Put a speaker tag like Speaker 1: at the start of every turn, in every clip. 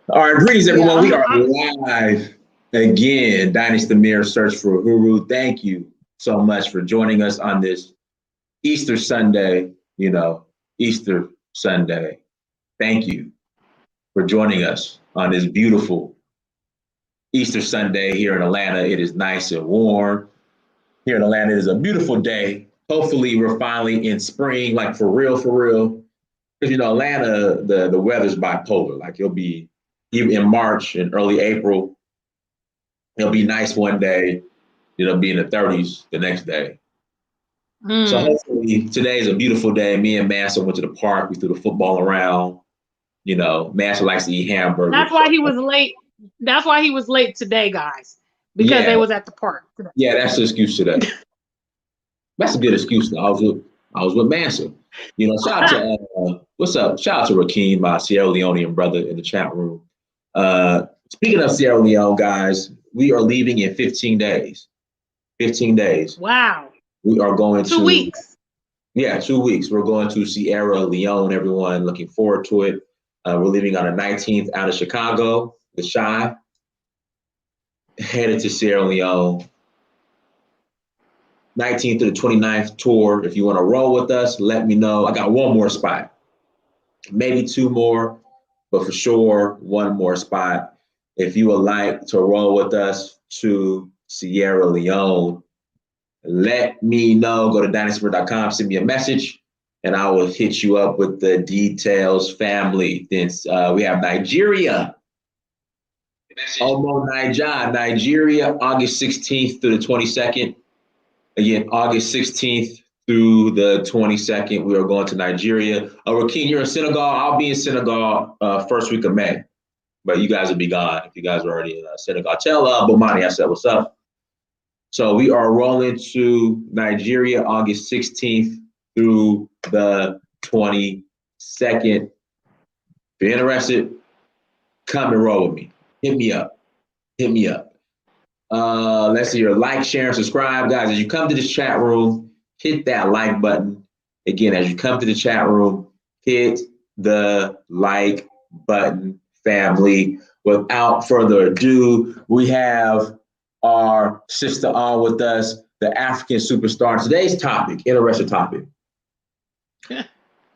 Speaker 1: All right, greetings
Speaker 2: Yeah,
Speaker 1: everyone. We are live again. Dynasty Mirror Search for Uhuru. Thank you so much for joining us on this Easter Sunday. Easter Sunday. Thank you for joining us on this beautiful Easter Sunday here in Atlanta. It is nice and warm. Here in Atlanta, it is a beautiful day. Hopefully, we're finally in spring, like for real, for real. Because Atlanta, the weather's bipolar. Like it'll be even in March and early April, it'll be nice one day, it'll be in the 30s the next day. So hopefully today is a beautiful day. Me and Massa went to the park. We threw the football around. Massa likes to eat hamburgers.
Speaker 2: that's why he was late. That's why he was late today, guys, because
Speaker 1: Yeah,
Speaker 2: they was at the park today.
Speaker 1: yeah, that's the excuse today. That's a good excuse. Though. I was with Massa. Shout out to what's up? Shout out to Rakeem, my Sierra Leonean brother in the chat room. Speaking of Sierra Leone, guys, we are leaving in 15 days. 15 days.
Speaker 2: Wow.
Speaker 1: We are going
Speaker 2: 2 weeks.
Speaker 1: Yeah, 2 weeks. We're going to Sierra Leone, everyone. Looking forward to it. We're leaving on the 19th out of Chicago, the Shy, headed to Sierra Leone. 19th to the 29th tour. If you want to roll with us, let me know. I got one more spot, maybe two more, but for sure, one more spot. If you would like to roll with us to Sierra Leone, let me know. Go to dynastysport.com, send me a message, and I will hit you up with the details, family. Then we have Nigeria. Nigeria, August 16th through the 22nd. Again, August 16th through the 22nd, we are going to Nigeria. Rakeem, you're in Senegal. I'll be in Senegal first week of May, but you guys will be gone if you guys are already in Senegal. Tell Bomani I said what's up. So we are rolling to Nigeria August 16th through the 22nd. If you're interested, come and roll with me. Hit me up. Let's see here. Like, share, and subscribe. Guys, as you come to this chat room, hit that like button. Again, as you come to the chat room, hit the like button, family. Without further ado, we have our sister on with us, the African superstar. Today's topic, interesting topic.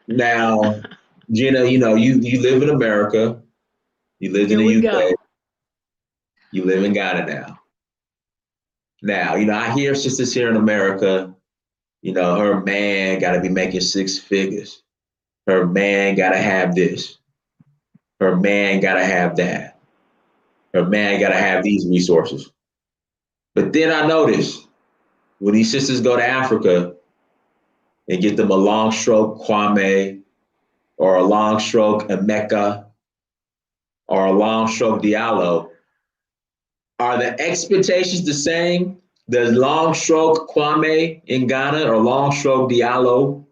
Speaker 1: Now, Gina, you live in America. You lived in the UK.
Speaker 2: Go.
Speaker 1: You live in Ghana now. Now, I hear sisters here in America, her man got to be making six figures. Her man got to have this. Her man got to have that. Her man got to have these resources. But then I notice when these sisters go to Africa and get them a long stroke Kwame or a long stroke Emeka or a long stroke Diallo, are the expectations the same? Does long stroke Kwame in Ghana or long stroke Diallo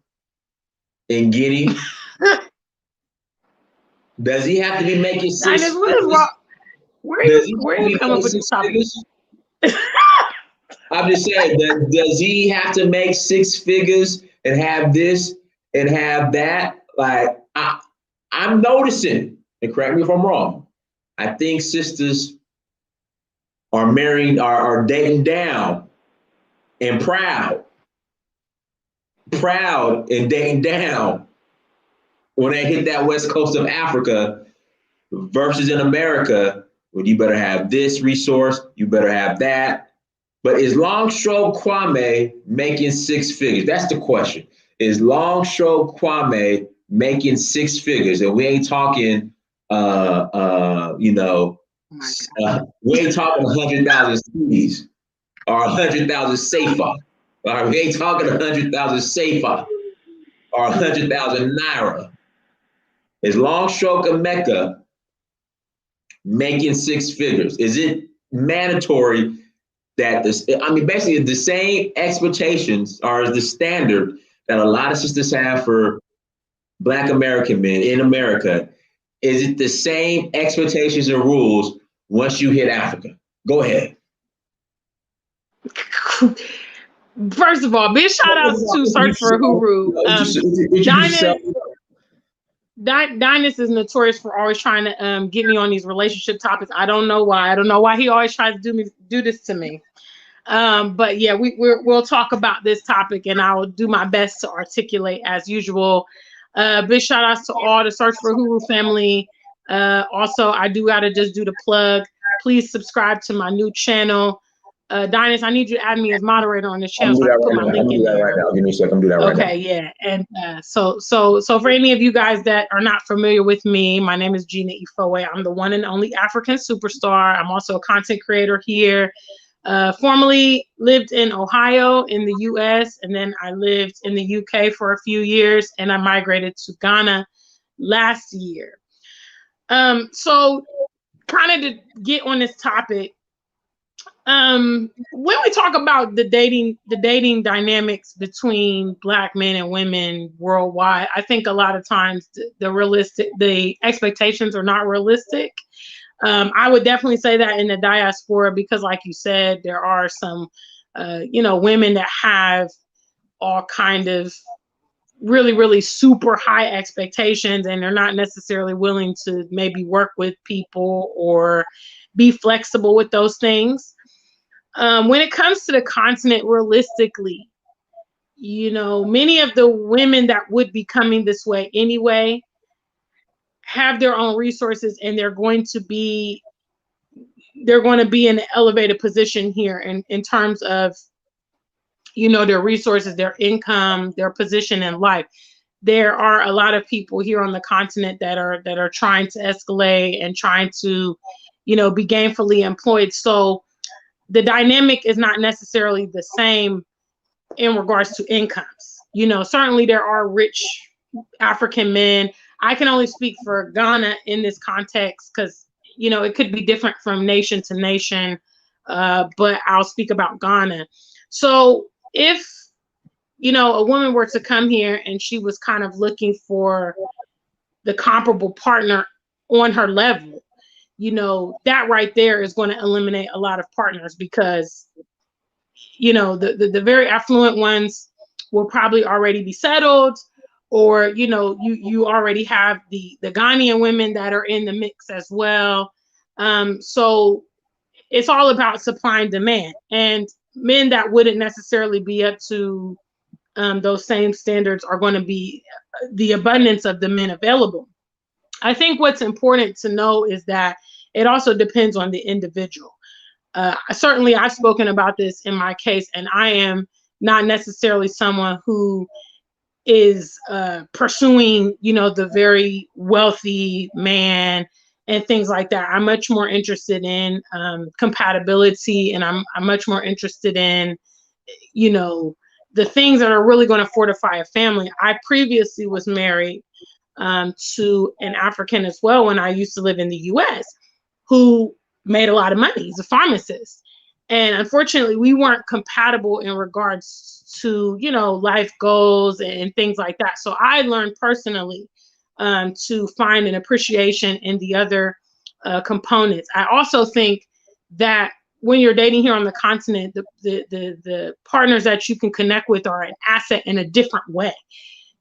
Speaker 1: in Guinea? Does he have to be making six figures?
Speaker 2: Where are you coming up with this topic?
Speaker 1: I'm just saying, does he have to make six figures and have this and have that? Like, I'm noticing, and correct me if I'm wrong, I think sisters are marrying, are dating down and proud and dating down when they hit that west coast of Africa versus in America, when you better have this resource, you better have that. But is long stroke Kwame making six figures? That's the question. Is long stroke Kwame making six figures? And we ain't talking, we ain't talking 100,000 CDs or 100,000 SAFA. We ain't talking 100,000 SAFA or 100,000 Naira. Is long stroke Emeka making six figures? Is it mandatory that basically the same expectations are the standard that a lot of sisters have for Black American men in America? Is it the same expectations and rules once you hit Africa? Go ahead.
Speaker 2: First of all, big shout out to Search for Uhuru. Dynas is notorious for always trying to get me on these relationship topics. I don't know why. I don't know why he always tries to do this to me. But yeah, we'll talk about this topic, and I'll do my best to articulate as usual. Big shout outs to all the Search for Huru family. Also, I do gotta just do the plug. Please subscribe to my new channel. Dynas, I need you to add me as moderator on this channel so I can put my link in there.
Speaker 1: Right now. Give me a second. I'm do that right now.
Speaker 2: Okay, yeah. And so for any of you guys that are not familiar with me, my name is Gina Ifoe. I'm the one and only African superstar. I'm also a content creator here. Formerly lived in Ohio in the US, and then I lived in the UK for a few years, and I migrated to Ghana last year. So kind of to get on this topic, when we talk about the dating dynamics between Black men and women worldwide, I think a lot of times the expectations are not realistic. I would definitely say that in the diaspora, because like you said, there are some, women that have all kind of really, really super high expectations, and they're not necessarily willing to maybe work with people or be flexible with those things. When it comes to the continent, realistically, many of the women that would be coming this way anyway have their own resources, and they're going to be in an elevated position here in terms of, their resources, their income, their position in life. There are a lot of people here on the continent that are trying to escalate and trying to, be gainfully employed. So the dynamic is not necessarily the same in regards to incomes. Certainly there are rich African men. I can only speak for Ghana in this context because, it could be different from nation to nation, but I'll speak about Ghana. So if, a woman were to come here and she was kind of looking for the comparable partner on her level, that right there is going to eliminate a lot of partners because, the very affluent ones will probably already be settled, or, you already have the Ghanaian women that are in the mix as well. So it's all about supply and demand, and men that wouldn't necessarily be up to those same standards are going to be the abundance of the men available. I think what's important to know is that it also depends on the individual. Certainly, I've spoken about this in my case, and I am not necessarily someone who is pursuing, the very wealthy man and things like that. I'm much more interested in compatibility, and I'm much more interested in, the things that are really going to fortify a family. I previously was married to an African as well when I used to live in the US, who made a lot of money. He's a pharmacist. And unfortunately, we weren't compatible in regards to, life goals and things like that. So I learned personally to find an appreciation in the other components. I also think that when you're dating here on the continent, the partners that you can connect with are an asset in a different way.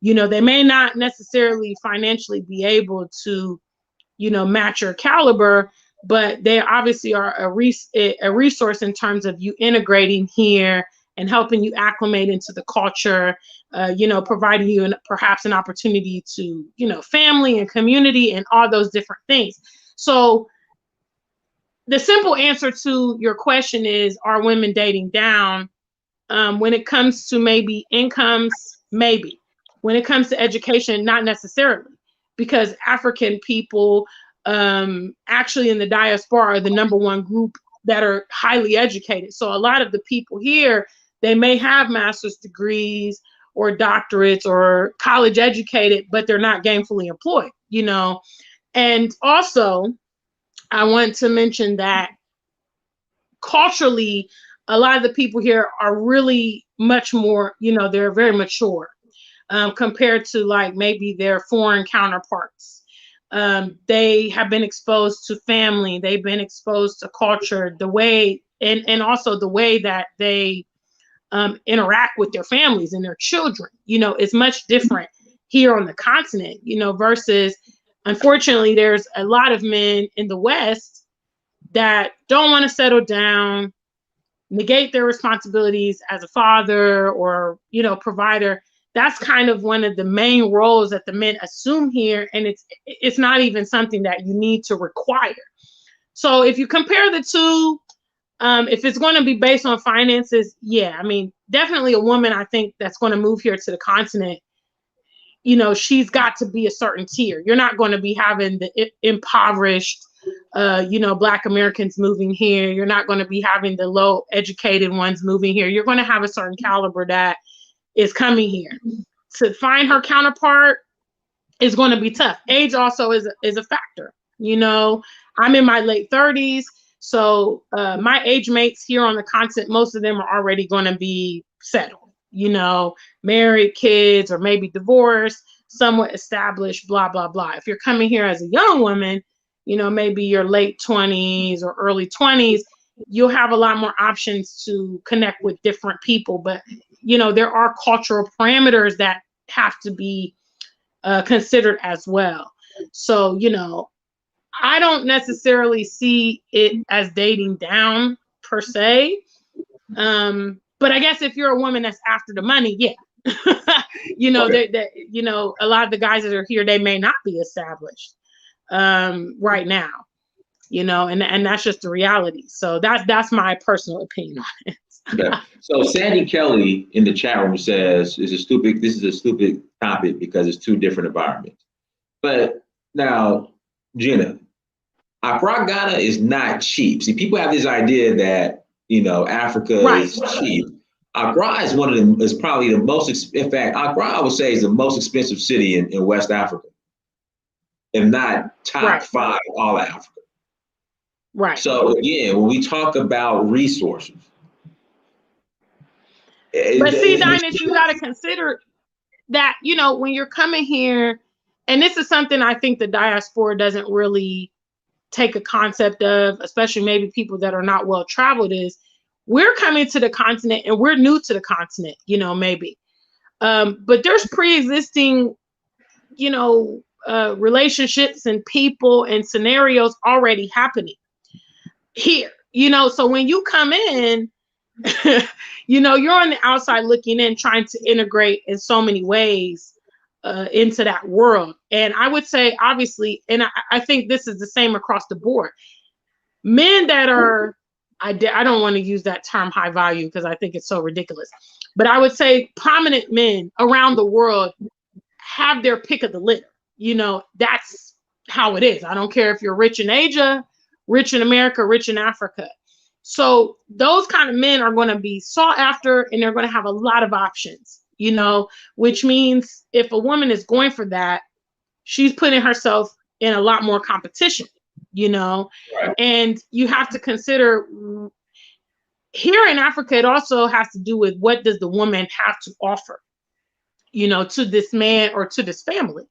Speaker 2: They may not necessarily financially be able to, match your caliber, but they obviously are a resource in terms of you integrating here and helping you acclimate into the culture, providing you perhaps an opportunity to, family and community and all those different things. So the simple answer to your question is, are women dating down? When it comes to maybe incomes, maybe. When it comes to education, not necessarily, because African people actually in the diaspora are the #1 group that are highly educated. So a lot of the people here, they may have master's degrees or doctorates or college educated, but they're not gainfully employed, And also, I want to mention that culturally, a lot of the people here are really much more, they're very mature compared to like maybe their foreign counterparts. They have been exposed to family, they've been exposed to culture, the way, and also the way that they interact with their families and their children, is much different here on the continent, versus, unfortunately, there's a lot of men in the West that don't want to settle down, negate their responsibilities as a father or, provider. That's kind of one of the main roles that the men assume here. And it's not even something that you need to require. So if you compare the two, if it's going to be based on finances, yeah, I mean, definitely a woman, I think, that's going to move here to the continent, she's got to be a certain tier. You're not going to be having the impoverished, Black Americans moving here. You're not going to be having the low educated ones moving here. You're going to have a certain caliber that is coming here. To find her counterpart is going to be tough. Age also is a factor. I'm in my late 30s. So my age mates here on the continent, most of them are already going to be settled, married, kids, or maybe divorced, somewhat established, blah, blah, blah. If you're coming here as a young woman, maybe your late 20s or early 20s, you'll have a lot more options to connect with different people. But, there are cultural parameters that have to be considered as well. So, I don't necessarily see it as dating down per se. But I guess if you're a woman that's after the money, yeah. A lot of the guys that are here, they may not be established right now, and that's just the reality. So that's my personal opinion on it.
Speaker 1: Yeah. So Sandy Kelly in the chat room says, this is a stupid topic because it's two different environments. But now, Gina, Accra, Ghana is not cheap. See, people have this idea that, Africa is cheap. Accra is probably the most, in fact, Accra, I would say, is the most expensive city in West Africa, if not top 5 all of Africa.
Speaker 2: Right.
Speaker 1: So again, when we talk about resources.
Speaker 2: But see, Dynas, you got to consider that, when you're coming here, and this is something I think the diaspora doesn't really take a concept of, especially maybe people that are not well traveled, is we're coming to the continent and we're new to the continent, maybe. But there's pre-existing, relationships and people and scenarios already happening here, so when you come in, you're on the outside looking in, trying to integrate in so many ways into that world. And I would say, obviously, and I think this is the same across the board, men that are, I don't want to use that term high value because I think it's so ridiculous, but I would say prominent men around the world have their pick of the litter. That's how it is. I don't care if you're rich in Asia, rich in America, rich in Africa. So those kind of men are going to be sought after, and they're going to have a lot of options, which means if a woman is going for that, she's putting herself in a lot more competition, right. And you have to consider here in Africa, it also has to do with what does the woman have to offer, to this man or to this family.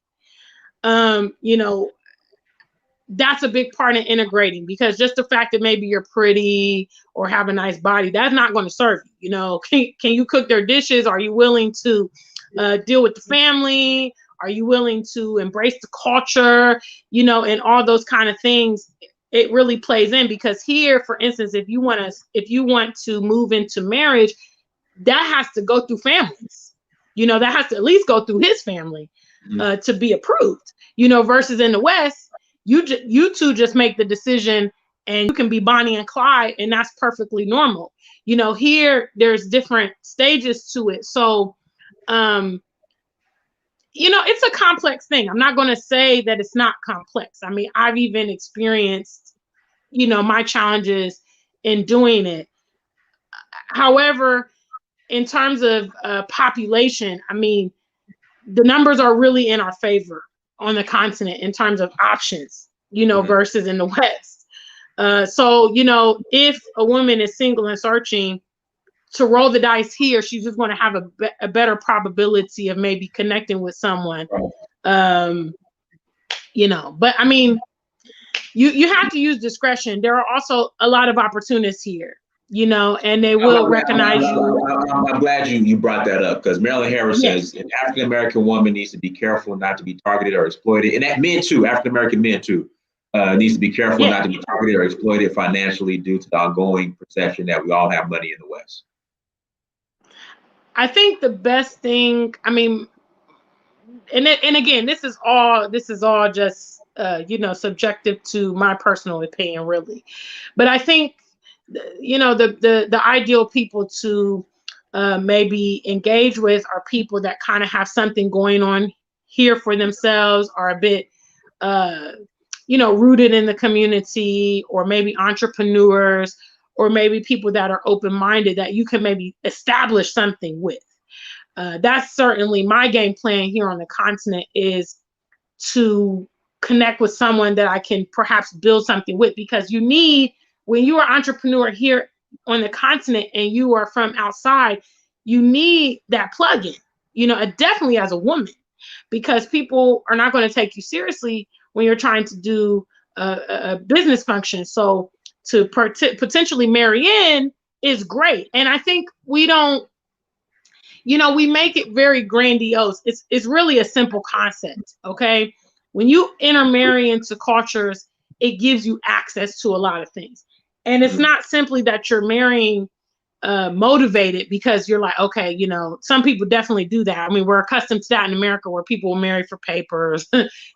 Speaker 2: That's a big part in integrating, because just the fact that maybe you're pretty or have a nice body, that's not going to serve you. Can you cook their dishes? Are you willing to deal with the family? Are you willing to embrace the culture? And all those kind of things. It really plays in, because here, for instance, if you want to move into marriage, that has to go through families. That has to at least go through his family to be approved. Versus in the West, you two just make the decision, and you can be Bonnie and Clyde, and that's perfectly normal. Here there's different stages to it. So, it's a complex thing. I'm not going to say that it's not complex. I mean, I've even experienced, my challenges in doing it. However, in terms of population, I mean, the numbers are really in our favor on the continent in terms of options, versus in the West. So, if a woman is single and searching to roll the dice here, she's just going to have a better probability of maybe connecting with someone. But I mean, you have to use discretion. There are also a lot of opportunists here. and they will recognize you.
Speaker 1: I'm glad you brought that up, because Marilyn Harris
Speaker 2: Yes.
Speaker 1: says an African American woman needs to be careful not to be targeted or exploited, and that men too, African American men too, needs to be careful not to be targeted or exploited financially due to the ongoing perception that we all have money in the West.
Speaker 2: I think the best thing, I mean, and again, this is all just subjective to my personal opinion, really. But I think the ideal people to maybe engage with are people that kind of have something going on here for themselves, are a bit rooted in the community, or maybe entrepreneurs, or maybe people that are open-minded that you can maybe establish something with. That's certainly my game plan here on the continent, is to connect with someone that I can perhaps build something with, because when you are an entrepreneur here on the continent and you are from outside, you need that plug-in, definitely as a woman, because people are not going to take you seriously when you're trying to do a business function. So to potentially marry in is great. And I think we don't, we make it very grandiose. It's really a simple concept, okay? When you intermarry into cultures, it gives you access to a lot of things. And it's not simply that you're marrying motivated because you're like, okay, some people definitely do that. I mean, we're accustomed to that in America, where people will marry for papers,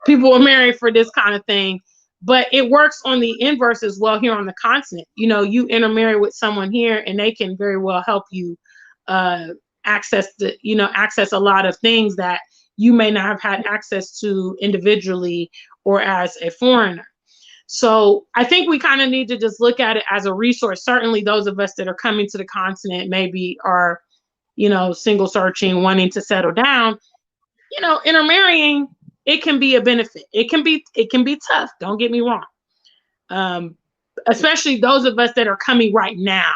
Speaker 2: people will marry for this kind of thing. But it works on the inverse as well here on the continent. You intermarry with someone here and they can very well help you access a lot of things that you may not have had access to individually or as a foreigner. So I think we kind of need to just look at it as a resource. Certainly those of us that are coming to the continent maybe are, single searching, wanting to settle down, intermarrying, it can be a benefit. It can be tough. Don't get me wrong. Especially those of us that are coming right now.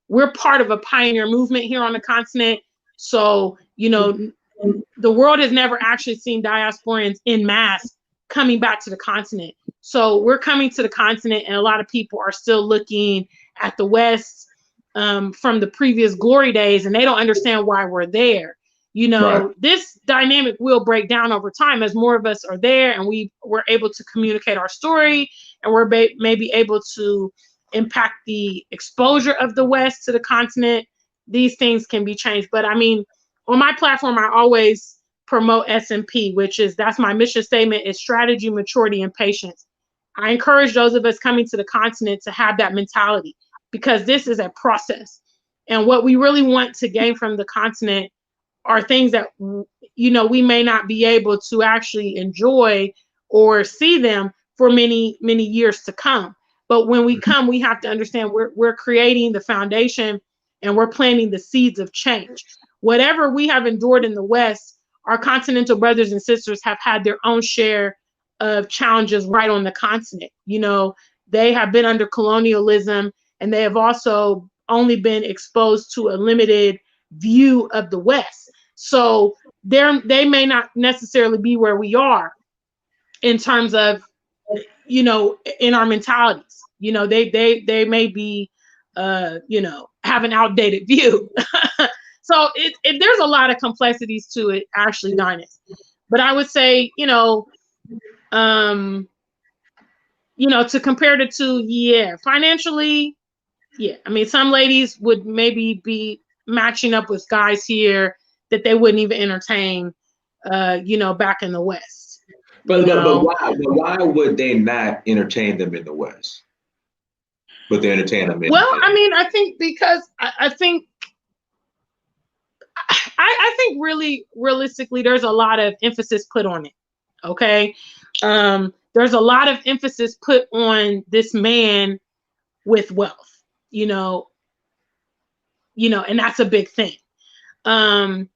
Speaker 2: We're part of a pioneer movement here on the continent. So, the world has never actually seen diasporans en masse coming back to the continent. So we're coming to the continent, and a lot of people are still looking at the West from the previous glory days, and they don't understand why we're there.
Speaker 1: Right.
Speaker 2: This dynamic will break down over time as more of us are there, and we're able to communicate our story, and we're maybe able to impact the exposure of the West to the continent. These things can be changed. But I mean, on my platform, I always promote SMP, that's my mission statement, is strategy, maturity, and patience. I encourage those of us coming to the continent to have that mentality, because this is a process. And what we really want to gain from the continent are things that, we may not be able to actually enjoy or see them for many, many years to come. But when we come, we have to understand we're creating the foundation and we're planting the seeds of change. Whatever we have endured in the West, our continental brothers and sisters have had their own share of challenges right on the continent. They have been under colonialism, and they have also only been exposed to a limited view of the West. So they may not necessarily be where we are in terms of, in our mentalities. They may be, have an outdated view. So there's a lot of complexities to it, actually, Dynas. But I would say, to compare the two, financially, I mean, some ladies would maybe be matching up with guys here that they wouldn't even entertain, back in the West.
Speaker 1: But why would they not entertain them in the West? But they entertain them in
Speaker 2: I mean, I think because I think really realistically, there's a lot of emphasis put on it. Okay. There's a lot of emphasis put on this man with wealth, and that's a big thing. And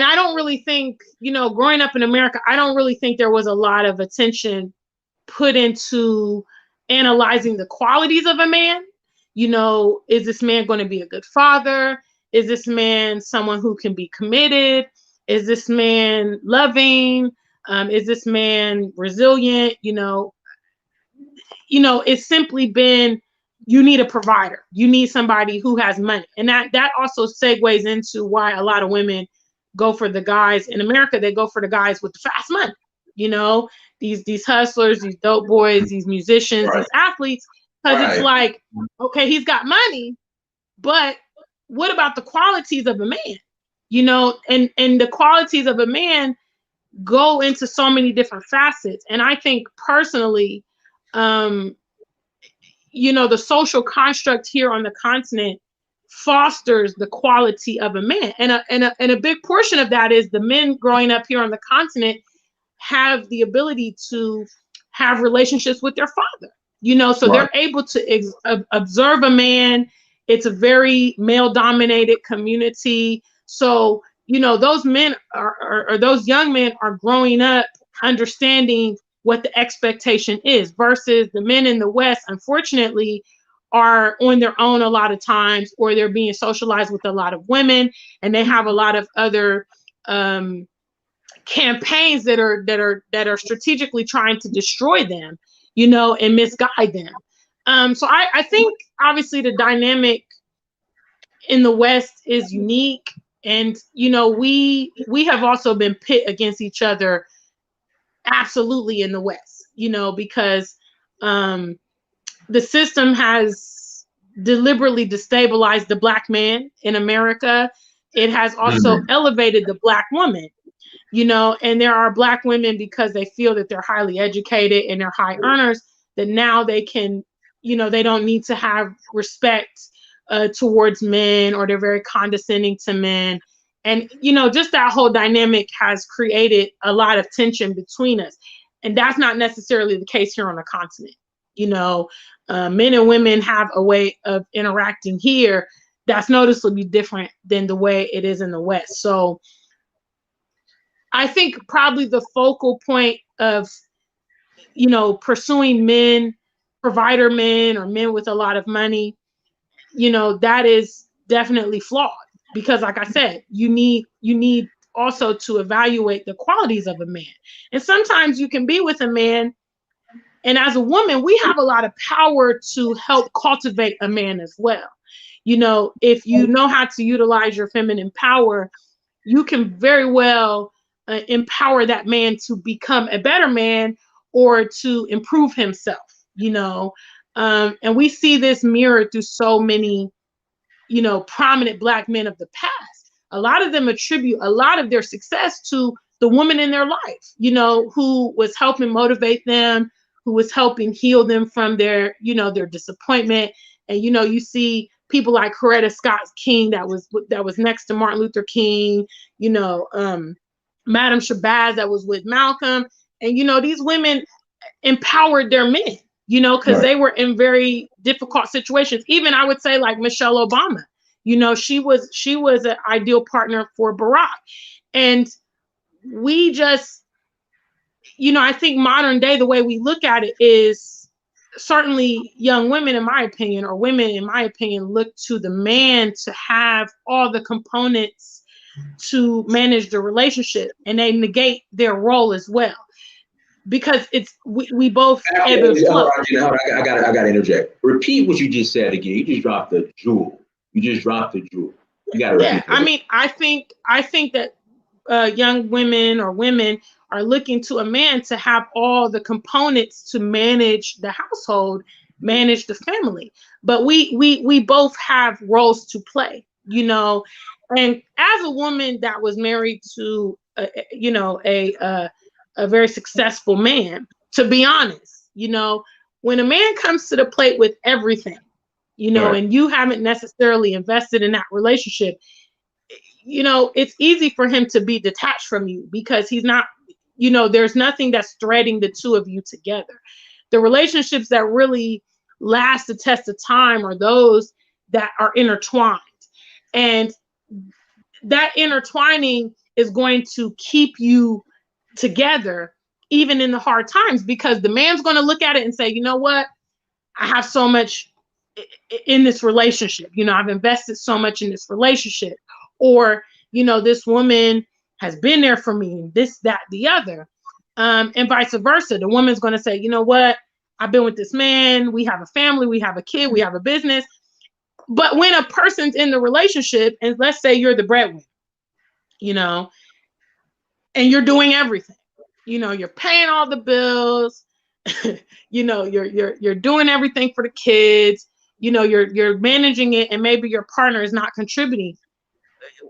Speaker 2: I don't really think, growing up in America, I don't really think there was a lot of attention put into analyzing the qualities of a man. Is this man going to be a good father? Is this man someone who can be committed? Is this man loving? Is this man resilient? It's simply been you need a provider. You need somebody who has money. And that also segues into why a lot of women go for the guys in America. They go for the guys with the fast money. You know, these hustlers, these dope boys, these musicians, these athletes, because it's like, okay, he's got money, but what about the qualities of a man? You know, and the qualities of a man go into so many different facets. And I think personally, you know, the social construct here on the continent fosters the quality of a man. And a big portion of that is the men growing up here on the continent have the ability to have relationships with their father, you know, so they're able to observe a man. It's a very male dominated community. So, you know, those men or those young men are growing up understanding what the expectation is, versus the men in the West, unfortunately, are on their own a lot of times, or they're being socialized with a lot of women, and they have a lot of other campaigns that are strategically trying to destroy them, you know, and misguide them. So I think obviously the dynamic in the West is unique, and you know, we have also been pit against each other absolutely in the West, you know, because the system has deliberately destabilized the Black man in America. It has also elevated the Black woman, you know, and there are Black women, because they feel that they're highly educated and they're high earners, that now they can, you know, they don't need to have respect towards men, or they're very condescending to men. And, you know, just that whole dynamic has created a lot of tension between us. And that's not necessarily the case here on the continent. You know, men and women have a way of interacting here that's noticeably different than the way it is in the West. So I think probably the focal point of, you know, pursuing men, provider men, or men with a lot of money, you know, that is definitely flawed, because like I said, you need also to evaluate the qualities of a man. And sometimes you can be with a man, and as a woman, we have a lot of power to help cultivate a man as well. You know, if you know how to utilize your feminine power, you can very well empower that man to become a better man, or to improve himself, you know. And we see this mirrored through so many, you know, prominent Black men of the past. A lot of them attribute a lot of their success to the woman in their life, you know, who was helping motivate them, who was helping heal them from their, you know, their disappointment. And, you know, you see people like Coretta Scott King, that was next to Martin Luther King, you know, Madam Shabazz, that was with Malcolm. And, you know, these women empowered their men, you know, because they were in very difficult situations. Even I would say like Michelle Obama, you know, she was an ideal partner for Barack. And we just, you know, I think modern day, the way we look at it is, certainly young women, in my opinion, or women, in my opinion, look to the man to have all the components to manage the relationship, and they negate their role as well, because it's we both ebb and flow.
Speaker 1: I got to interject. Repeat what you just said again. You just dropped the jewel. You got to repeat.
Speaker 2: Yeah, I mean, I think that young women or women are looking to a man to have all the components to manage the household, manage the family. But we both have roles to play, you know. And as a woman that was married to a very successful man, to be honest, you know, when a man comes to the plate with everything, you know, and you haven't necessarily invested in that relationship, you know, it's easy for him to be detached from you, because he's not, you know, there's nothing that's threading the two of you together. The relationships that really last the test of time are those that are intertwined. And that intertwining is going to keep you together even in the hard times, because the man's going to look at it and say, you know what, I have so much in this relationship, you know, I've invested so much in this relationship, or, you know, this woman has been there for me, this, that, the other, and vice versa. The woman's going to say, you know what, I've been with this man, we have a family, we have a kid, we have a business. But when a person's in the relationship, and let's say you're the breadwinner, you know, and you're doing everything, you know, you're paying all the bills, you know, you're doing everything for the kids, you know, you're managing it, and maybe your partner is not contributing.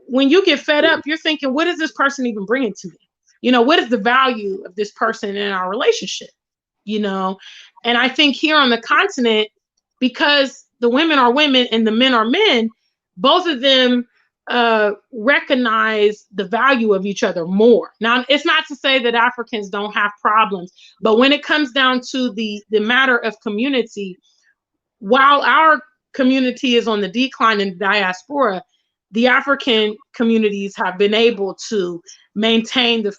Speaker 2: When you get fed up, you're thinking, what is this person even bringing to me? You know, what is the value of this person in our relationship? You know, and I think here on the continent, because the women are women and the men are men, both of them recognize the value of each other more. Now, it's not to say that Africans don't have problems, but when it comes down to the matter of community, while our community is on the decline in the diaspora, the African communities have been able to maintain the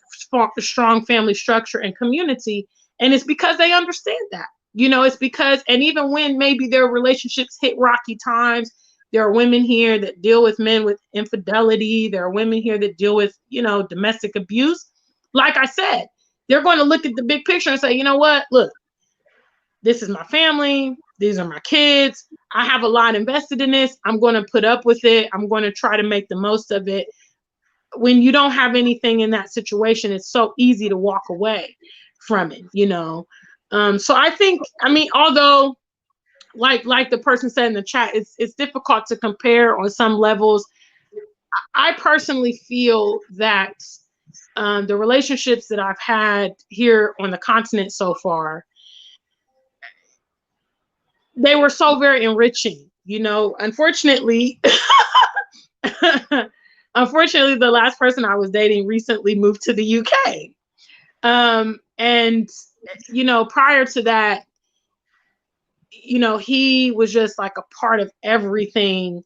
Speaker 2: strong family structure and community. And it's because they understand that. You know, it's because, and even when maybe their relationships hit rocky times, there are women here that deal with men with infidelity. There are women here that deal with, you know, domestic abuse. Like I said, they're going to look at the big picture and say, you know what, look, this is my family. These are my kids. I have a lot invested in this. I'm going to put up with it. I'm going to try to make the most of it. When you don't have anything in that situation, it's so easy to walk away from it, you know? So I think, I mean, although like the person said in the chat, it's difficult to compare on some levels. I personally feel that the relationships that I've had here on the continent so far, they were so very enriching, you know. Unfortunately, unfortunately, the last person I was dating recently moved to the UK. And, you know, prior to that, you know, he was just like a part of everything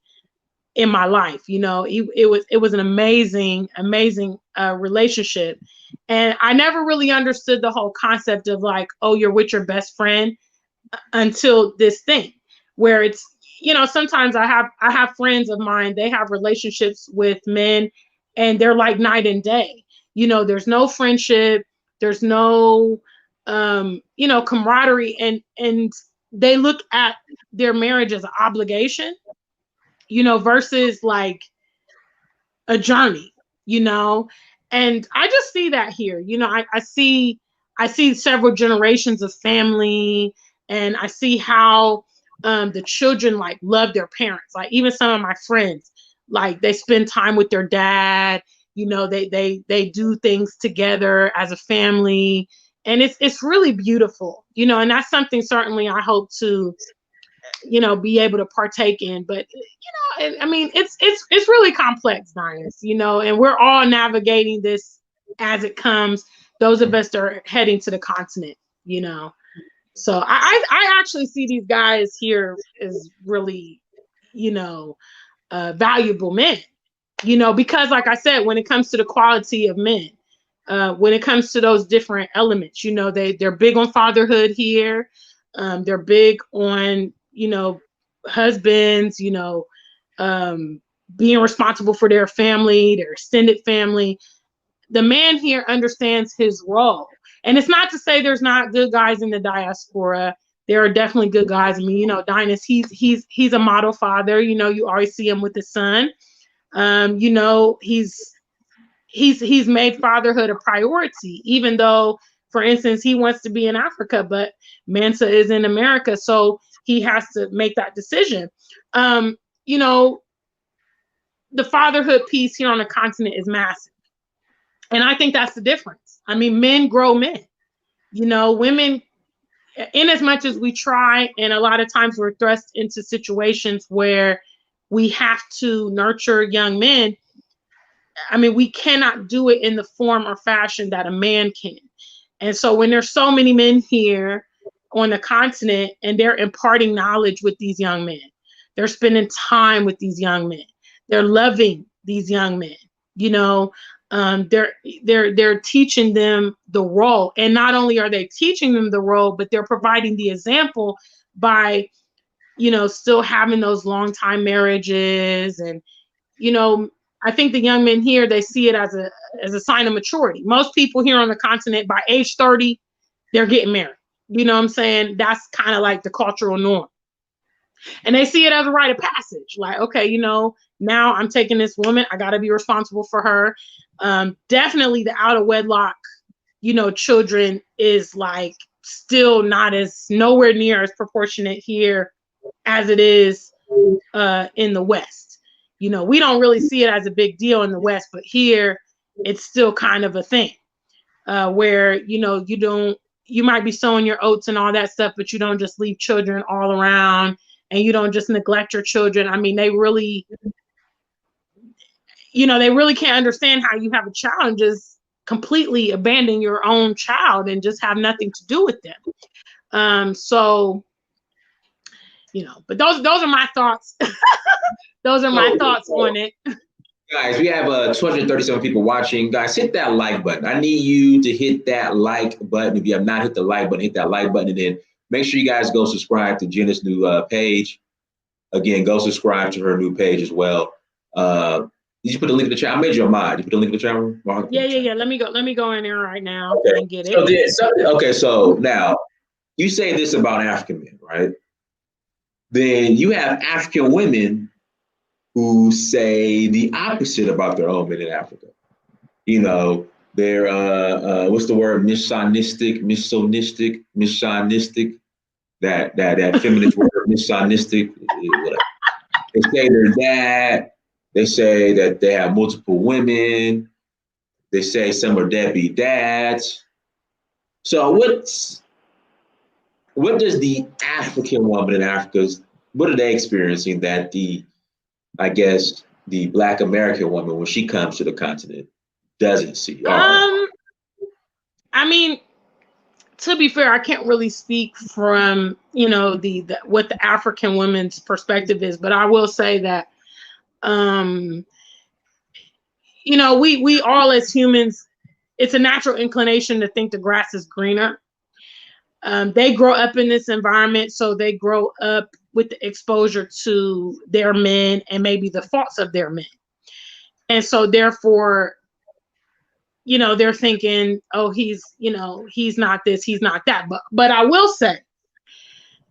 Speaker 2: in my life. You know, it was an amazing relationship. And I never really understood the whole concept of like, oh, you're with your best friend, until this thing where it's, you know, sometimes I have friends of mine, they have relationships with men and they're like night and day. You know, there's no friendship, there's no you know, camaraderie, and they look at their marriage as an obligation, you know, versus like a journey, you know. And I just see that here, you know. I see several generations of family, and I see how the children like love their parents. Like even some of my friends, like they spend time with their dad, you know, they do things together as a family, and it's really beautiful, you know. And that's something certainly I hope to, you know, be able to partake in. But you know, I mean, it's really complex, Dias, you know, and we're all navigating this as it comes. Those of us that are heading to the continent, you know. So I actually see these guys here as really, you know, valuable men, you know, because like I said, when it comes to the quality of men, when it comes to those different elements, you know, they're big on fatherhood here. They're big on, you know, husbands, you know, being responsible for their family, their extended family. The man here understands his role. And it's not to say there's not good guys in the diaspora. There are definitely good guys. I mean, you know, Dinas, he's a model father. You know, you always see him with his son. You know, he's made fatherhood a priority, even though, for instance, he wants to be in Africa, but Mansa is in America, so he has to make that decision. You know, the fatherhood piece here on the continent is massive. And I think that's the difference. I mean, men grow men. You know, women, in as much as we try, and a lot of times we're thrust into situations where we have to nurture young men. I mean, we cannot do it in the form or fashion that a man can. And so when there's so many men here on the continent and they're imparting knowledge with these young men, they're spending time with these young men, they're loving these young men, you know, they're teaching them the role. And not only are they teaching them the role, but they're providing the example by, you know, still having those long time marriages. And, you know, I think the young men here, they see it as a sign of maturity. Most people here on the continent by age 30, they're getting married. You know what I'm saying? That's kind of like the cultural norm. And they see it as a rite of passage. Like, okay, you know, now I'm taking this woman. I got to be responsible for her. Definitely the out of wedlock, you know, children is like still not as nowhere near as proportionate here as it is in the West. You know, we don't really see it as a big deal in the West, but here it's still kind of a thing where, you know, you might be sowing your oats and all that stuff, but you don't just leave children all around and you don't just neglect your children. I mean, they really, you know, they really can't understand how you have a child and just completely abandon your own child and just have nothing to do with them. So, you know, but those are my thoughts. Those are my thoughts on it.
Speaker 1: Guys, we have 237 people watching. Guys, hit that like button. I need you to hit that like button. If you have not hit the like button, hit that like button. And then make sure you guys go subscribe to Jenna's new page. Again, go subscribe to her new page as well. Did you put the link in the chat? I made you a mod. Did you put the link in the chat room?
Speaker 2: Yeah. Let me go in there right now and get it.
Speaker 1: So now you say this about African men, right? Then you have African women who say the opposite about their own men in Africa. You know, they're what's the word? Misogynistic. That feminist word, misogynistic. They say they're that. They say that they have multiple women. They say some are deadbeat dads. So what does the African woman in Africa, what are they experiencing that the Black American woman, when she comes to the continent, doesn't see?
Speaker 2: I mean, to be fair, I can't really speak from, you know, the what the African women's perspective is, but I will say that, you know, we all as humans, it's a natural inclination to think the grass is greener. They grow up in this environment, so they grow up with the exposure to their men and maybe the faults of their men. And so therefore, you know, they're thinking, oh, he's not this, he's not that. But I will say,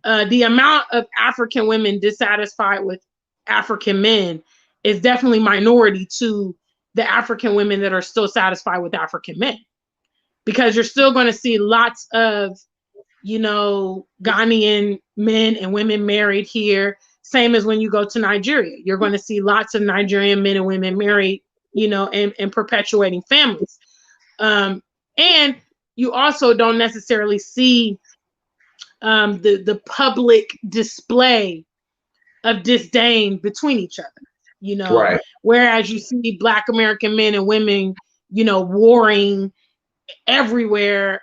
Speaker 2: the amount of African women dissatisfied with African men is definitely minority to the African women that are still satisfied with African men. Because you're still going to see lots of, you know, Ghanaian men and women married here. Same as when you go to Nigeria. You're going to see lots of Nigerian men and women married, you know, and perpetuating families. And you also don't necessarily see the public display of disdain between each other, you know,
Speaker 1: right.
Speaker 2: Whereas you see Black American men and women, you know, warring everywhere,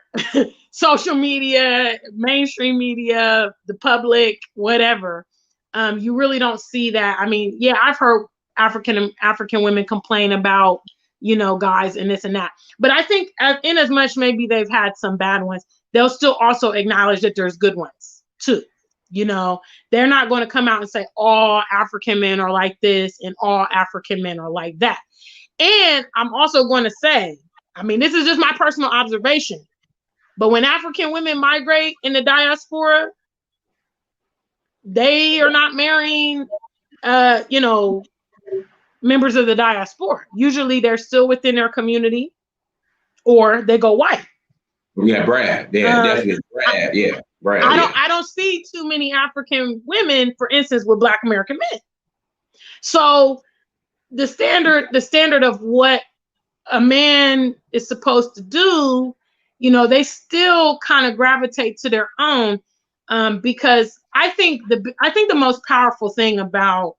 Speaker 2: social media, mainstream media, the public, whatever. You really don't see that. I mean, yeah, I've heard African women complain about, you know, guys and this and that. But I think in as much maybe they've had some bad ones, they'll still also acknowledge that there's good ones too. You know, they're not going to come out and say all African men are like this and all African men are like that. And I'm also going to say, I mean, this is just my personal observation, but when African women migrate in the diaspora, they are not marrying, you know, members of the diaspora. Usually they're still within their community or they go white.
Speaker 1: Yeah, Brad. Yeah, definitely Brad. Yeah, Brad.
Speaker 2: I don't see too many African women, for instance, with Black American men. So the standard of what a man is supposed to do, you know, they still kind of gravitate to their own, because I think the most powerful thing about,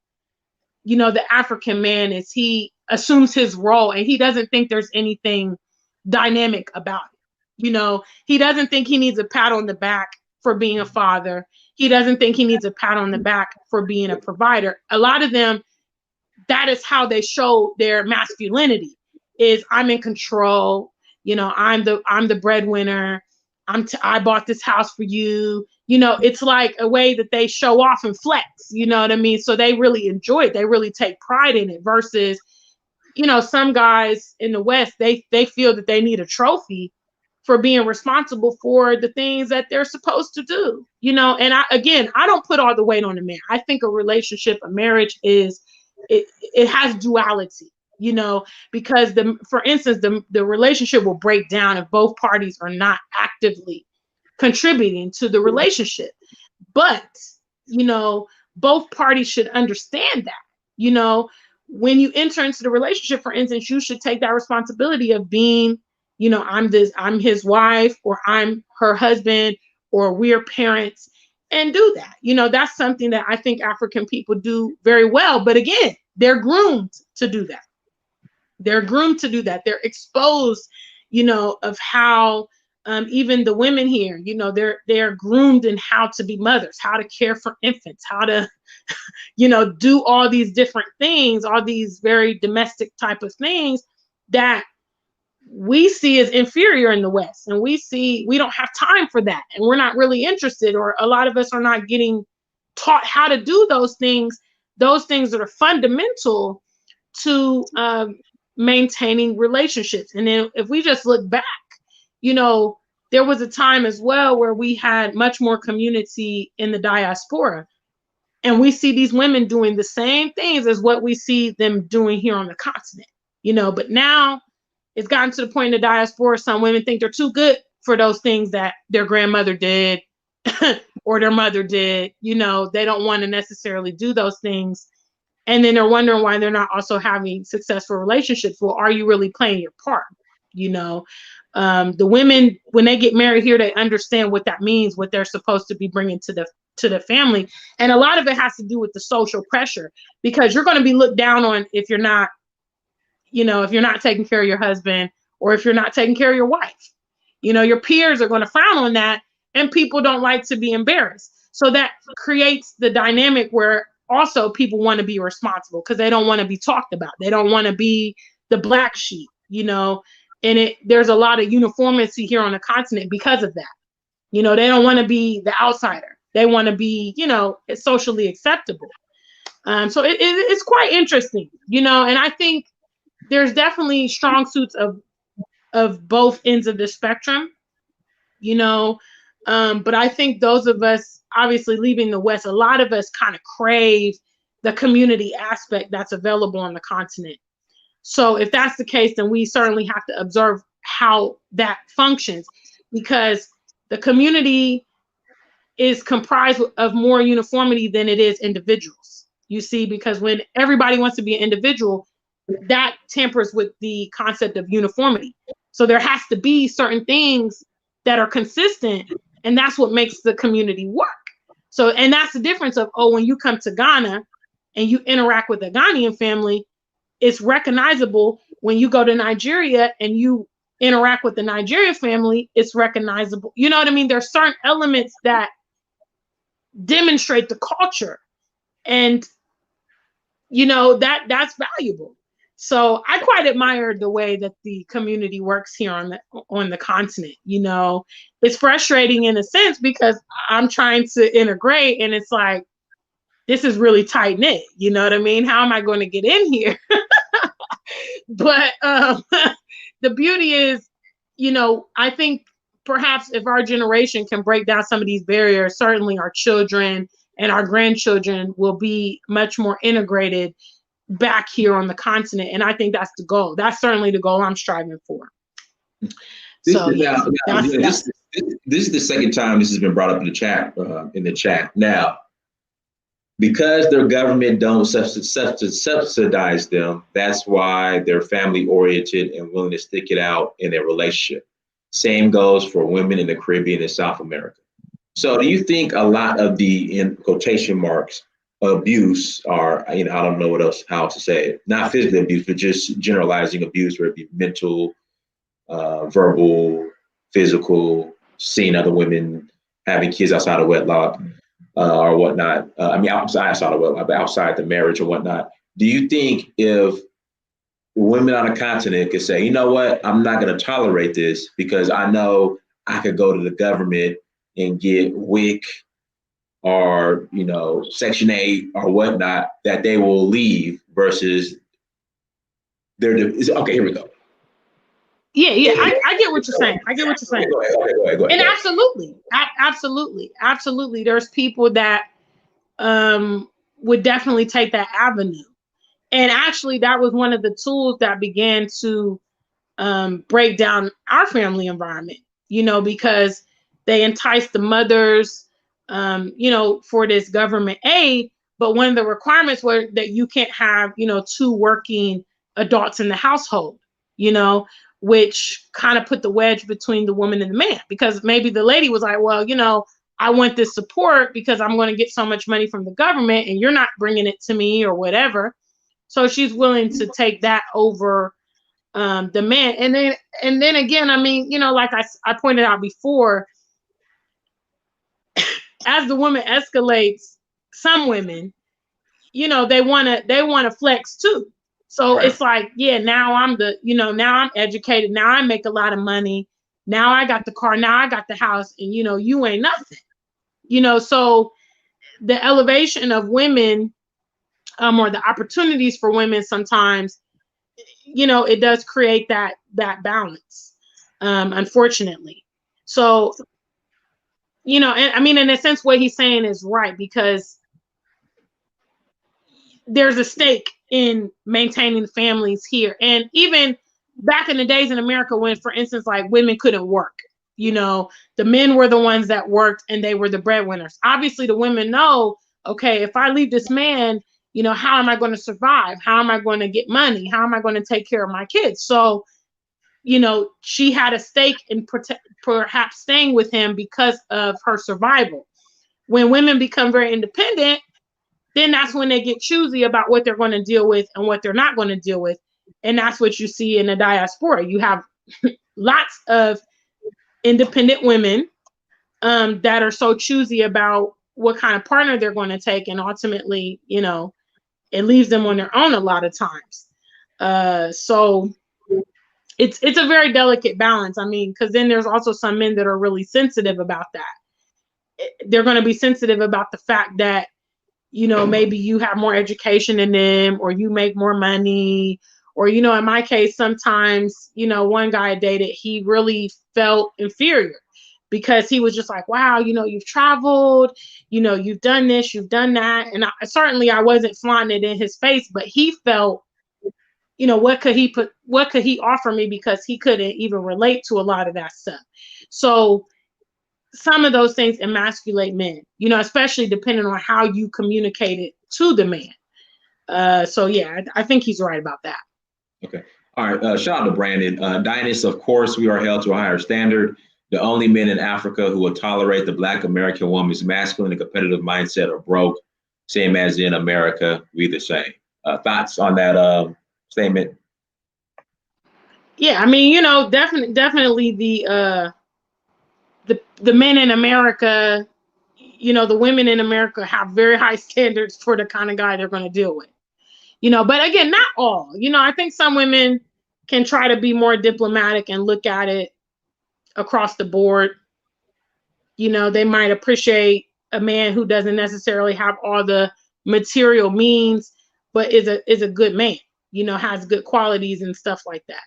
Speaker 2: you know, the African man is he assumes his role and he doesn't think there's anything dynamic about it. You know, he doesn't think he needs a pat on the back for being a father. He doesn't think he needs a pat on the back for being a provider. A lot of them, that is how they show their masculinity. Is I'm in control, you know, I'm the breadwinner, I bought this house for you, you know, it's like a way that they show off and flex, you know what I mean? So they really enjoy it, they really take pride in it, versus, you know, some guys in the West, they feel that they need a trophy for being responsible for the things that they're supposed to do, and I don't put all the weight on the man. I think a relationship, a marriage it has duality, because for instance, the relationship will break down if both parties are not actively contributing to the relationship. But, both parties should understand that, when you enter into the relationship, for instance, you should take that responsibility of being, I'm his wife, or I'm her husband, or we're parents, and do that. That's something that I think African people do very well. But again, they're groomed to do that. They're exposed, of how even the women here, they're groomed in how to be mothers, how to care for infants, how to, do all these different things, all these very domestic type of things that we see as inferior in the West. And we don't have time for that. And we're not really interested, or a lot of us are not getting taught how to do those things that are fundamental to maintaining relationships. And then if we just look back, there was a time as well where we had much more community in the diaspora. And we see these women doing the same things as what we see them doing here on the continent, but now it's gotten to the point in the diaspora, some women think they're too good for those things that their grandmother did or their mother did. They don't want to necessarily do those things. And then they're wondering why they're not also having successful relationships. Well, are you really playing your part? The women, when they get married here, they understand what that means, what they're supposed to be bringing to the family. And a lot of it has to do with the social pressure, because you're going to be looked down on if you're not taking care of your husband, or if you're not taking care of your wife. Your peers are going to frown on that, and people don't like to be embarrassed. So that creates the dynamic where also people want to be responsible because they don't want to be talked about. They don't want to be the black sheep, and there's a lot of uniformity here on the continent because of that. They don't want to be the outsider. They want to be, socially acceptable. So it's quite interesting, and I think there's definitely strong suits of both ends of the spectrum, but I think those of us obviously leaving the West, a lot of us kind of crave the community aspect that's available on the continent. So if that's the case, then we certainly have to observe how that functions, because the community is comprised of more uniformity than it is individuals. You see, because when everybody wants to be an individual, that tampers with the concept of uniformity. So there has to be certain things that are consistent, and that's what makes the community work. So, and that's the difference of, when you come to Ghana and you interact with a Ghanaian family, it's recognizable. When you go to Nigeria and you interact with the Nigerian family, it's recognizable. You know what I mean? There's certain elements that demonstrate the culture, and that's valuable. So I quite admire the way that the community works here on the continent. It's frustrating in a sense because I'm trying to integrate, and it's like, this is really tight knit. You know what I mean? How am I going to get in here? But the beauty is, I think perhaps if our generation can break down some of these barriers, certainly our children and our grandchildren will be much more integrated back here on the continent. And I think that's the goal. That's certainly the goal I'm striving for.
Speaker 1: This is the second time this has been brought up in the chat. Now, because their government don't subsidize them, that's why they're family oriented and willing to stick it out in their relationship. Same goes for women in the Caribbean and South America. So do you think a lot of the, in quotation marks, abuse, or I don't know how to say it, not physical abuse, but just generalizing abuse, whether it be mental, verbal, physical, seeing other women having kids outside of wedlock, or whatnot, outside of wedlock, but outside the marriage or whatnot. Do you think if women on a continent could say, you know what, I'm not going to tolerate this because I know I could go to the government and get WIC or, Section 8 or whatnot, that they will leave versus okay, here we go.
Speaker 2: Yeah. I get what you're saying. I get what you're saying.
Speaker 1: Go ahead.
Speaker 2: And absolutely, there's people that would definitely take that avenue. And actually, that was one of the tools that began to break down our family environment, because they enticed the mothers, for this government aid. But one of the requirements were that you can't have, two working adults in the household, which kind of put the wedge between the woman and the man, because maybe the lady was like, well, I want this support because I'm going to get so much money from the government and you're not bringing it to me or whatever. So she's willing to take that over the man. And then again, I mean, like I pointed out before, as the woman escalates, some women, they want to flex too. So It's like, yeah, now now I'm educated. Now I make a lot of money. Now I got the car. Now I got the house. And, you ain't nothing. So the elevation of women, or the opportunities for women sometimes, it does create that balance, unfortunately. So, and I mean, in a sense, what he's saying is right, because there's a stake in maintaining families here. And even back in the days in America, when, for instance, like women couldn't work, the men were the ones that worked and they were the breadwinners. Obviously, the women know, okay, if I leave this man, how am I going to survive? How am I going to get money? How am I going to take care of my kids? So, she had a stake in perhaps staying with him because of her survival. When women become very independent, then that's when they get choosy about what they're going to deal with and what they're not going to deal with. And that's what you see in the diaspora. You have lots of independent women that are so choosy about what kind of partner they're going to take. And ultimately, it leaves them on their own a lot of times. So it's a very delicate balance. I mean, because then there's also some men that are really sensitive about that. They're going to be sensitive about the fact that, maybe you have more education than them, or you make more money, or, in my case, sometimes, one guy I dated, he really felt inferior because he was just like, wow, you've traveled, you've done this, you've done that. And I wasn't flaunting it in his face, but he felt, what could he offer me, because he couldn't even relate to a lot of that stuff. So some of those things emasculate men, especially depending on how you communicate it to the man. So yeah, I think he's right about that.
Speaker 1: Okay. All right. Shout out to Brandon. Dynas, of course, we are held to a higher standard. The only men in Africa who will tolerate the Black American woman's masculine and competitive mindset are broke. Same as in America, we the same. Thoughts on that statement?
Speaker 2: Yeah, I mean, definitely the men in America, the women in America have very high standards for the kind of guy they're going to deal with. But again, not all. I think some women can try to be more diplomatic and look at it across the board. They might appreciate a man who doesn't necessarily have all the material means, but is a good man, has good qualities and stuff like that.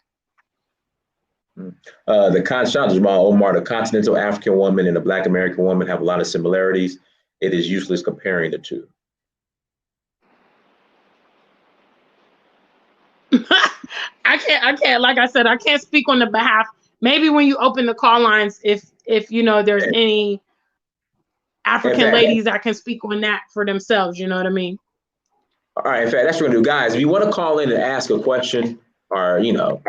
Speaker 1: Shout out to Jamal Omar, the continental African woman and the Black American woman have a lot of similarities. It is useless comparing the two.
Speaker 2: I can't, like I said, I can't speak on the behalf. Maybe when you open the call lines, if there's any African ladies that can speak on that for themselves, you know what I mean?
Speaker 1: All right, in fact, that's what we're gonna do. Guys, if you want to call in and ask a question or,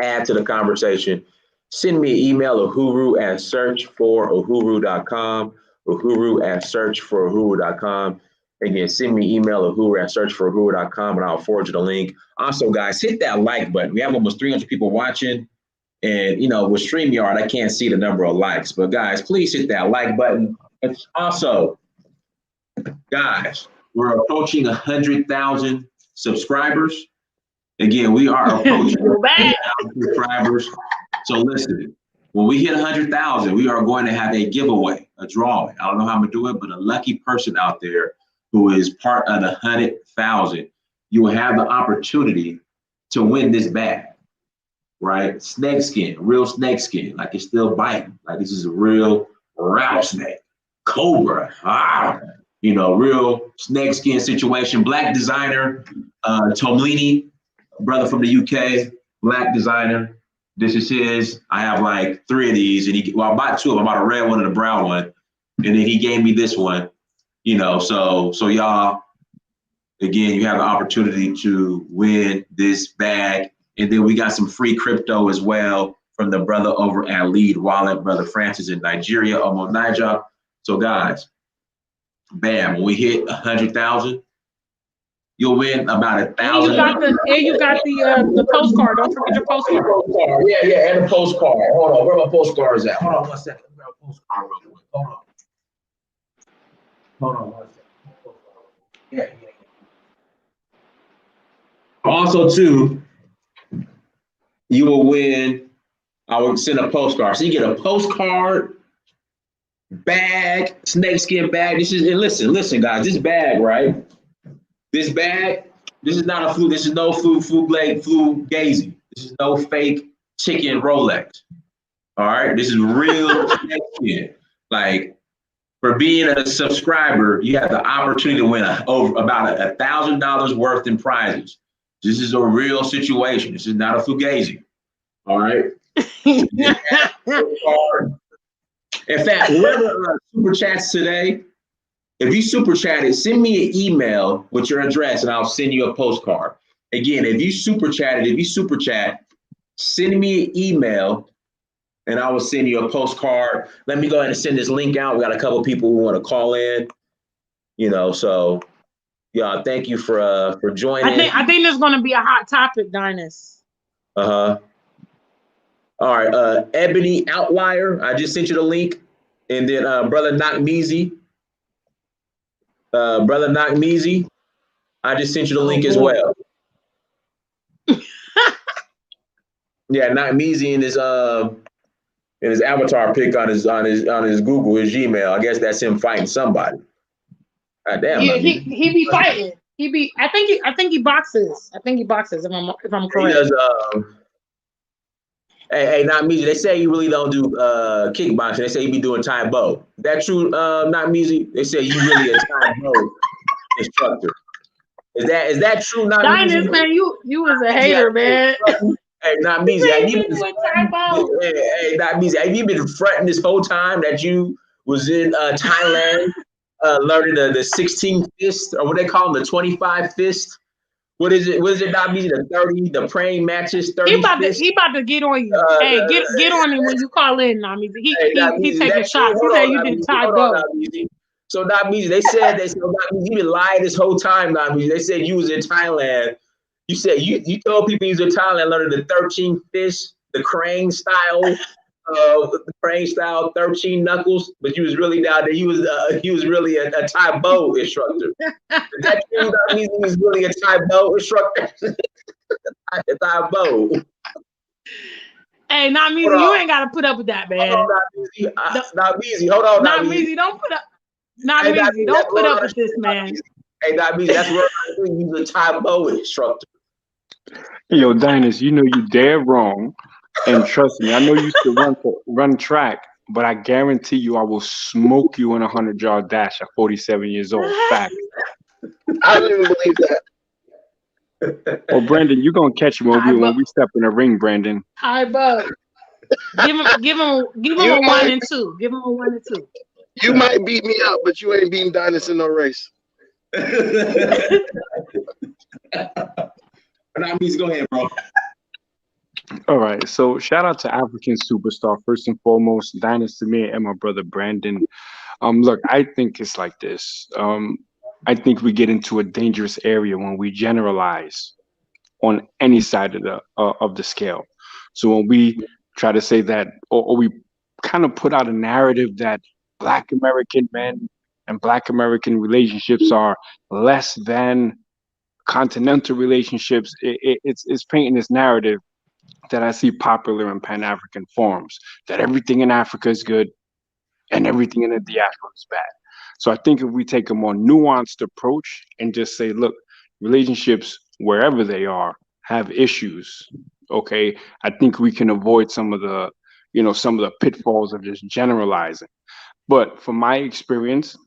Speaker 1: add to the conversation, send me an email, uhuru@searchforuhuru.com, uhuru@searchforuhuru.com. Again, send me an email, uhuru@searchforuhuru.com, and I'll forward you the link. Also, guys, hit that like button. We have almost 300 people watching. And, with StreamYard, I can't see the number of likes. But, guys, please hit that like button. And also, guys, we're approaching 100,000 subscribers. Again, we are approaching 100,000 subscribers. So listen, when we hit 100,000, we are going to have a giveaway, a drawing. I don't know how I'm going to do it, but a lucky person out there who is part of the 100,000, you will have the opportunity to win this bag. right? Snake skin, real snake skin, like it's still biting. Like this is a real rattlesnake, cobra, real snake skin situation. Black designer, Tomlini, brother from the UK, black designer. This is his. I have like 3 of these, and I bought 2 of them. I bought a red one and a brown one, and then he gave me this one. So y'all, again, you have the opportunity to win this bag. And then we got some free crypto as well from the brother over at Lead Wallet, brother Francis in Nigeria, Omo Niger. So guys, bam, when we hit 100,000, you'll win about 1,000.
Speaker 2: And you got the postcard. Don't forget your postcard.
Speaker 1: Yeah, and the postcard. Hold on, where my postcards at? Hold on 1 second. Grab a postcard real quick. Hold on 1 second. Yeah. Also, too, you will win. I will send a postcard. So you get a postcard, bag, snakeskin bag. Listen, guys, this bag, right? This bag, this is not a flu. This is no fugazi. This is no fake chicken Rolex. All right, this is real snakeskin. Like, for being a subscriber, you have the opportunity to win over about $1,000 worth in prizes. This is a real situation. This is not a fugazi. All right. In fact, whoever super chats today, if you super chatted, send me an email with your address and I'll send you a postcard. Again, if you super chat, send me an email and I will send you a postcard. Let me go ahead and send this link out. We got a couple people who want to call in, so yeah, thank you for joining.
Speaker 2: I think there's going to be a hot topic, Dynus.
Speaker 1: All right, Ebony Outlier, I just sent you the link. And then Brother Knockmeezy, I just sent you the link as well. Yeah, Knockmeezy in his avatar pic on his Google, his Gmail. I guess that's him fighting somebody. God damn.
Speaker 2: Yeah, he be fighting. I think he boxes. If I'm correct.
Speaker 1: He does. Hey, Knockmeezy, they say you really don't do kickboxing. They say you be doing Thai Bo. That true, Knockmeezy? They say you really a Thai Bo instructor. Is that true, Knockmeezy?
Speaker 2: Dynus, man, you was a hater, man.
Speaker 1: Hey, Knockmeezy, have you been fronting this whole time that you was in Thailand learning the 16 fist, or what they call them, the 25 fist? What is it, Knockmeezy? The 30, the praying matches, 30
Speaker 2: he about to get on you. Hey, get on him when you call in, Knockmeezy. He taking shots. He said you did Thai Bo.
Speaker 1: So Knockmeezy, they said Knockmeezy, you been lying this whole time, Knockmeezy. They said you was in Thailand. You said you told people you was in Thailand learning the 13 fish, the crane style, 13 knuckles, but you was really down there. He was really a Thai Bo instructor. Is that true? He was really a Thai Bo instructor. A Thai Bo.
Speaker 2: Hey, Knockmeezy, you ain't gotta put up with that, man.
Speaker 1: Knockmeezy, hold on.
Speaker 2: Knockmeezy, don't put up. Knockmeezy, don't put up with this, man.
Speaker 1: Hey, Knockmeezy, that's where he was a Thai Bo instructor.
Speaker 3: Yo, Dynus, you dead wrong. And trust me, I know you used to run track, but I guarantee you I will smoke you in a 100-yard dash at 47 years old. Fact.
Speaker 4: I didn't even believe
Speaker 3: that. Well, Brandon, you're going to catch him when we step in the ring, Brandon.
Speaker 2: Hi, Bo. Give him a 1 and 2. Give him a 1 and 2.
Speaker 4: You might beat me up, but you ain't beating Dynus in no race.
Speaker 1: Go ahead, bro.
Speaker 3: All right, so shout out to African Superstar first and foremost, Dynus Samir, and my brother Brandon. Look, I think it's like this. I think we get into a dangerous area when we generalize on any side of the scale. So when we try to say that, or we kind of put out a narrative that Black American men and Black American relationships are less than continental relationships, it's painting this narrative that I see popular in Pan-African forums, that everything in Africa is good and everything in the diaspora is bad. So I think if we take a more nuanced approach and just say, look, relationships, wherever they are, have issues. Okay, I think we can avoid some of the, some of the pitfalls of just generalizing. But from my experience,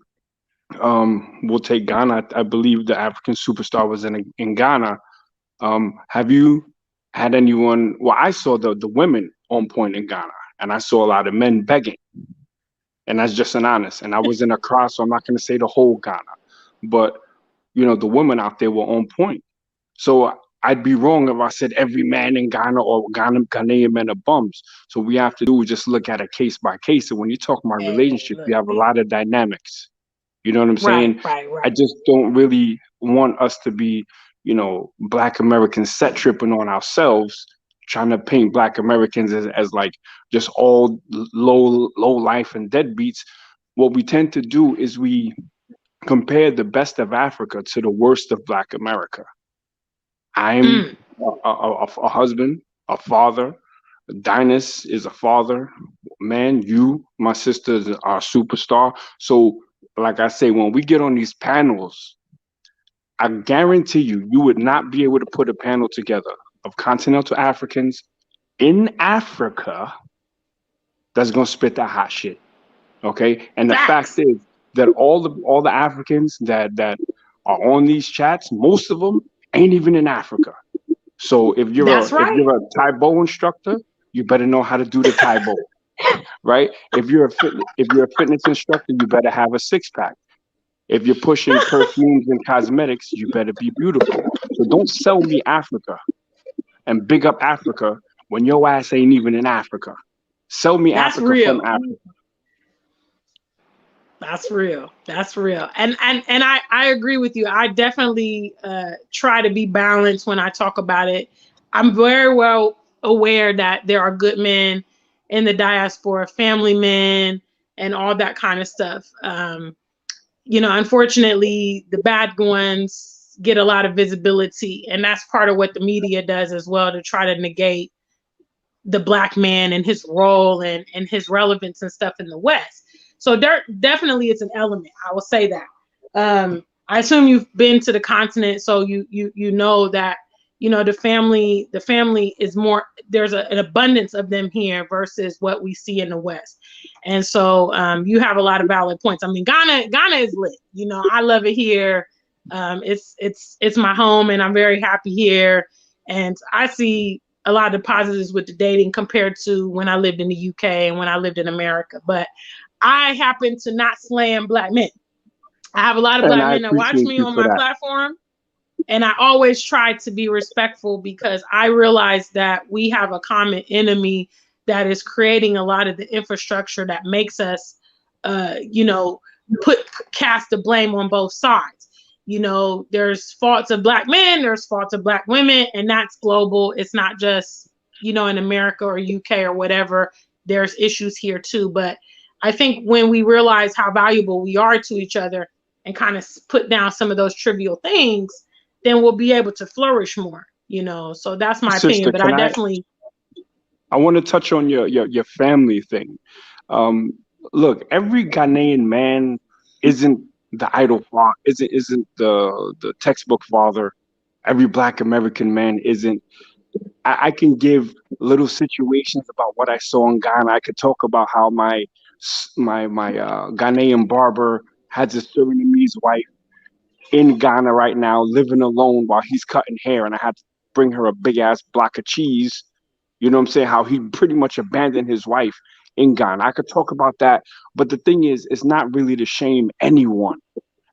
Speaker 3: we'll take Ghana. I believe the African superstar was in Ghana. Have you had anyone? Well, I saw the women on point in Ghana, and I saw a lot of men begging, and that's just an honest. And I was in a crowd, so I'm not going to say the whole Ghana, but the women out there were on point. So I'd be wrong if I said every man in Ghana or Ghanaian men are bums. So we have to do is just look at it case by case. And when you talk about relationship, you have a lot of dynamics. You know what I'm saying?
Speaker 2: Right.
Speaker 3: I just don't really want us to be, Black Americans set tripping on ourselves, trying to paint Black Americans as like just all low life and deadbeats. What we tend to do is we compare the best of Africa to the worst of Black America. I'm a husband, a father. Dinus is a father. Man, you, my sisters, are a superstar. So, like I say, when we get on these panels, I guarantee you would not be able to put a panel together of continental Africans in Africa that's gonna spit that hot shit. Okay, and the fact is that all the Africans that are on these chats, most of them ain't even in Africa. So if you're a Thai Bo instructor, you better know how to do the Thai Bo, right? If you're a fitness instructor, you better have a 6-pack. If you're pushing perfumes and cosmetics, you better be beautiful. So don't sell me Africa and big up Africa when your ass ain't even in Africa. Sell me Africa from Africa.
Speaker 2: That's real. That's real. And I agree with you. I definitely try to be balanced when I talk about it. I'm very well aware that there are good men in the diaspora, family men, and all that kind of stuff. Unfortunately, the bad ones get a lot of visibility, and that's part of what the media does as well, to try to negate the Black man and his role and his relevance and stuff in the West. So there definitely it's an element. I will say that. I assume you've been to the continent, so you know that the family is more. There's an abundance of them here versus what we see in the West, and so you have a lot of valid points. I mean, Ghana is lit. I love it here. It's my home, and I'm very happy here. And I see a lot of positives with the dating compared to when I lived in the UK and when I lived in America. But I happen to not slam Black men. I have a lot of Black men that watch me on my platform, and I always try to be respectful because I realize that we have a common enemy that is creating a lot of the infrastructure that makes us, cast the blame on both sides. There's faults of Black men, there's faults of Black women, and that's global. It's not just, in America or UK or whatever. There's issues here too. But I think when we realize how valuable we are to each other and kind of put down some of those trivial things, then we'll be able to flourish more, So that's my opinion. But
Speaker 3: I want to touch on your family thing. Look, every Ghanaian man isn't the idol father, isn't the textbook father. Every Black American man isn't. I can give little situations about what I saw in Ghana. I could talk about how my Ghanaian barber has a Surinamese wife in Ghana right now, living alone while he's cutting hair, and I had to bring her a big ass block of cheese. You know what I'm saying? How he pretty much abandoned his wife in Ghana. I could talk about that, but the thing is, it's not really to shame anyone.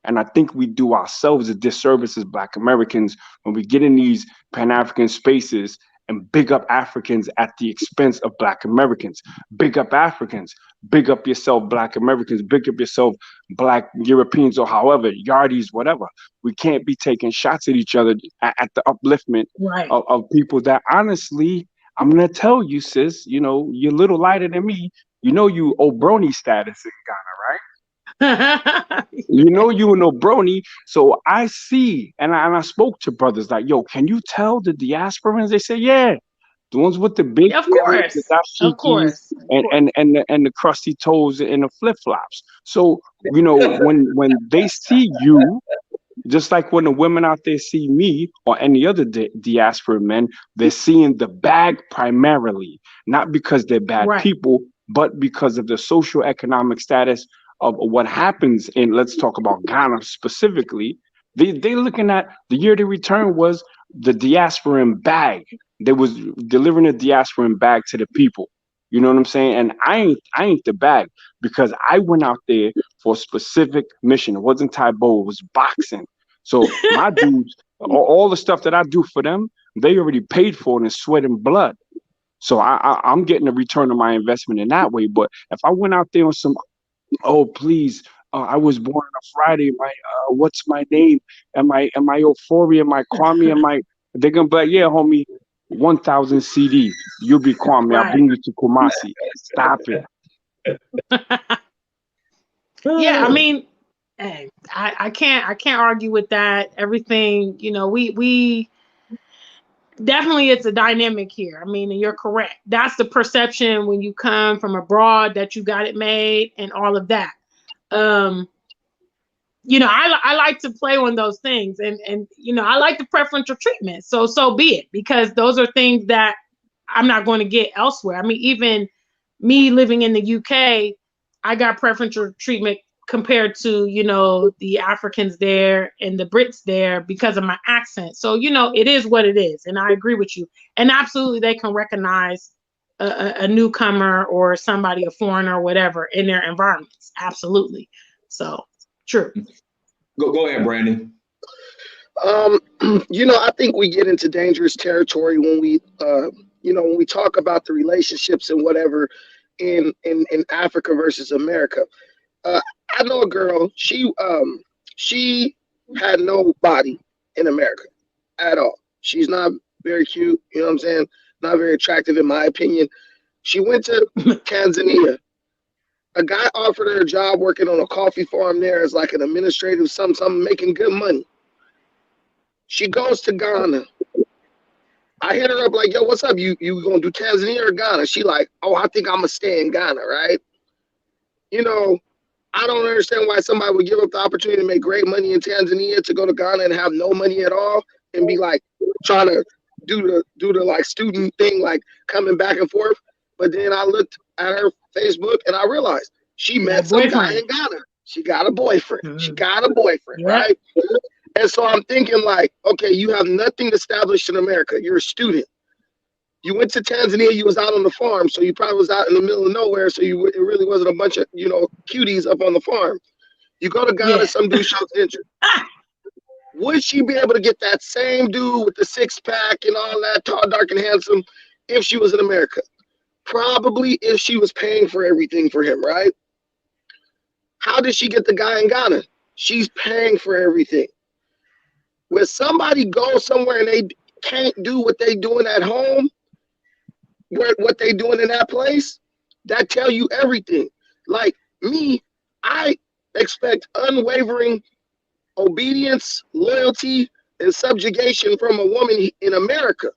Speaker 3: And I think we do ourselves a disservice as Black Americans when we get in these Pan-African spaces and big up Africans at the expense of Black Americans. Big up Africans. Big up yourself, Black Americans. Big up yourself, Black Europeans, or however, Yardis, whatever. We can't be taking shots at each other at the upliftment of people that, honestly, I'm going to tell you, sis, you're a little lighter than me. You Obroni status in Ghana, right? You an Obroni. So I see, and I spoke to brothers like, yo, can you tell the diasporans? They say, yeah, the ones with the big,
Speaker 2: of course,
Speaker 3: and the crusty toes and the flip flops. So when they see you, Just like when the women out there see me or any other diaspora men, they're seeing the bag primarily, not because they're bad
Speaker 2: Right.
Speaker 3: people, but because of the social economic status of what happens in, let's talk about Ghana specifically. They looking at the year they returned was the diasporan bag. They was delivering a diasporan bag to the people. You know what I'm saying? And I ain't the bag, because I went out there for a specific mission. It wasn't Taibo, it was boxing. So my dudes, all the stuff that I do for them, they already paid for it in sweat and blood. So I'm getting a return on my investment in that way. But if I went out there on some, oh please, I was born on a Friday. My what's my name? Am I Euphoria? Am I Kwame? Am I? They're gonna be like, yeah, homie, 1,000 CD. You'll be Kwame. I'll
Speaker 2: Right.
Speaker 3: bring you to Kumasi. Stop it.
Speaker 2: Yeah, I mean, hey, I can't argue with that. Everything, you know, we definitely, it's a dynamic here. I mean, and you're correct. That's the perception when you come from abroad, that you got it made and all of that. You know, I like to play on those things, and you know, I like the preferential treatment. So be it, because those are things that I'm not going to get elsewhere. I mean, even me living in the UK, I got preferential treatment compared to, you know, the Africans there and the Brits there because of my accent. So, you know, it is what it is. And I agree with you. And absolutely, they can recognize a newcomer or somebody, a foreigner or whatever, in their environments. Absolutely. So, true.
Speaker 1: Go ahead, Brandon.
Speaker 4: You know, I think we get into dangerous territory when we, you know, when we talk about the relationships and whatever in Africa versus America. I know a girl. She had no body in America at all. She's not very cute. You know what I'm saying? Not very attractive in my opinion. She went to Tanzania. A guy offered her a job working on a coffee farm there as like an administrative something, making good money. She goes to Ghana. I hit her up like, yo, what's up? You gonna do Tanzania or Ghana? She like, oh, I think I'm gonna stay in Ghana, right? You know, I don't understand why somebody would give up the opportunity to make great money in Tanzania to go to Ghana and have no money at all and be like trying to do the like student thing, like coming back and forth. But then I looked at her Facebook and I realized she met some guy in Ghana. She got a boyfriend.
Speaker 2: Mm-hmm.
Speaker 4: She got a boyfriend,
Speaker 2: Yeah.
Speaker 4: right? And so I'm thinking like, okay, you have nothing established in America. You're a student. You went to Tanzania, you was out on the farm, so you probably was out in the middle of nowhere, so it really wasn't a bunch of, you know, cuties up on the farm. You go to Ghana, some dude shows interest. Would she be able to get that same dude with the six-pack and all that, tall, dark, and handsome, if she was in America? Probably, if she was paying for everything for him, right? How did she get the guy in Ghana? She's paying for everything. When somebody goes somewhere and they can't do what they doing at home, what they doing in that place, that tell you everything. Like me, I expect unwavering obedience, loyalty, and subjugation from a woman in America.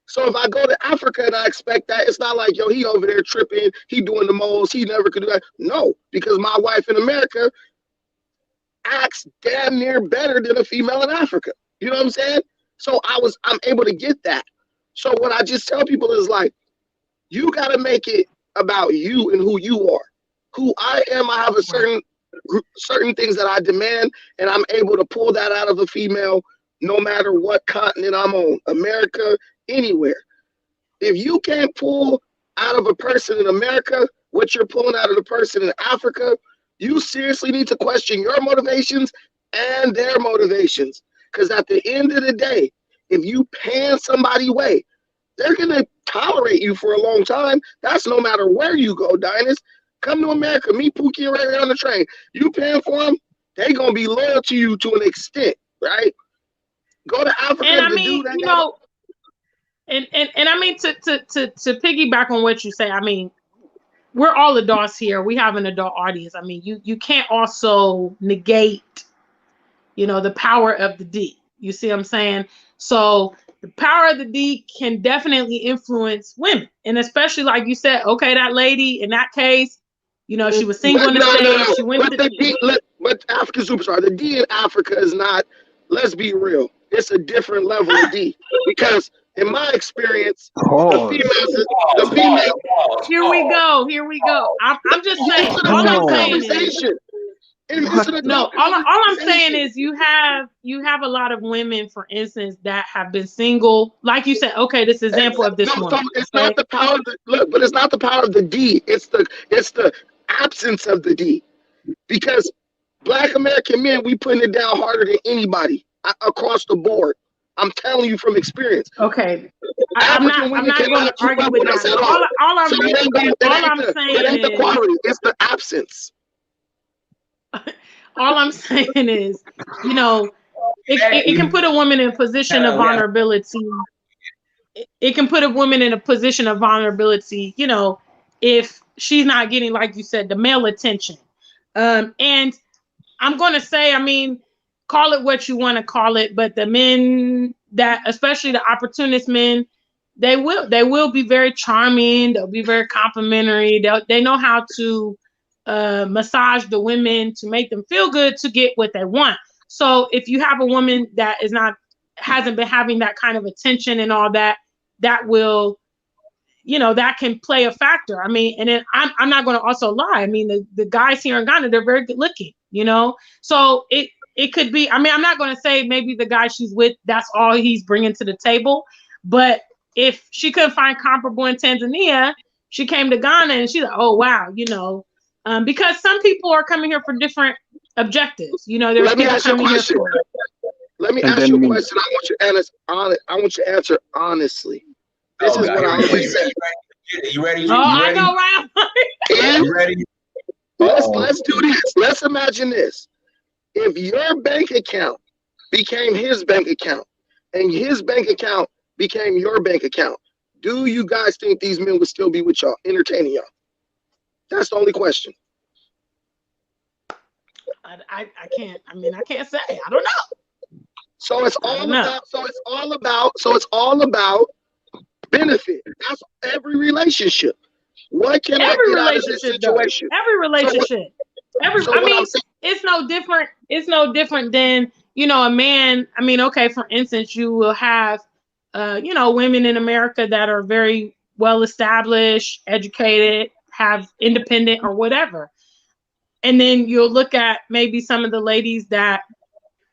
Speaker 4: So if I go to Africa and I expect that, it's not like, yo, he over there tripping, he doing the most, he never could do that. No, because my wife in America acts damn near better than a female in Africa. You know what I'm saying? So I'm able to get that. So what I just tell people is like, you got to make it about you and who you are. Who I am, I have a certain things that I demand, and I'm able to pull that out of a female no matter what continent I'm on, America, anywhere. If you can't pull out of a person in America what you're pulling out of the person in Africa, you seriously need to question your motivations and their motivations. Because at the end of the day, if you pan somebody way, they're going to tolerate you for a long time. That's no matter where you go, Dynas. Come to America, meet Pookie and Ray on the train. You paying for them, they going to be loyal to you to an extent, right? Go to Africa.
Speaker 2: And I mean, you know, and I mean, to piggyback on what you say, I mean, we're all adults here. We have an adult audience. I mean, you can't also negate, you know, the power of the D. You see what I'm saying? So the power of the D can definitely influence women. And especially like you said, okay, that lady in that case, You know, she was single in the States. She went
Speaker 4: but African superstar, the D in Africa is not, let's be real, it's a different level of D. Because in my experience, the female.
Speaker 2: Here we go. I'm just saying. All I'm saying is, no, all I'm saying is you have a lot of women, for instance, that have been single. Like you said, okay, this example of this one.
Speaker 4: It's not the power of but it's not the power of the D. It's the absence of the D. Because Black American men, we putting it down harder than anybody across the board. I'm telling you from experience.
Speaker 2: Okay, I'm not going to argue with that. All I'm saying is,
Speaker 4: it's the absence.
Speaker 2: All I'm saying is, you know, it can put a woman in a position of vulnerability. It can put a woman in a position of vulnerability, you know, if she's not getting, like you said, the male attention. And I'm going to say, I mean, call it what you want to call it, but the men that, especially the opportunist men, they will be very charming. They'll be very complimentary. They know how to massage the women to make them feel good to get what they want. So if you have a woman that hasn't been having that kind of attention and all that, that will, you know, that can play a factor. I mean, and then I'm not going to also lie. I mean, the guys here in Ghana, they're very good looking, you know, so it could be, I mean, I'm not going to say maybe the guy she's with, that's all he's bringing to the table. But if she couldn't find comparable in Tanzania, she came to Ghana and she's like, oh, wow, you know, because some people are coming here for different objectives. You know, there's people coming here for.
Speaker 4: Let me ask you a question. I want you to answer honestly. This is what I always say.
Speaker 1: You ready?
Speaker 2: I know, right?
Speaker 1: You ready?
Speaker 4: Let's do this. Let's imagine this. If your bank account became his bank account and his bank account became your bank account, do you guys think these men would still be with y'all, entertaining y'all? That's the only question.
Speaker 2: I can't. I mean, I can't say. I don't know.
Speaker 4: So it's all about benefit. That's every relationship. What can I get out of this situation?
Speaker 2: Every relationship. I mean, it's no different. It's no different than, you know, a man. I mean, okay, for instance, you will have, you know, women in America that are very well established, educated, have independent or whatever. And then you'll look at maybe some of the ladies that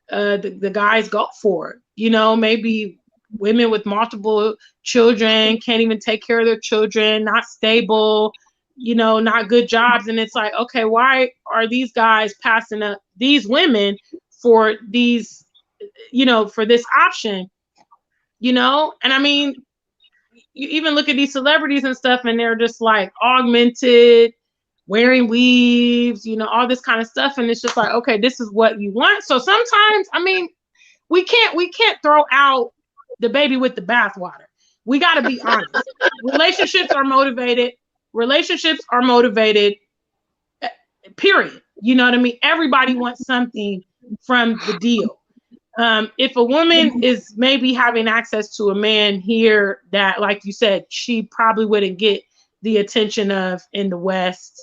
Speaker 2: the guys go for, you know, maybe women with multiple children, can't even take care of their children, not stable, you know, not good jobs. And it's like, okay, why are these guys passing up these women for these, you know, for this option, you know? And I mean, you even look at these celebrities and stuff and they're just like augmented, wearing weaves, you know, all this kind of stuff. And it's just like, okay, this is what you want. So sometimes, I mean, we can't throw out the baby with the bathwater. We got to be honest. Relationships are motivated, period. You know what I mean? Everybody wants something from the deal. If a woman is maybe having access to a man here that, like you said, she probably wouldn't get the attention of in the West,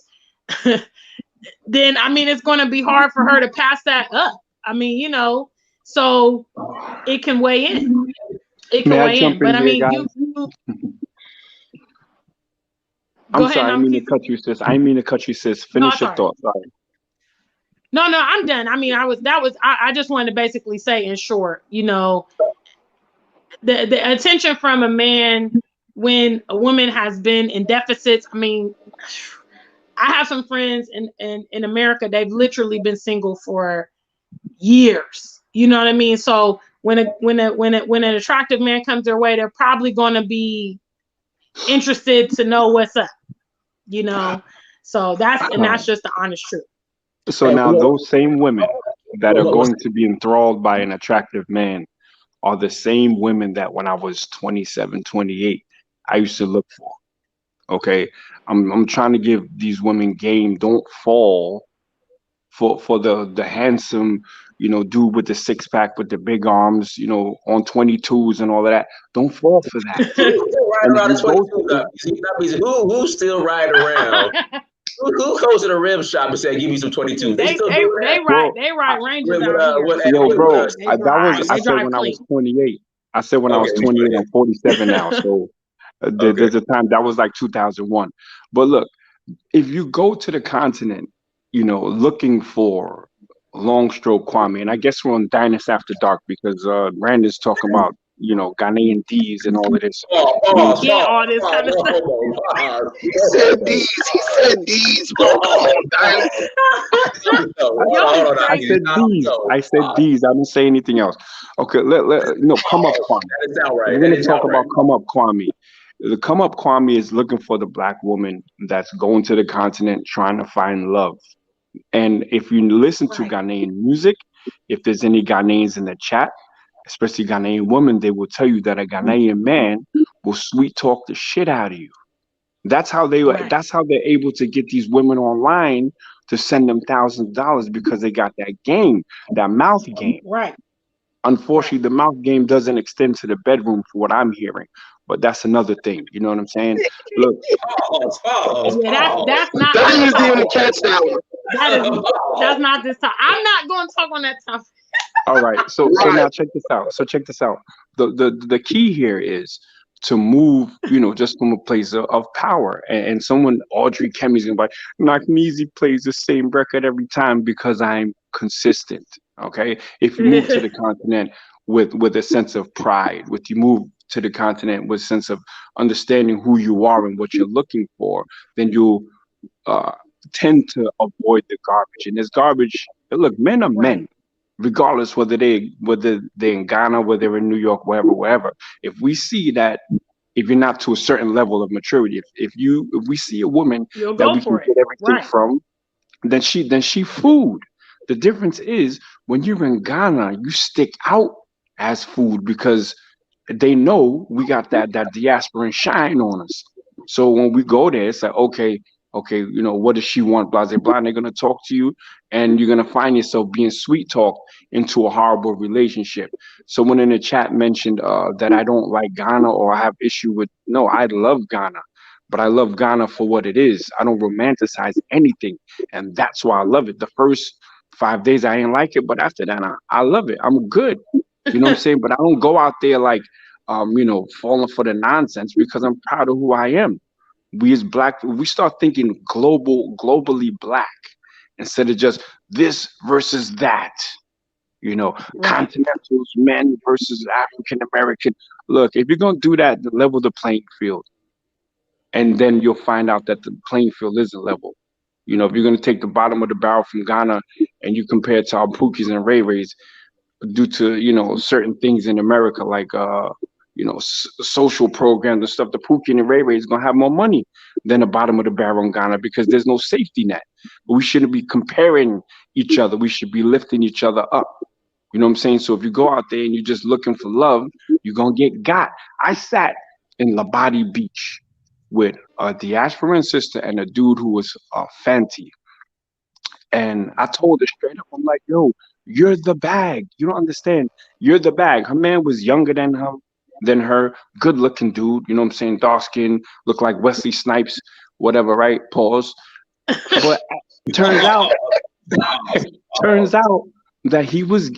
Speaker 2: then, I mean, it's going to be hard for her to pass that up. I mean, you know, so it can weigh in. It can weigh in. But I mean,
Speaker 3: I'm sorry, I didn't mean to cut you, sis. Finish your thought. Sorry.
Speaker 2: No, I'm done. I mean, I just wanted to basically say, in short, you know, the attention from a man when a woman has been in deficits. I mean, I have some friends in America, they've literally been single for years. You know what I mean? So when an attractive man comes their way, they're probably going to be interested to know what's up, you know? So that's just the honest truth.
Speaker 3: So now those same women that are going to be enthralled by an attractive man are the same women that when I was 27, 28, I used to look for. Okay. I'm trying to give these women game. Don't fall for the handsome, you know, dude with the six pack with the big arms, you know, on 22s and all of that. Don't fall for that.
Speaker 1: Who's still riding around? Who goes to the rim shop and say, "Give me some 22"s"? They still do that.
Speaker 2: They ride Rangers
Speaker 1: With,
Speaker 2: out here.
Speaker 3: Yo, bro,
Speaker 2: They
Speaker 3: that was
Speaker 2: drive.
Speaker 3: I
Speaker 2: They
Speaker 3: said
Speaker 2: drive
Speaker 3: when I
Speaker 2: clean.
Speaker 3: was 28. I said when I was
Speaker 1: Okay,
Speaker 3: 28. I'm 47 now, so there's a time that was like 2001. But look, if you go to the continent, you know, looking for long stroke Kwame, and I guess we're on Dynasty After Dark because Brandon's talking about, you know, Ghanaian D's and all of this.
Speaker 2: Yeah, all this kind of stuff.
Speaker 4: He said D's. He said D's, bro. Come on, Dynasty.
Speaker 3: I said D's. I said D's. I didn't say anything else. Okay, come up, Kwame. We're gonna talk about come up, Kwame. The come up Kwame is looking for the black woman that's going to the continent trying to find love. And if you listen to Ghanaian music, if there's any Ghanaians in the chat, especially Ghanaian women, they will tell you that a Ghanaian man will sweet talk the shit out of you. That's how that's how they're able to get these women online to send them thousands of dollars because they got that game, that mouth game.
Speaker 2: Right.
Speaker 3: Unfortunately, the mouth game doesn't extend to the bedroom for what I'm hearing. But that's another thing. You know what I'm saying? Look.
Speaker 2: That's not.
Speaker 4: Dynasty in the catch that one.
Speaker 2: That's not this time. I'm not going to talk on that topic.
Speaker 3: All right. So now check this out. The key here is to move, you know, just from a place of power. And someone, Audrey Kemi's gonna be like, Knockneasy plays the same record every time because I'm consistent. Okay. If you move to the continent with a sense of pride, you move to the continent with a sense of understanding who you are and what you're looking for, then you'll tend to avoid the garbage. And there's garbage. Look, men are men, regardless whether they're in Ghana, whether they're in New York, wherever. If we see that, if you're not to a certain level of maturity, if we see a woman that we can get everything from, then she food. The difference is when you're in Ghana, you stick out as food because they know we got that diasporan shine on us. So when we go there, it's like, okay, you know, what does she want? Blah, blah, blah. And they're going to talk to you and you're going to find yourself being sweet talked into a horrible relationship. Someone in the chat mentioned that I don't like Ghana or I have issue with, no, I love Ghana, but I love Ghana for what it is. I don't romanticize anything. And that's why I love it. The first 5 days I ain't like it, but after that, I love it. I'm good. You know what I'm saying? But I don't go out there like, you know, falling for the nonsense because I'm proud of who I am. We as black, we start thinking globally black instead of just this versus that. You know, continentals, men versus African American. Look, if you're gonna do that, level the playing field, and then you'll find out that the playing field isn't level. You know, if you're gonna take the bottom of the barrel from Ghana and you compare it to our Pookies and Ray Rays, due to, you know, certain things in America, like you know, social programs and stuff, the Pookie and the Ray Ray is gonna have more money than the bottom of the barrel in Ghana because there's no safety net. But we shouldn't be comparing each other. We should be lifting each other up. You know what I'm saying? So if you go out there and you're just looking for love, you're gonna get got. I sat in Labadi Beach with a diasporan sister and a dude who was Fenty. And I told her straight up, I'm like, yo, you're the bag. You don't understand. You're the bag. Her man was younger than her, good looking dude, you know what I'm saying? Dark skin, looked like Wesley Snipes, whatever, right? Pause. But turns out that he was,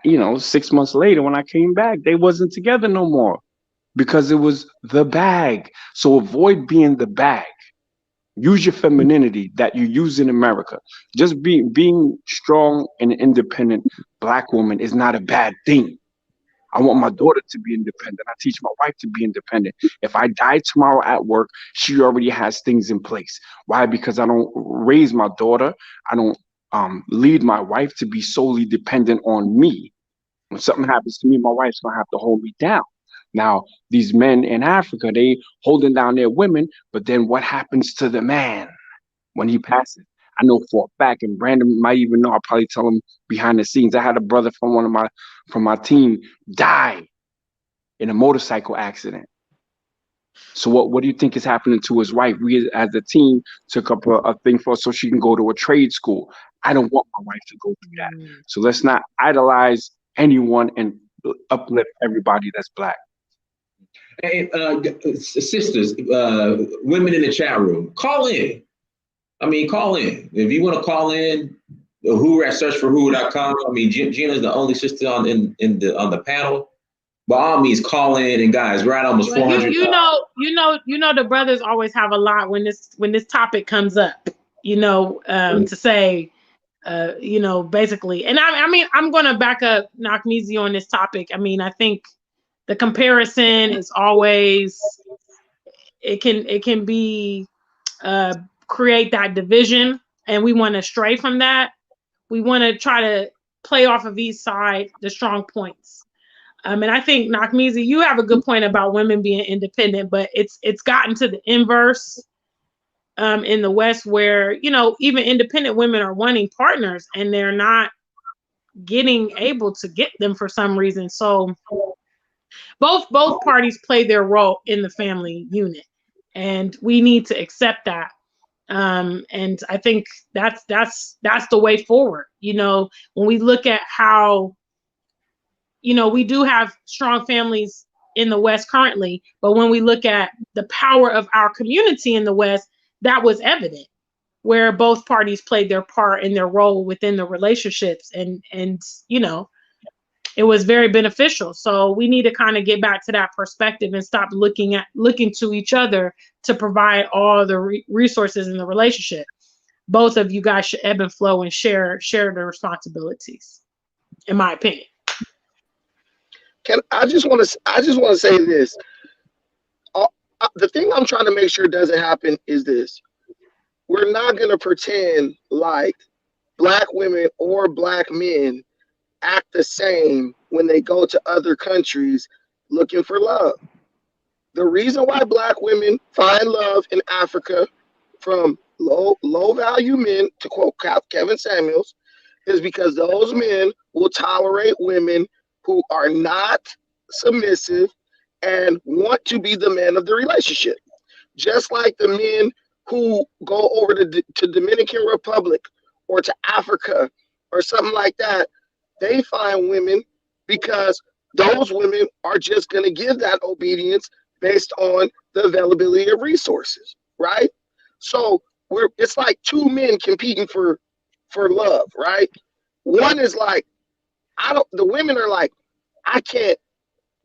Speaker 3: you know, 6 months later when I came back, they wasn't together no more because it was the bag. So avoid being the bag. Use your femininity that you use in America. Just being strong and independent black woman is not a bad thing. I want my daughter to be independent. I teach my wife to be independent. If I die tomorrow at work, she already has things in place. Why? Because I don't raise my daughter. I don't lead my wife to be solely dependent on me. When something happens to me, my wife's gonna have to hold me down. Now, these men in Africa, they holding down their women, but then what happens to the man when he passes? I know for a fact, and Brandon might even know, I'll probably tell him behind the scenes. I had a brother from my team die in a motorcycle accident. So what do you think is happening to his wife? We as a team took up a thing for her so she can go to a trade school. I don't want my wife to go through that. So let's not idolize anyone and uplift everybody that's black.
Speaker 1: Hey, sisters, women in the chat room, call in. I mean, call in. If you want to call in, who at searchforwho.com. I mean, Gina's the only sister on the panel. By all means, call in. And guys, we're at almost 400.
Speaker 2: You know, the brothers always have a lot when this topic comes up. To say, basically. And I mean, I'm going to back up Nakmeezy on this topic. I mean, I think the comparison is always, it can be create that division, and we want to stray from that. We want to try to play off of each side the strong points. And I think Nakmeezy, you have a good point about women being independent, but it's gotten to the inverse in the West, where even independent women are wanting partners and they're not able to get them for some reason. So both parties play their role in the family unit, and we need to accept that. And I think that's the way forward. When we look at how, we do have strong families in the West currently, but when we look at the power of our community in the West, that was evident, where both parties played their part in their role within the relationships, and it was very beneficial. So we need to kind of get back to that perspective and stop looking to each other to provide all the resources in the relationship. Both of you guys should ebb and flow and share the responsibilities, in my opinion.
Speaker 4: I just want to say this. The thing I'm trying to make sure doesn't happen is this. We're not going to pretend like Black women or Black men act the same when they go to other countries looking for love. The reason why Black women find love in Africa from low value men, to quote Kevin Samuels, is because those men will tolerate women who are not submissive and want to be the man of the relationship. Just like the men who go over to Dominican Republic or to Africa or something like that, they find women because those women are just going to give that obedience based on the availability of resources, right? So it's like two men competing for love, right? One is like, the women are like, I can't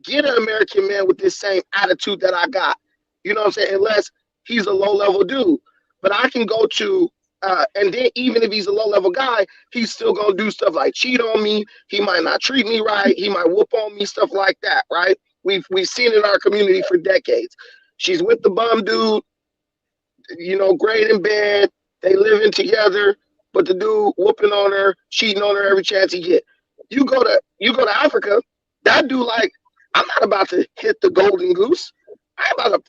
Speaker 4: get an American man with this same attitude that I got, you know what I'm saying? Unless he's a low-level dude. But I can go to, and then even if he's a low-level guy, he's still going to do stuff like cheat on me. He might not treat me right. He might whoop on me, stuff like that, right? We've seen it in our community for decades. She's with the bum dude, great in bed. They living together, but the dude whooping on her, cheating on her every chance he get. You go to Africa, that dude like, I'm not about to hit the golden goose. I'm about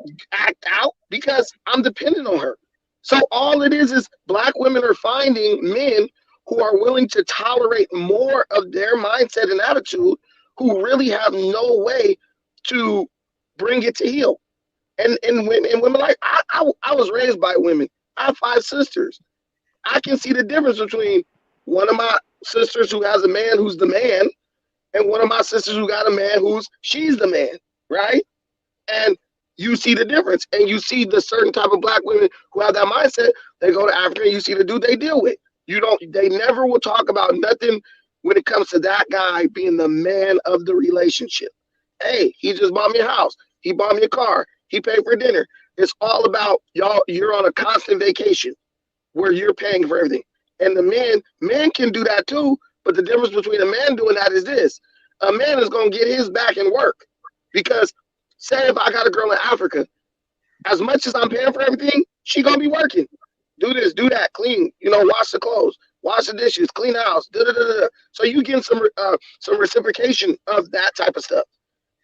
Speaker 4: to act out because I'm dependent on her. So all it is Black women are finding men who are willing to tolerate more of their mindset and attitude, who really have no way to bring it to heal. And women like, I was raised by women. I have 5 sisters. I can see the difference between one of my sisters who has a man who's the man, and one of my sisters who got a man she's the man, right? And you see the difference, and you see the certain type of Black women who have that mindset. They go to Africa, and you see the dude they deal with. They never will talk about nothing when it comes to that guy being the man of the relationship. Hey, he just bought me a house. He bought me a car. He paid for dinner. It's all about y'all. You're on a constant vacation where you're paying for everything. And the men can do that too. But the difference between a man doing that is this. A man is going to get his back and work. Because say if I got a girl in Africa, as much as I'm paying for everything, she going to be working. Do this, do that, clean, wash the clothes, wash the dishes, clean the house, da-da-da-da. So you get some reciprocation of that type of stuff.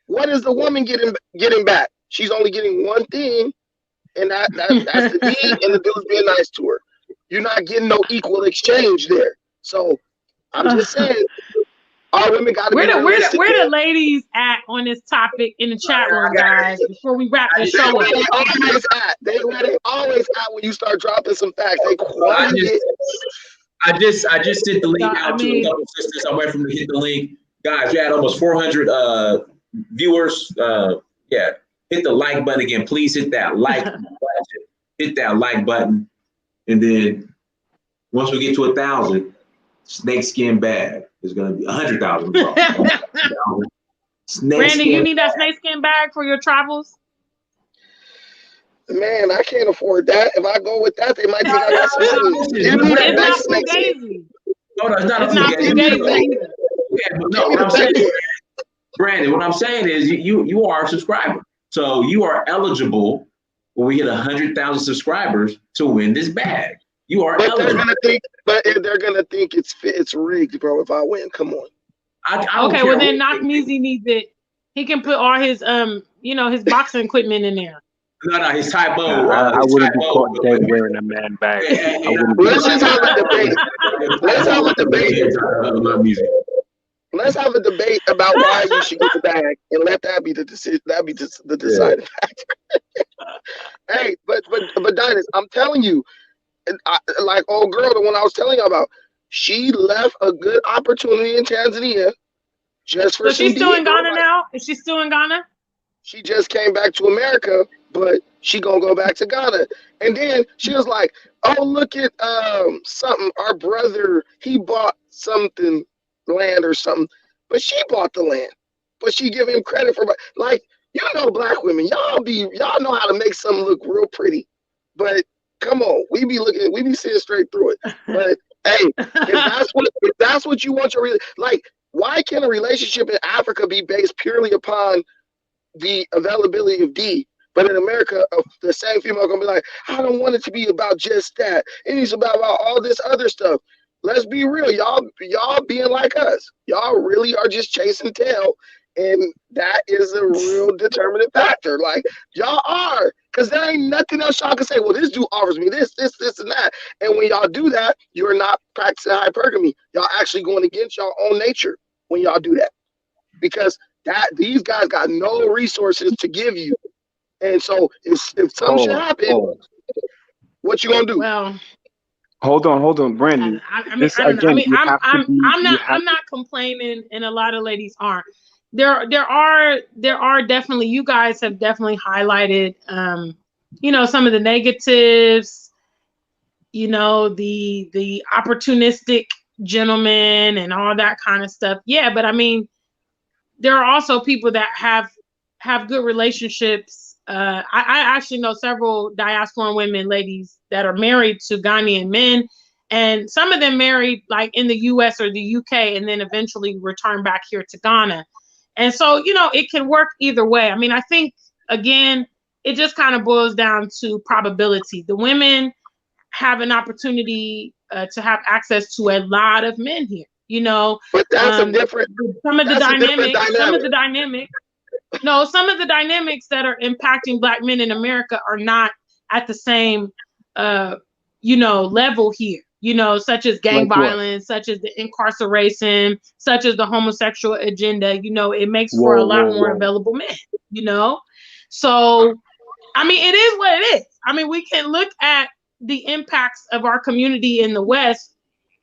Speaker 4: What is the woman getting back? She's only getting one thing, and that's the D, and the dude's being nice to her. You're not getting no equal exchange there. So I'm just saying, all women got to be realistic.
Speaker 2: Where the ladies at on this topic in the chat room, guys? Before we wrap the show up,
Speaker 4: they always at when you start dropping some facts. They quiet.
Speaker 1: I just sent the link out to a couple sisters. I'm waiting for them to hit the link, guys. We had almost 400 viewers. Hit the like button again. Please hit that like button. Hit that like button. And then once we get to 1,000, snakeskin bag is going to be 100,000.
Speaker 2: Brandon, you need that snakeskin bag for your travels?
Speaker 4: Man, I can't afford that. If I go with that, they might think I got some money. Give me that best snakeskin.
Speaker 1: No, it's not
Speaker 4: Fugazi.
Speaker 1: No, what I'm saying, Brandon, what I'm saying is you are a subscriber. So you are eligible when we hit 100,000 subscribers to win this bag. You are eligible.
Speaker 4: They're gonna think it's rigged, bro. If I win, come on.
Speaker 2: Okay, well then Knockmeezy needs it. He can put all his his boxing equipment in there.
Speaker 1: No, his typo.
Speaker 3: I wouldn't be caught dead wearing a man bag.
Speaker 4: Let's just have a debate. Let's have a debate. Let's have a debate about why you should get the bag, and let that be the decision. That be the deciding factor. Hey, but Dynas, I'm telling you, like old girl, the one I was telling you about, she left a good opportunity in Tanzania just for.
Speaker 2: So she's still in Ghana now? Is she still in Ghana?
Speaker 4: She just came back to America, but she gonna go back to Ghana. And then she was like, "Oh, look at something. Our brother, he bought something, land or something, but she bought the land. But she give him credit for like, black women, y'all know how to make something look real pretty. But come on, we be seeing straight through it. But hey, if that's what you want why can't a relationship in Africa be based purely upon the availability of D? But in America, the same female gonna be like, I don't want it to be about just that. It needs to be about all this other stuff. Let's be real, y'all being like us. Y'all really are just chasing tail, and that is a real determining factor. Like y'all are, because there ain't nothing else y'all can say. Well, this dude offers me this, and that. And when y'all do that, you're not practicing hypergamy. Y'all actually going against your own nature when y'all do that, because these guys got no resources to give you. And so if something should happen, what you gonna do?
Speaker 2: Well,
Speaker 3: hold on, Brandon.
Speaker 2: I'm not complaining, and a lot of ladies aren't. There are definitely, you guys have definitely highlighted some of the negatives, the opportunistic gentlemen and all that kind of stuff. Yeah, but I mean, there are also people that have good relationships. I actually know several diasporan women, ladies, that are married to Ghanaian men, and some of them married like in the US or the UK, and then eventually return back here to Ghana. And so, it can work either way. I mean, I think, again, it just kind of boils down to probability. The women have an opportunity to have access to a lot of men here,
Speaker 4: But that's some of the
Speaker 2: dynamics that are impacting Black men in America are not at the same, level here, such as gang violence, such as the incarceration, such as the homosexual agenda. It makes for a lot more available men, So, I mean, it is what it is. I mean, we can look at the impacts of our community in the West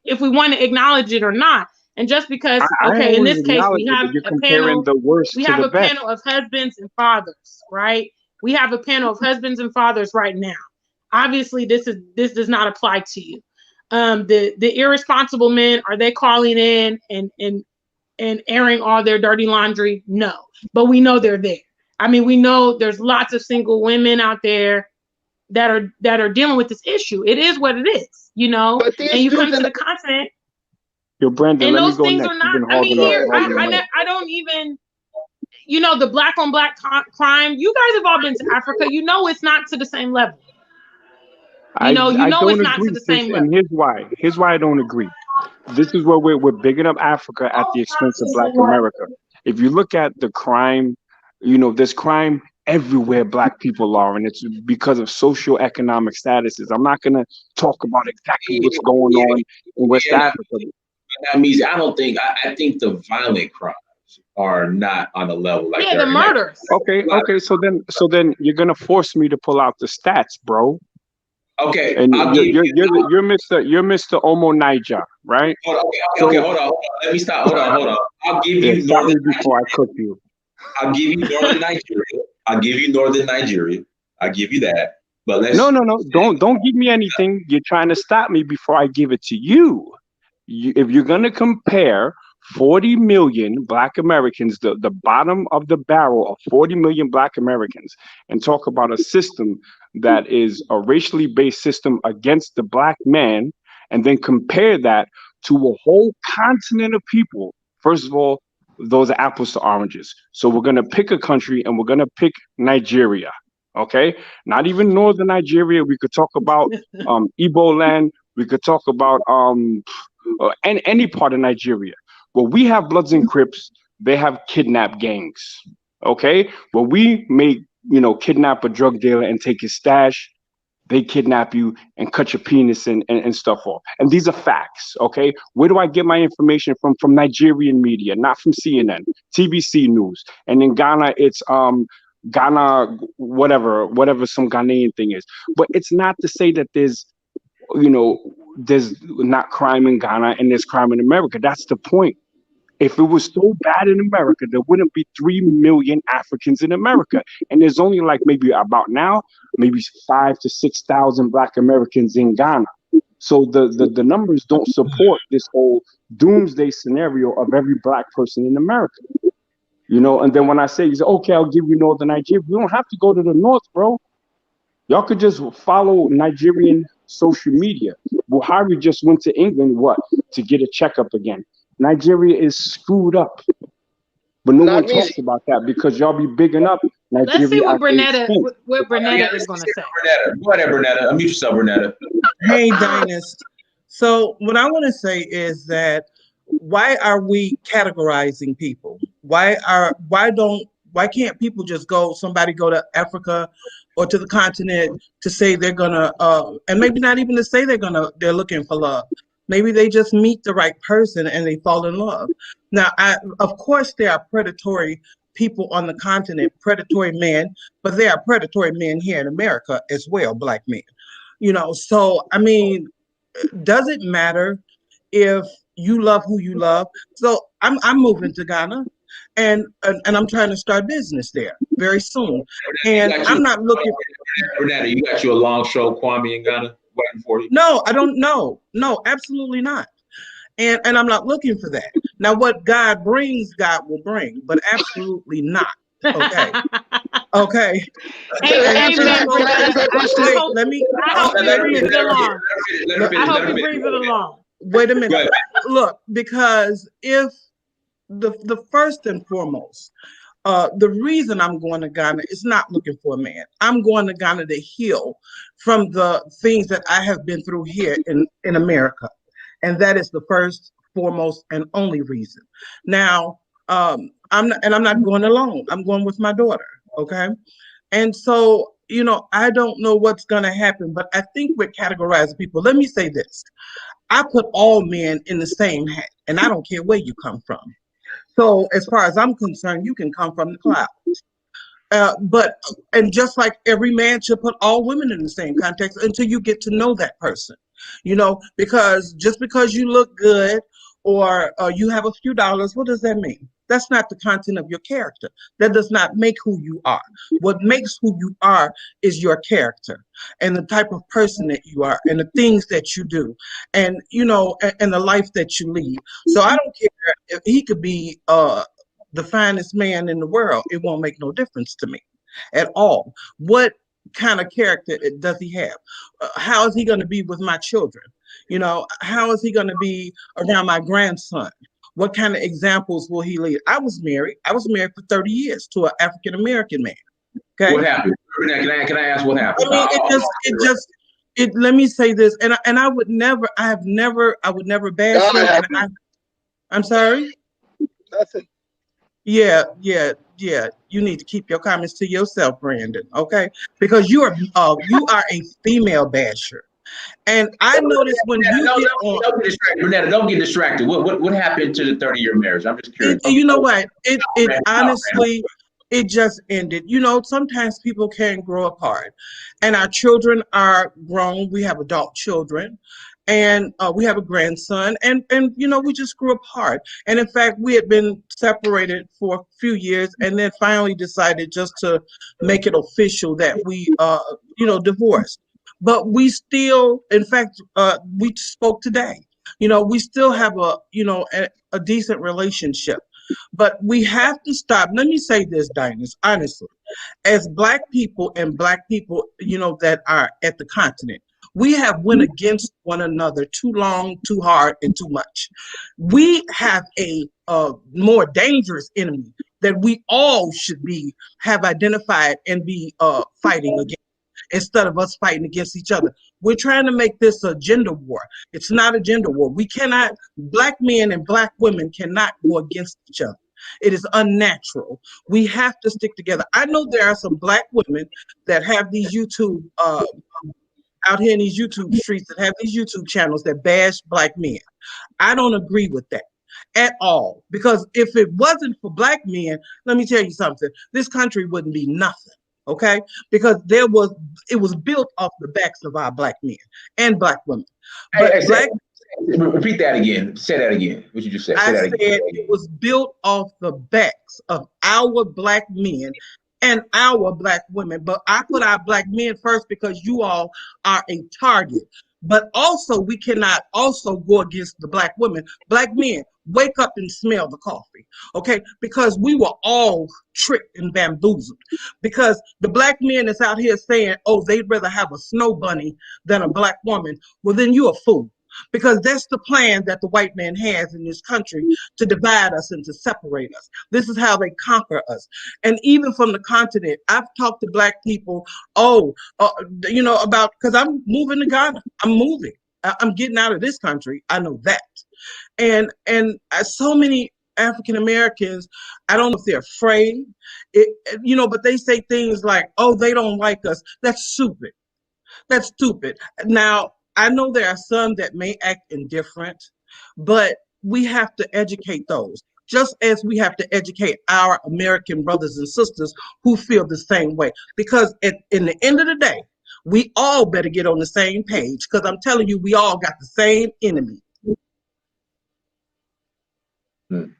Speaker 2: if we want to acknowledge it or not. And just because, in this case, we have a panel. We have a panel of husbands and fathers, right? We have a panel of husbands and fathers right now. Obviously, this does not apply to you. The irresponsible men, are they calling in and airing all their dirty laundry? No, but we know they're there. I mean, we know there's lots of single women out there that are dealing with this issue. It is what it is, and you come to the continent.
Speaker 3: Yo, Brandon,
Speaker 2: and
Speaker 3: let
Speaker 2: those
Speaker 3: me go
Speaker 2: things
Speaker 3: next.
Speaker 2: are not. I mean, here I don't even. The black on black crime. You guys have all been to Africa. It's not to the same level.
Speaker 3: I
Speaker 2: it's not to the same level.
Speaker 3: And here's why I don't agree. This is where we're bigging up Africa at the expense of Black America. If you look at the crime, there's crime everywhere Black people are, and it's because of socioeconomic statuses. I'm not gonna talk about exactly what's going on in West Africa.
Speaker 1: That means I think the violent crimes are not on a level like
Speaker 2: the murders.
Speaker 3: Okay. So then you're gonna force me to pull out the stats, bro.
Speaker 1: Okay.
Speaker 3: And you're Mr. Omo Niger, right?
Speaker 1: Hold on. Let me stop. Hold on. I'll give you
Speaker 3: Northern before I cook you.
Speaker 1: I'll give you Northern Nigeria. I'll give you that. But let's
Speaker 3: No. Don't give me anything. You're trying to stop me before I give it to you. If you're gonna compare 40 million Black Americans, the bottom of the barrel of 40 million Black Americans, and talk about a system that is a racially based system against the Black man, and then compare that to a whole continent of people. First of all, those are apples to oranges. So we're gonna pick a country, and we're gonna pick Nigeria. Okay, not even northern Nigeria. We could talk about Igbo land. We could talk about and any part of Nigeria. Well, we have Bloods and Crips. They have kidnap gangs. Okay, well, we may kidnap a drug dealer and take his stash. They kidnap you and cut your penis and stuff off. And these are facts. Okay, where do I get my information from? From Nigerian media, not from CNN, TBC News. And in Ghana, it's Ghana, whatever some Ghanaian thing is. But it's not to say that there's not crime in Ghana and there's crime in America. That's the point. If it was so bad in America, there wouldn't be 3 million Africans in America. And there's only maybe 5,000 to 6,000 Black Americans in Ghana. So the numbers don't support this whole doomsday scenario of every Black person in America. And then when I say, okay, I'll give you Northern Nigeria, we don't have to go to the north, bro. Y'all could just follow Nigerian social media. Buhari just went to England, to get a checkup again. Nigeria is screwed up. But no one talks about that because y'all be bigging up Nigeria.
Speaker 2: Let's see what Bernetta is going to say.
Speaker 1: Go ahead, Bernetta. Unmute yourself, Bernetta.
Speaker 5: Hey, Dynast. So what I want to say is that why are we categorizing people? Why can't people just somebody go to Africa or to the continent to say they're gonna and maybe not even to say they're looking for love. Maybe they just meet the right person and they fall in love. Now, of course there are predatory people on the continent, predatory men, but there are predatory men here in America as well, Black men. So I mean, does it matter if you love who you love? So I'm moving to Ghana, and I'm trying to start business there very soon. And I'm not looking.
Speaker 1: Bernetta, you got you a long show, Kwame in Ghana waiting for you?
Speaker 5: No, I don't know. No, absolutely not. And I'm not looking for that. Now, what God brings, God will bring, but absolutely not. Okay. Okay.
Speaker 2: Hey,
Speaker 5: Let me.
Speaker 2: I hope he brings it along. I hope he brings it along.
Speaker 5: Wait a minute. Look, because if the first and foremost, the reason I'm going to Ghana is not looking for a man. I'm going to Ghana to heal from the things that I have been through here in America. And that is the first, foremost, and only reason. Now, I'm not going alone. I'm going with my daughter. Okay. And so, I don't know what's going to happen, but I think we're categorizing people. Let me say this. I put all men in the same hat, and I don't care where you come from. So as far as I'm concerned, you can come from the clouds. And just like every man should put all women in the same context until you get to know that person, because just because you look good or you have a few dollars, what does that mean? That's not the content of your character. That does not make who you are. What makes who you are is your character and the type of person that you are and the things that you do and, and the life that you lead. So I don't care if he could be the finest man in the world. It won't make no difference to me at all. What kind of character does he have? How is he going to be with my children? How is he going to be around my grandson? What kind of examples will he lead? I was married for 30 years to an African American man. Okay.
Speaker 1: What happened? Can I ask what happened?
Speaker 5: I mean, let me say this, and I would never bash him. I'm sorry.
Speaker 4: Nothing.
Speaker 5: Yeah. You need to keep your comments to yourself, Brandon. Okay, because you are a female basher. And I noticed when don't
Speaker 1: get distracted. Bernetta, don't get distracted. What happened to the 30-year marriage? I'm just curious.
Speaker 5: You know what? It honestly, it just ended. Sometimes people can grow apart. And our children are grown. We have adult children. and we have a grandson, and you know, we just grew apart. And in fact, we had been separated for a few years, and then finally decided just to make it official that we you know, divorced. But we still, in fact, we spoke today. You know, we still have a, you know, a decent relationship. But we have to stop. Let me say this, Dinus, honestly, as Black people and Black people, you know, that are at the continent, we have went against one another too long, too hard, and too much. We have a more dangerous enemy that we all should have identified and be fighting against, instead of us fighting against each other. We're trying to make this a gender war. It's not a gender war. We cannot, Black men and Black women cannot go against each other. It is unnatural. We have to stick together. I know there are some Black women that have these YouTube, out here in these YouTube streets, that have these YouTube channels that bash Black men. I don't agree with that at all, because if it wasn't for Black men, let me tell you something, this country wouldn't be nothing. Okay, because it was built off the backs of our Black men and Black women. But
Speaker 1: repeat that again. Say that again. What you just said.
Speaker 5: I said it was built off the backs of our Black men and our Black women. But I put our Black men first because you all are a target. But also, we cannot also go against the Black women. Black men, wake up and smell the coffee, okay? Because we were all tricked and bamboozled. Because the Black men that's out here saying, oh, they'd rather have a snow bunny than a Black woman, well, then you're a fool. Because that's the plan that the white man has in this country, to divide us and to separate us. This is how they conquer us. And even from the continent, I've talked to Black people, you know, about, because I'm moving to Ghana. I'm moving. I'm getting out of this country. I know that. And so many African Americans, I don't know if they're afraid, you know, but they say things like, oh, they don't like us. That's stupid. That's stupid. Now, I know there are some that may act indifferent, but we have to educate those, just as we have to educate our American brothers and sisters who feel the same way. Because in the end of the day, we all better get on the same page, because I'm telling you, we all got the same enemy.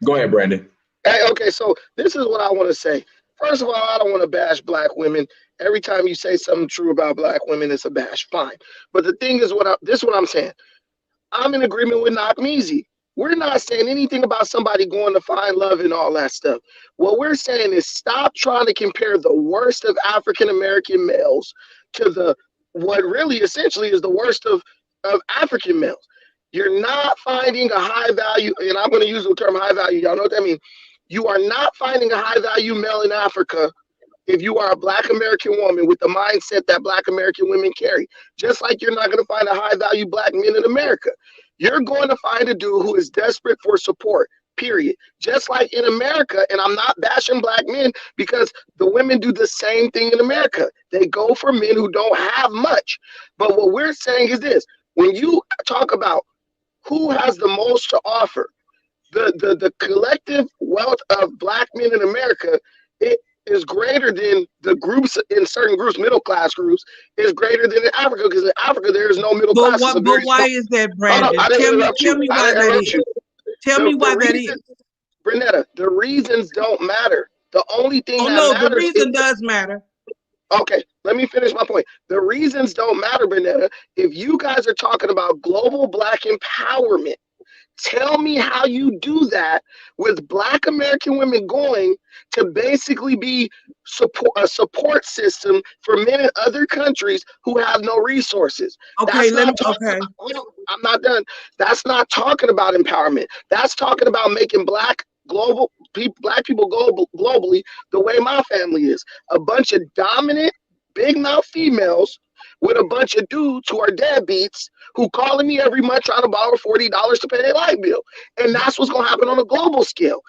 Speaker 1: Go ahead, Brandon.
Speaker 4: Hey, okay, so this is what I want to say. First of all, I don't want to bash Black women. Every time you say something true about Black women, it's a bash. Fine. But the thing is, this is what I'm saying. I'm in agreement with Knockmeezy. We're not saying anything about somebody going to find love and all that stuff. What we're saying is stop trying to compare the worst of African American males to what really essentially is the worst of African males. You're not finding a high value, and I'm going to use the term high value. Y'all know what that means. You are not finding a high value male in Africa if you are a Black American woman with the mindset that Black American women carry. Just like you're not going to find a high value Black men in America. You're going to find a dude who is desperate for support, period. Just like in America, and I'm not bashing Black men, because the women do the same thing in America. They go for men who don't have much. But what we're saying is this: when you talk about who has the most to offer, the collective wealth of Black men in America, it is greater than the groups in certain groups, middle class groups, is greater than in Africa, because in Africa there is no middle class.
Speaker 5: But why is that, Brandon? Tell me why that is. Tell me why that is.
Speaker 4: Brunetta, the reasons don't matter. The only thing that matters,
Speaker 5: the reason does matter.
Speaker 4: Okay, let me finish my point. The reasons don't matter, Brunetta. If you guys are talking about global Black empowerment, tell me how you do that with Black American women going to basically be a support system for men in other countries who have no resources.
Speaker 5: Okay,
Speaker 4: I'm not done. That's not talking about empowerment. That's talking about making Black people go globally the way my family is. A bunch of dominant, big mouth females with a bunch of dudes who are deadbeats who calling me every month trying to borrow $40 to pay their light bill. And that's what's going to happen on a global scale.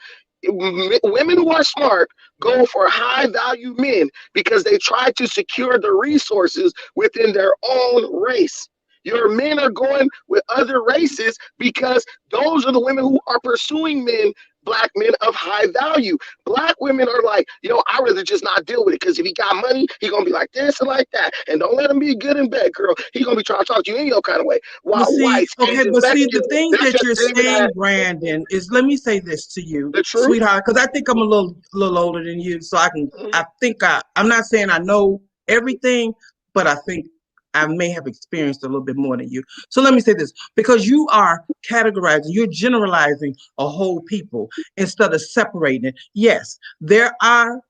Speaker 4: Women who are smart go for high value men because they try to secure the resources within their own race. Your men are going with other races because those are the women who are pursuing men black men of high value. Black women are like, I'd rather just not deal with it, because if he got money, he gonna be like this and like that. And don't let him be good in bed, girl. He gonna be trying to talk to you any kind of way.
Speaker 5: But
Speaker 4: While
Speaker 5: see,
Speaker 4: whites,
Speaker 5: okay,
Speaker 4: Asians,
Speaker 5: but see, the
Speaker 4: Mexicans,
Speaker 5: thing
Speaker 4: they're
Speaker 5: that
Speaker 4: just
Speaker 5: you're
Speaker 4: thinking
Speaker 5: saying,
Speaker 4: that
Speaker 5: Brandon, is, let me say this to you,
Speaker 4: the truth.
Speaker 5: sweetheart, because I think I'm a little older than you, so I'm not saying I know everything, but I think I may have experienced a little bit more than you. So let me say this, because you are categorizing, you're generalizing a whole people instead of separating it. Yes, there are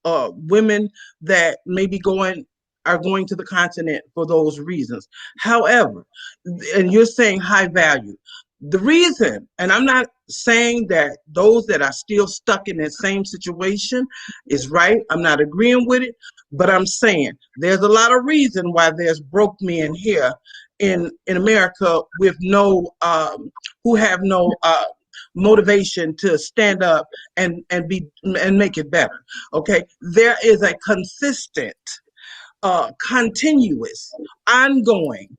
Speaker 5: women that may be are going to the continent for those reasons. However, and you're saying high value. The reason, and I'm not saying that those that are still stuck in that same situation is right. I'm not agreeing with it, but I'm saying there's a lot of reason why there's broke men here in America with who have no motivation to stand up and make it better. Okay, there is a consistent, continuous, ongoing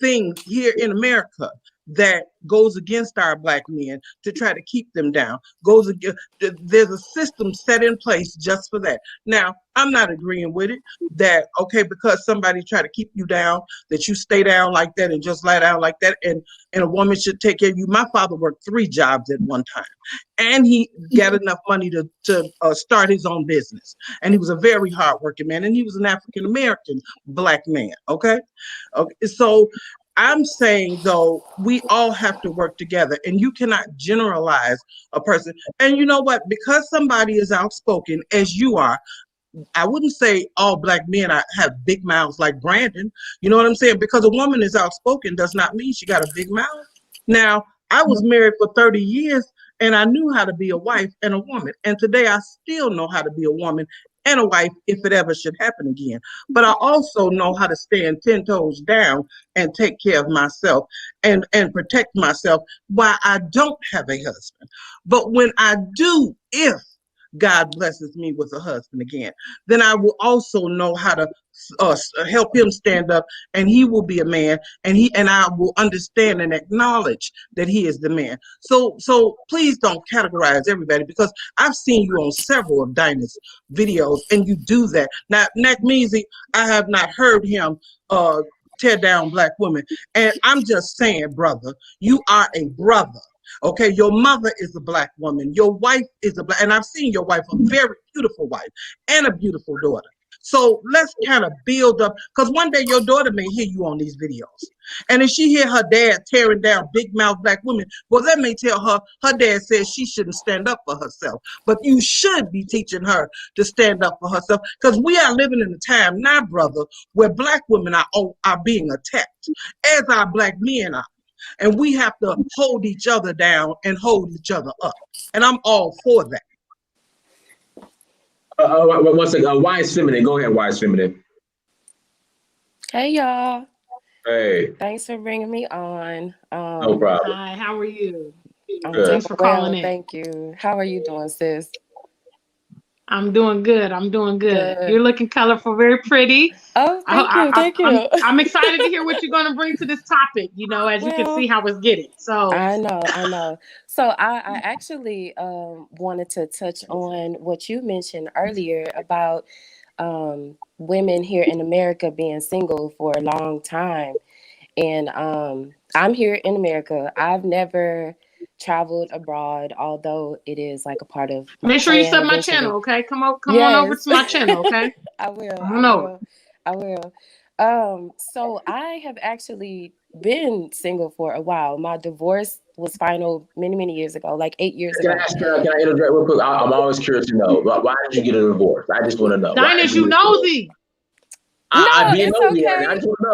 Speaker 5: thing here in America that goes against our black men to try to keep them down. There's a system set in place just for that. Now, I'm not agreeing with it that, okay, because somebody try to keep you down, that you stay down like that and just lie down like that, and a woman should take care of you. My father worked 3 jobs at one time, and he got enough money to start his own business. And he was a very hardworking man, and he was an African American black man. Okay, so I'm saying, though, we all have to work together, and you cannot generalize a person. And you know what? Because somebody is outspoken, as you are, I wouldn't say all black men have big mouths like Brandon. You know what I'm saying? Because a woman is outspoken does not mean she got a big mouth. Now, I was married for 30 years, and I knew how to be a wife and a woman. And today I still know how to be a woman and a wife if it ever should happen again. But I also know how to stand 10 toes down and take care of myself and protect myself while I don't have a husband. But when I do, if God blesses me with a husband again, then I will also know how to help him stand up, and he will be a man, and I will understand and acknowledge that he is the man. So please don't categorize everybody, because I've seen you on several of Dinah's videos, and you do that. Now, Nakmeezy, I have not heard him tear down black women, and I'm just saying, brother, you are a brother. Okay, your mother is a black woman. Your wife is a black, and I've seen your wife, a very beautiful wife and a beautiful daughter. So let's kind of build up, because one day your daughter may hear you on these videos. And if she hear her dad tearing down big mouth black women, well, that may tell her dad says she shouldn't stand up for herself. But you should be teaching her to stand up for herself, because we are living in a time now, brother, where black women are being attacked, as our black men are. And we have to hold each other down and hold each other up. And I'm all for that.
Speaker 1: One second. Wise Feminine. Go ahead, Wise Feminine.
Speaker 6: Hey, y'all.
Speaker 1: Hey.
Speaker 6: Thanks for bringing me on.
Speaker 1: No problem.
Speaker 2: Hi, how are you?
Speaker 1: Thanks
Speaker 2: for calling in.
Speaker 6: Thank you. How are you doing, sis?
Speaker 2: I'm doing good.
Speaker 6: Good.
Speaker 2: You're looking colorful, very pretty.
Speaker 6: Oh, thank you.
Speaker 2: I'm excited to hear what you're going to bring to this topic, as you can see how it's getting. So
Speaker 6: I know. So I actually wanted to touch on what you mentioned earlier about women here in America being single for a long time. And I'm here in America. I've never traveled abroad, although it is like a part of my
Speaker 2: make sure you
Speaker 6: plan
Speaker 2: sub my
Speaker 6: eventually.
Speaker 2: channel, okay? Come on over to my channel, okay?
Speaker 6: I will. I will. So I have actually been single for a while. My divorce was final many years ago, like 8 years ago.
Speaker 1: Can I interject real quick? I'm always curious to know, why did you get a divorce? I just want to know.
Speaker 2: Dinah's, you nosy.
Speaker 1: I'm being nosy
Speaker 6: okay.
Speaker 1: right now. I just want to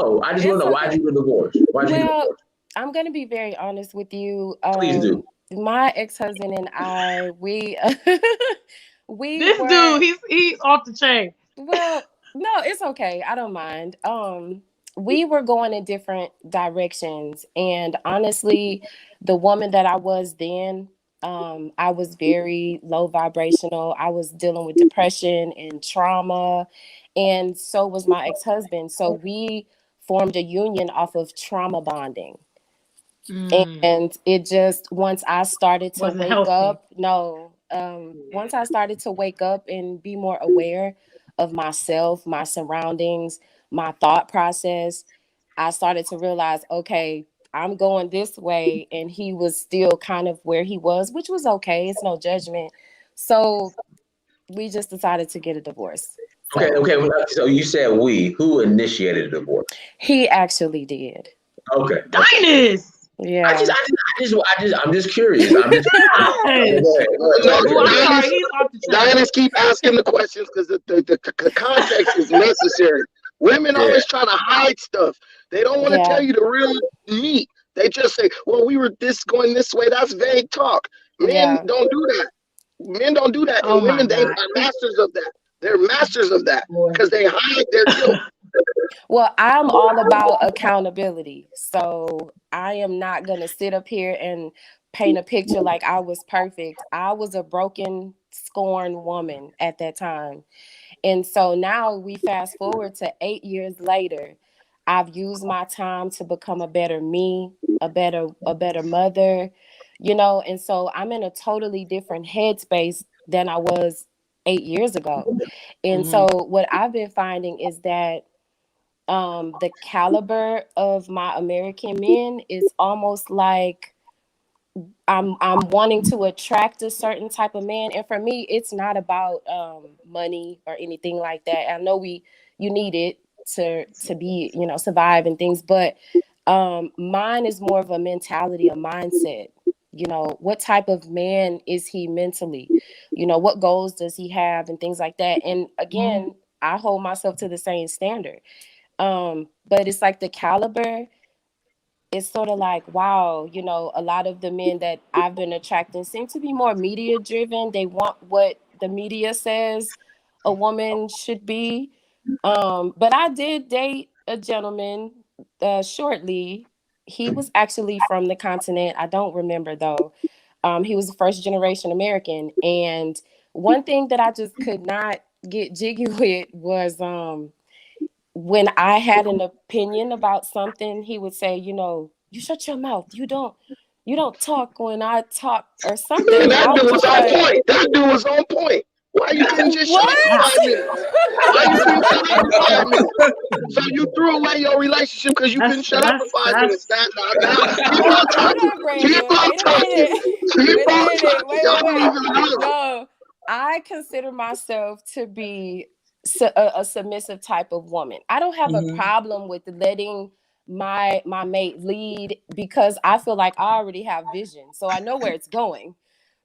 Speaker 1: know. Why did you get a divorce?
Speaker 6: I'm going to be very honest with you.
Speaker 1: Please do.
Speaker 6: My ex-husband and I, we
Speaker 2: dude, he's off the chain.
Speaker 6: Well, no, it's okay. I don't mind. We were going in different directions, and honestly, the woman that I was then, I was very low vibrational. I was dealing with depression and trauma, and so was my ex-husband. So we formed a union off of trauma bonding. And it just, once I started to
Speaker 2: Wasn't
Speaker 6: wake
Speaker 2: healthy.
Speaker 6: up, once I started to wake up and be more aware of myself, my surroundings, my thought process, I started to realize, okay, I'm going this way, and he was still kind of where he was, which was okay. It's no judgment. So we just decided to get a divorce.
Speaker 1: Okay, okay. So you said who initiated the divorce?
Speaker 6: He actually did.
Speaker 1: Okay.
Speaker 2: Dinus!
Speaker 6: Yeah.
Speaker 1: I'm just curious. I'm just
Speaker 4: Dinus, keep asking the questions because the context is necessary. Women always try to hide stuff. They don't want to tell you the real meat. They just say, well, we were going this way. That's vague talk. Men don't do that. Men don't do that. And women, they are masters of that. They're masters of that because they hide their guilt.
Speaker 6: Well, I'm all about accountability. So I am not going to sit up here and paint a picture like I was perfect. I was a broken, scorned woman at that time. And so now we fast forward to 8 years later. I've used my time to become a better me, a better mother, and so I'm in a totally different headspace than I was 8 years ago. And so what I've been finding is that the caliber of my American men is almost like I'm wanting to attract a certain type of man. And for me, it's not about money or anything like that. I know you need it to be, survive and things, but mine is more of a mentality, a mindset. What type of man is he mentally? What goals does he have and things like that. And again, I hold myself to the same standard. But it's like the caliber, it's sort of like, wow, a lot of the men that I've been attracting seem to be more media driven. They want what the media says a woman should be. But I did date a gentleman shortly. He was actually from the continent. I don't remember though. He was a first generation American. And one thing that I just could not get jiggy with was when I had an opinion about something, he would say, you shut your mouth. You don't talk when I talk or something.
Speaker 4: Man, that dude was on point. That dude was on point. Why you couldn't just shut up for 5 minutes? Why you couldn't shut up for 5 minutes? So you threw away your relationship because you couldn't shut up for 5 minutes. Keep on talking. Keep on talking. Keep on talking.
Speaker 6: No, I consider myself to be a submissive type of woman. I don't have a problem with letting my mate lead because I feel like I already have vision. So I know where it's going.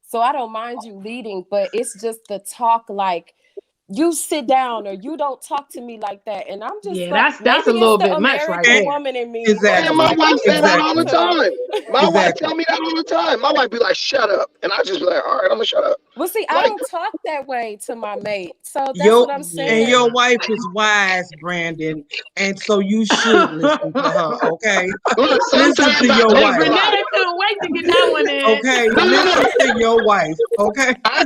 Speaker 6: So I don't mind you leading, but it's just the talk like you sit down or you don't talk to me like that. And I'm just
Speaker 2: that's a little bit much right there.
Speaker 6: Woman in me.
Speaker 4: Exactly. My wife say that all the time. My wife tell me that all the time. My wife be like, shut up. And I just be like, all right, I'm gonna shut up.
Speaker 6: Well, see, I don't talk that way to my mate. So that's what I'm saying.
Speaker 5: And your wife is wise, Brandon. And so you should listen to her, okay? Listen to your wife.
Speaker 2: Renetta couldn't wait to get that one in.
Speaker 5: Okay, listen to your wife, okay?
Speaker 4: I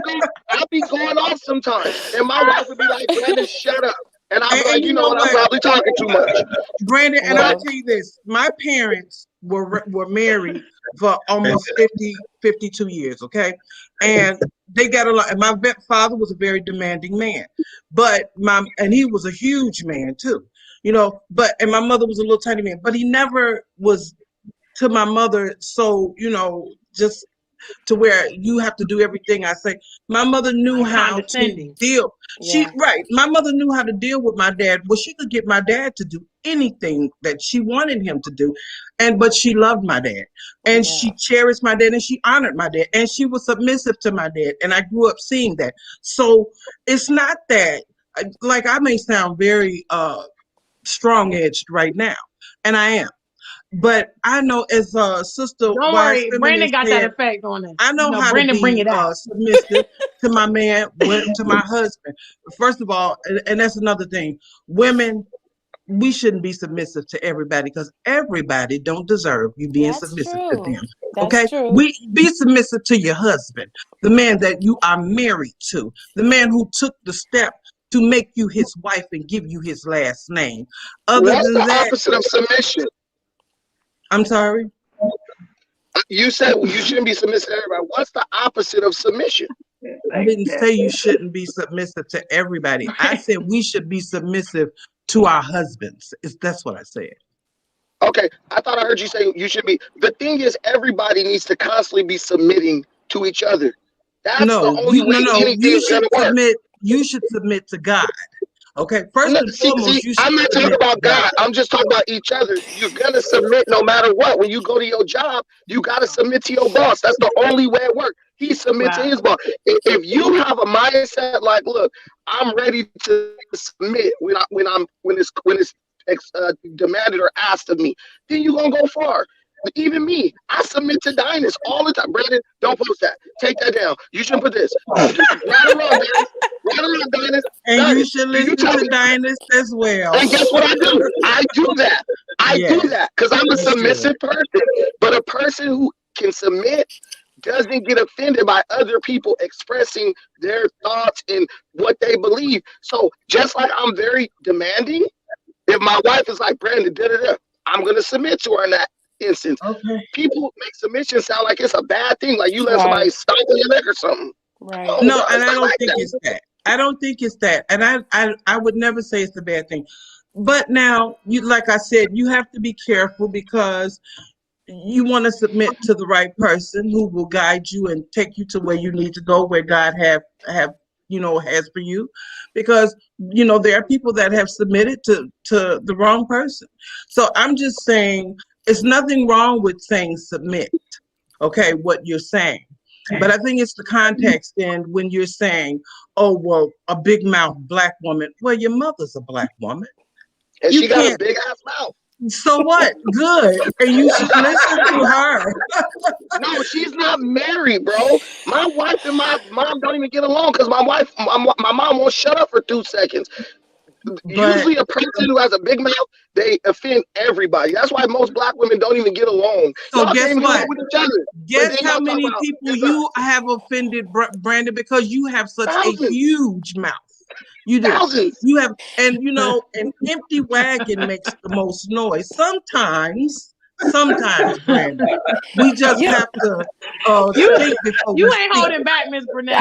Speaker 4: be going off sometimes. And my wife would be like, Brandon, shut up. And I'm like, you know what? I'm probably talking too much.
Speaker 5: Brandon, and I'll tell you this. My parents were married for almost 52 years, okay? And they got a lot. And my father was a very demanding man. And he was a huge man too, and my mother was a little tiny man. But he never was to my mother so, just to where you have to do everything I say. My mother knew how to deal. My mother knew how to deal with my dad. Well, she could get my dad to do anything that she wanted him to do. But she loved my dad. And she cherished my dad and she honored my dad. And she was submissive to my dad. And I grew up seeing that. So it's not that, like, I may sound very strong-edged right now. And I am. But I know as a sister,
Speaker 2: don't worry, Brandon got that effect on it.
Speaker 5: I know how Brandon to be submissive to my man, to my husband. First of all, and that's another thing, women, we shouldn't be submissive to everybody because everybody don't deserve you being submissive to them. Okay, we be submissive to your husband, the man that you are married to, the man who took the step to make you his wife and give you his last name.
Speaker 4: What's the opposite of submission?
Speaker 5: I'm sorry?
Speaker 4: You said you shouldn't be submissive to everybody. What's the opposite of submission?
Speaker 5: I didn't say you shouldn't be submissive to everybody. I said we should be submissive to our husbands. That's what I said.
Speaker 4: Okay, I thought I heard you say you should be. The thing is, everybody needs to constantly be submitting to each other. That's the only way anything's gonna work.
Speaker 5: You should submit to God. Okay, first and foremost, you should.
Speaker 4: I'm not talking about God. I'm just talking about each other. You're gonna submit no matter what. When you go to your job, you gotta submit to your boss. That's the only way it works. He submits to his boss. If you have a mindset like, look, I'm ready to submit when it's demanded or asked of me, then you're gonna go far. But even me, I submit to Dynas all the time. Brandon, don't post that. Take that down. You shouldn't put this. Right around, Dynas.
Speaker 5: And you should listen to Dynas as well.
Speaker 4: And guess what I do? I do that. I do that because I'm a submissive person. But a person who can submit doesn't get offended by other people expressing their thoughts and what they believe. So just like I'm very demanding, if my wife is like, Brandon, I'm going to submit to her in that instance. Okay. People make submission sound like it's a bad thing, like you let somebody stomp on your neck or something.
Speaker 6: Right.
Speaker 5: No, and I don't think it's that. I don't think it's that. And I would never say it's a bad thing. But now, like I said, you have to be careful because you want to submit to the right person who will guide you and take you to where you need to go, where God has for you, because there are people that have submitted to the wrong person. So I'm just saying it's nothing wrong with saying submit, okay, what you're saying. But I think it's the context and when you're saying, oh, well, a big mouth black woman. Well, your mother's a black woman.
Speaker 4: And she got a big ass mouth.
Speaker 5: So what? Good. And you should listen to her.
Speaker 4: No, she's not married, bro. My wife and my mom don't even get along because my mom won't shut up for 2 seconds. Usually a person who has a big mouth, they offend everybody. That's why most black women don't even get along.
Speaker 5: So guess what? Guess how many people you have offended, Brandon, because you have such a huge mouth. You do.
Speaker 4: Thousands.
Speaker 5: You have, and an empty wagon makes the most noise. Sometimes, Brandon, we just have to think before
Speaker 2: you
Speaker 5: we
Speaker 2: ain't
Speaker 5: speak.
Speaker 2: holding back, Miss Burnett.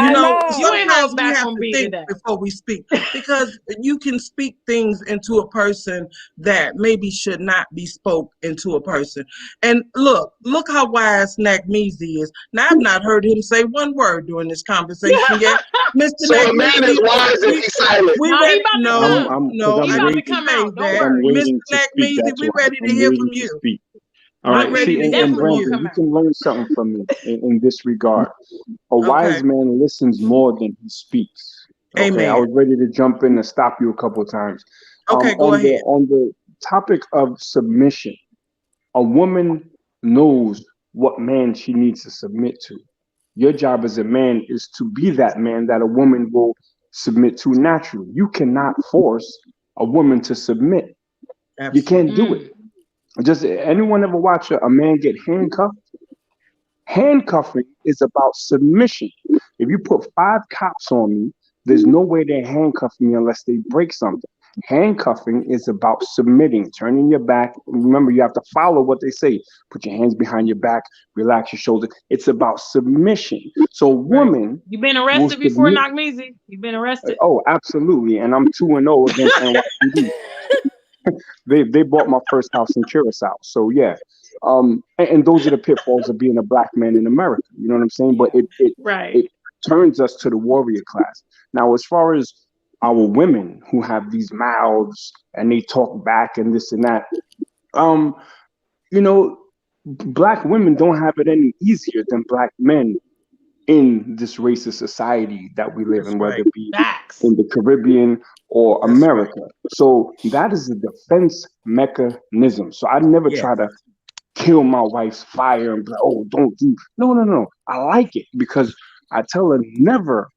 Speaker 5: You ain't holding back on me today. Before we speak, because you can speak things into a person that maybe should not be spoke into a person. And look how wise Nakmeezy is. Now I've not heard him say one word during this conversation yet. Mr.
Speaker 4: So a man is wise if he's silent.
Speaker 2: He's about
Speaker 3: to
Speaker 2: come out. Don't worry.
Speaker 5: Mr. Nakmeezy, we ready to hear from you.
Speaker 3: All right, see, and Brandon, you can learn something from me in this regard. A wise man listens more than he speaks. Okay,
Speaker 5: Amen.
Speaker 3: I was ready to jump in and stop you a couple of times.
Speaker 5: Okay, go ahead.
Speaker 3: On the topic of submission, a woman knows what man she needs to submit to. Your job as a man is to be that man that a woman will submit to naturally. You cannot force a woman to submit. Absolutely. You can't do it. Just anyone ever watch a man get handcuffed? Handcuffing is about submission. If you put 5 cops on me, there's no way they handcuff me unless they break something. Handcuffing is about submitting, turning your back. Remember, you have to follow what they say. Put your hands behind your back, relax your shoulder. It's about submission. So, woman,
Speaker 2: you been arrested before, Nakmeezy? You been arrested?
Speaker 3: Oh, absolutely. And I'm 2-0 against NYPD. They bought my first house in Curacao. So yeah. And those are the pitfalls of being a black man in America. You know what I'm saying? But it turns us to the warrior class. Now, as far as our women who have these mouths and they talk back and this and that, black women don't have it any easier than black men in this racist society that we live in, whether it be in the Caribbean or America. So that is a defense mechanism. So I never try to kill my wife's fire and be like, oh, don't do. No. I like it because I tell her never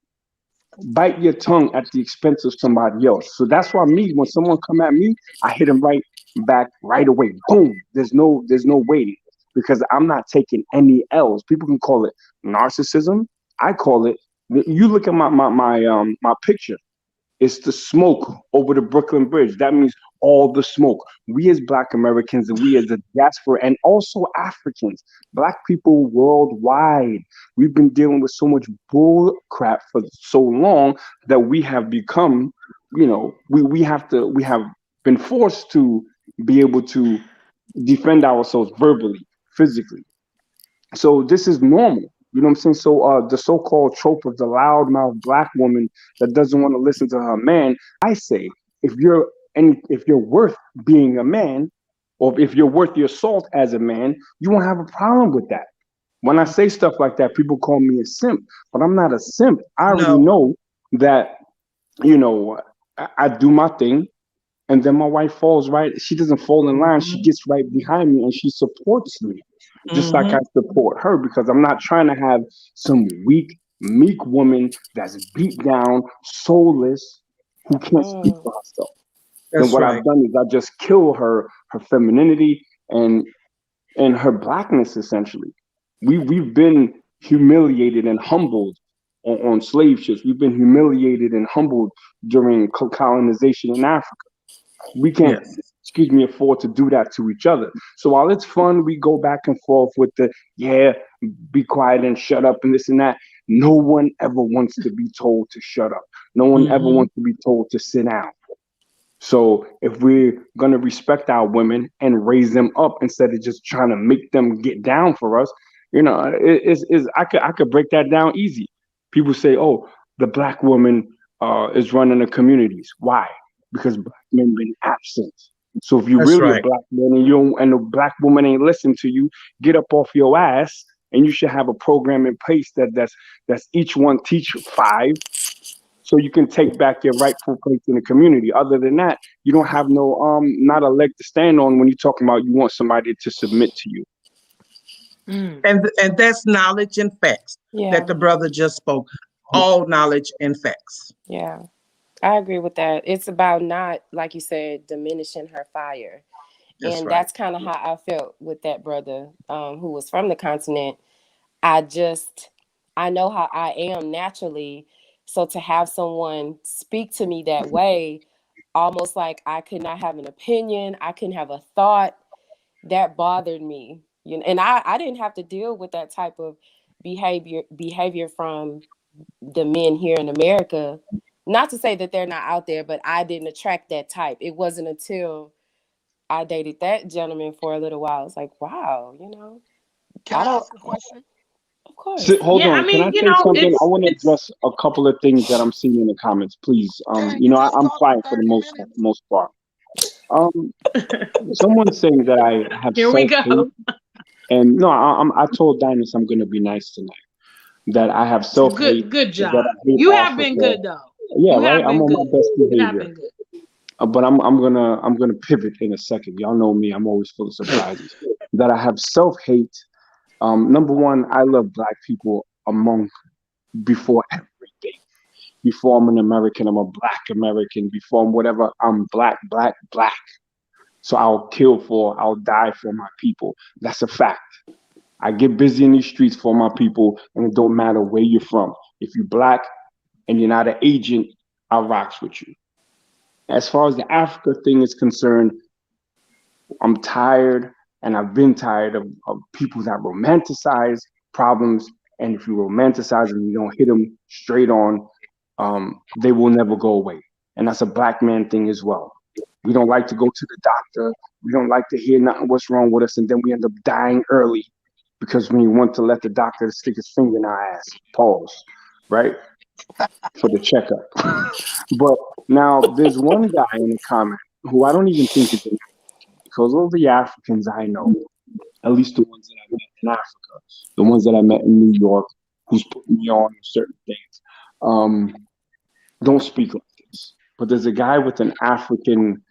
Speaker 3: bite your tongue at the expense of somebody else. So that's why when someone come at me, I hit them right back right away. Boom. There's no waiting. Because I'm not taking any L's. People can call it narcissism. I call it. You look at my picture. It's the smoke over the Brooklyn Bridge. That means all the smoke. We as Black Americans and we as the diaspora and also Africans, Black people worldwide, we've been dealing with so much bull crap for so long that we have become, we have been forced to be able to defend ourselves verbally, physically. So this is normal. You know what I'm saying? So the so-called trope of the loudmouth Black woman that doesn't want to listen to her man, I say, if you're worth being a man, or if you're worth your salt as a man, you won't have a problem with that. When I say stuff like that, people call me a simp, but I'm not a simp. I already know that, I do my thing. And then my wife falls right. She doesn't fall in line. She gets right behind me and she supports me, just like I support her, because I'm not trying to have some weak, meek woman that's beat down, soulless, who can't speak for herself. And what I've done is I just kill her femininity and her Blackness. Essentially, we've been humiliated and humbled on slave ships. We've been humiliated and humbled during colonization in Africa. We can't, afford to do that to each other. So while it's fun, we go back and forth with the, be quiet and shut up and this and that. No one ever wants to be told to shut up. No one ever wants to be told to sit down. So if we're going to respect our women and raise them up instead of just trying to make them get down for us, I could break that down easy. People say, oh, the Black woman is running the communities. Why? Because Black men been absent. So if you're a Black man and the Black woman ain't listen to you, get up off your ass, and you should have a program in place that's each one teach 5, so you can take back your rightful place in the community. Other than that, you don't have not a leg to stand on when you're talking about you want somebody to submit to you.
Speaker 5: And that's knowledge and facts that the brother just spoke. All knowledge and facts.
Speaker 6: Yeah. I agree with that. It's about not, like you said, diminishing her fire. That's kind of how I felt with that brother who was from the continent. I know how I am naturally. So to have someone speak to me that way, almost like I could not have an opinion, I couldn't have a thought, that bothered me. And I didn't have to deal with that type of behavior from the men here in America. Not to say that they're not out there, but I didn't attract that type. It wasn't until I dated that gentleman for a little while. It's like, wow,
Speaker 4: Can I ask a question?
Speaker 6: Of course.
Speaker 3: Hold on. Can I say something? I want to address a couple of things that I'm seeing in the comments, please. I'm quiet for the most part. Someone's saying that I have
Speaker 2: Here we
Speaker 3: self-hate.
Speaker 2: go.
Speaker 3: And no, I told Dinus I'm going to be nice tonight. That I have self-hate.
Speaker 2: Good job. You have been good though.
Speaker 3: Yeah, right. I'm on my best behavior. But I'm gonna pivot in a second. Y'all know me. I'm always full of surprises. That I have self-hate. Number one, I love Black people before everything. Before I'm an American, I'm a Black American. Before I'm whatever, I'm Black. So I'll die for my people. That's a fact. I get busy in these streets for my people, and it don't matter where you're from. If you're Black and you're not an agent, I rocks with you. As far as the Africa thing is concerned, I'm tired, and I've been tired of people that romanticize problems. And if you romanticize them, you don't hit them straight on, they will never go away. And that's a Black man thing as well. We don't like to go to the doctor. We don't like to hear nothing what's wrong with us, and then we end up dying early because we want to let the doctor stick his finger in our ass. Pause. Right? For the checkup. But now there's one guy in the comment who I don't even think is an African, because all the Africans I know, at least the ones that I met in Africa, the ones that I met in New York, who's putting me on certain things, don't speak like this. But there's a guy with an African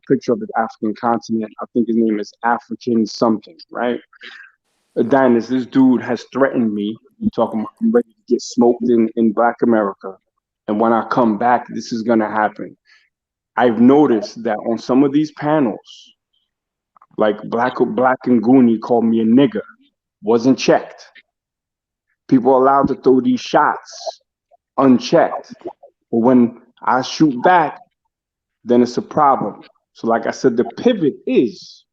Speaker 3: picture of the African continent. I think his name is African something, right? Dinus, this dude has threatened me. Talking about I'm ready to get smoked in Black America. And when I come back, this is going to happen. I've noticed that on some of these panels, like Black and Goonie called me a nigger, wasn't checked. People are allowed to throw these shots unchecked. But when I shoot back, then it's a problem. So like I said, the pivot is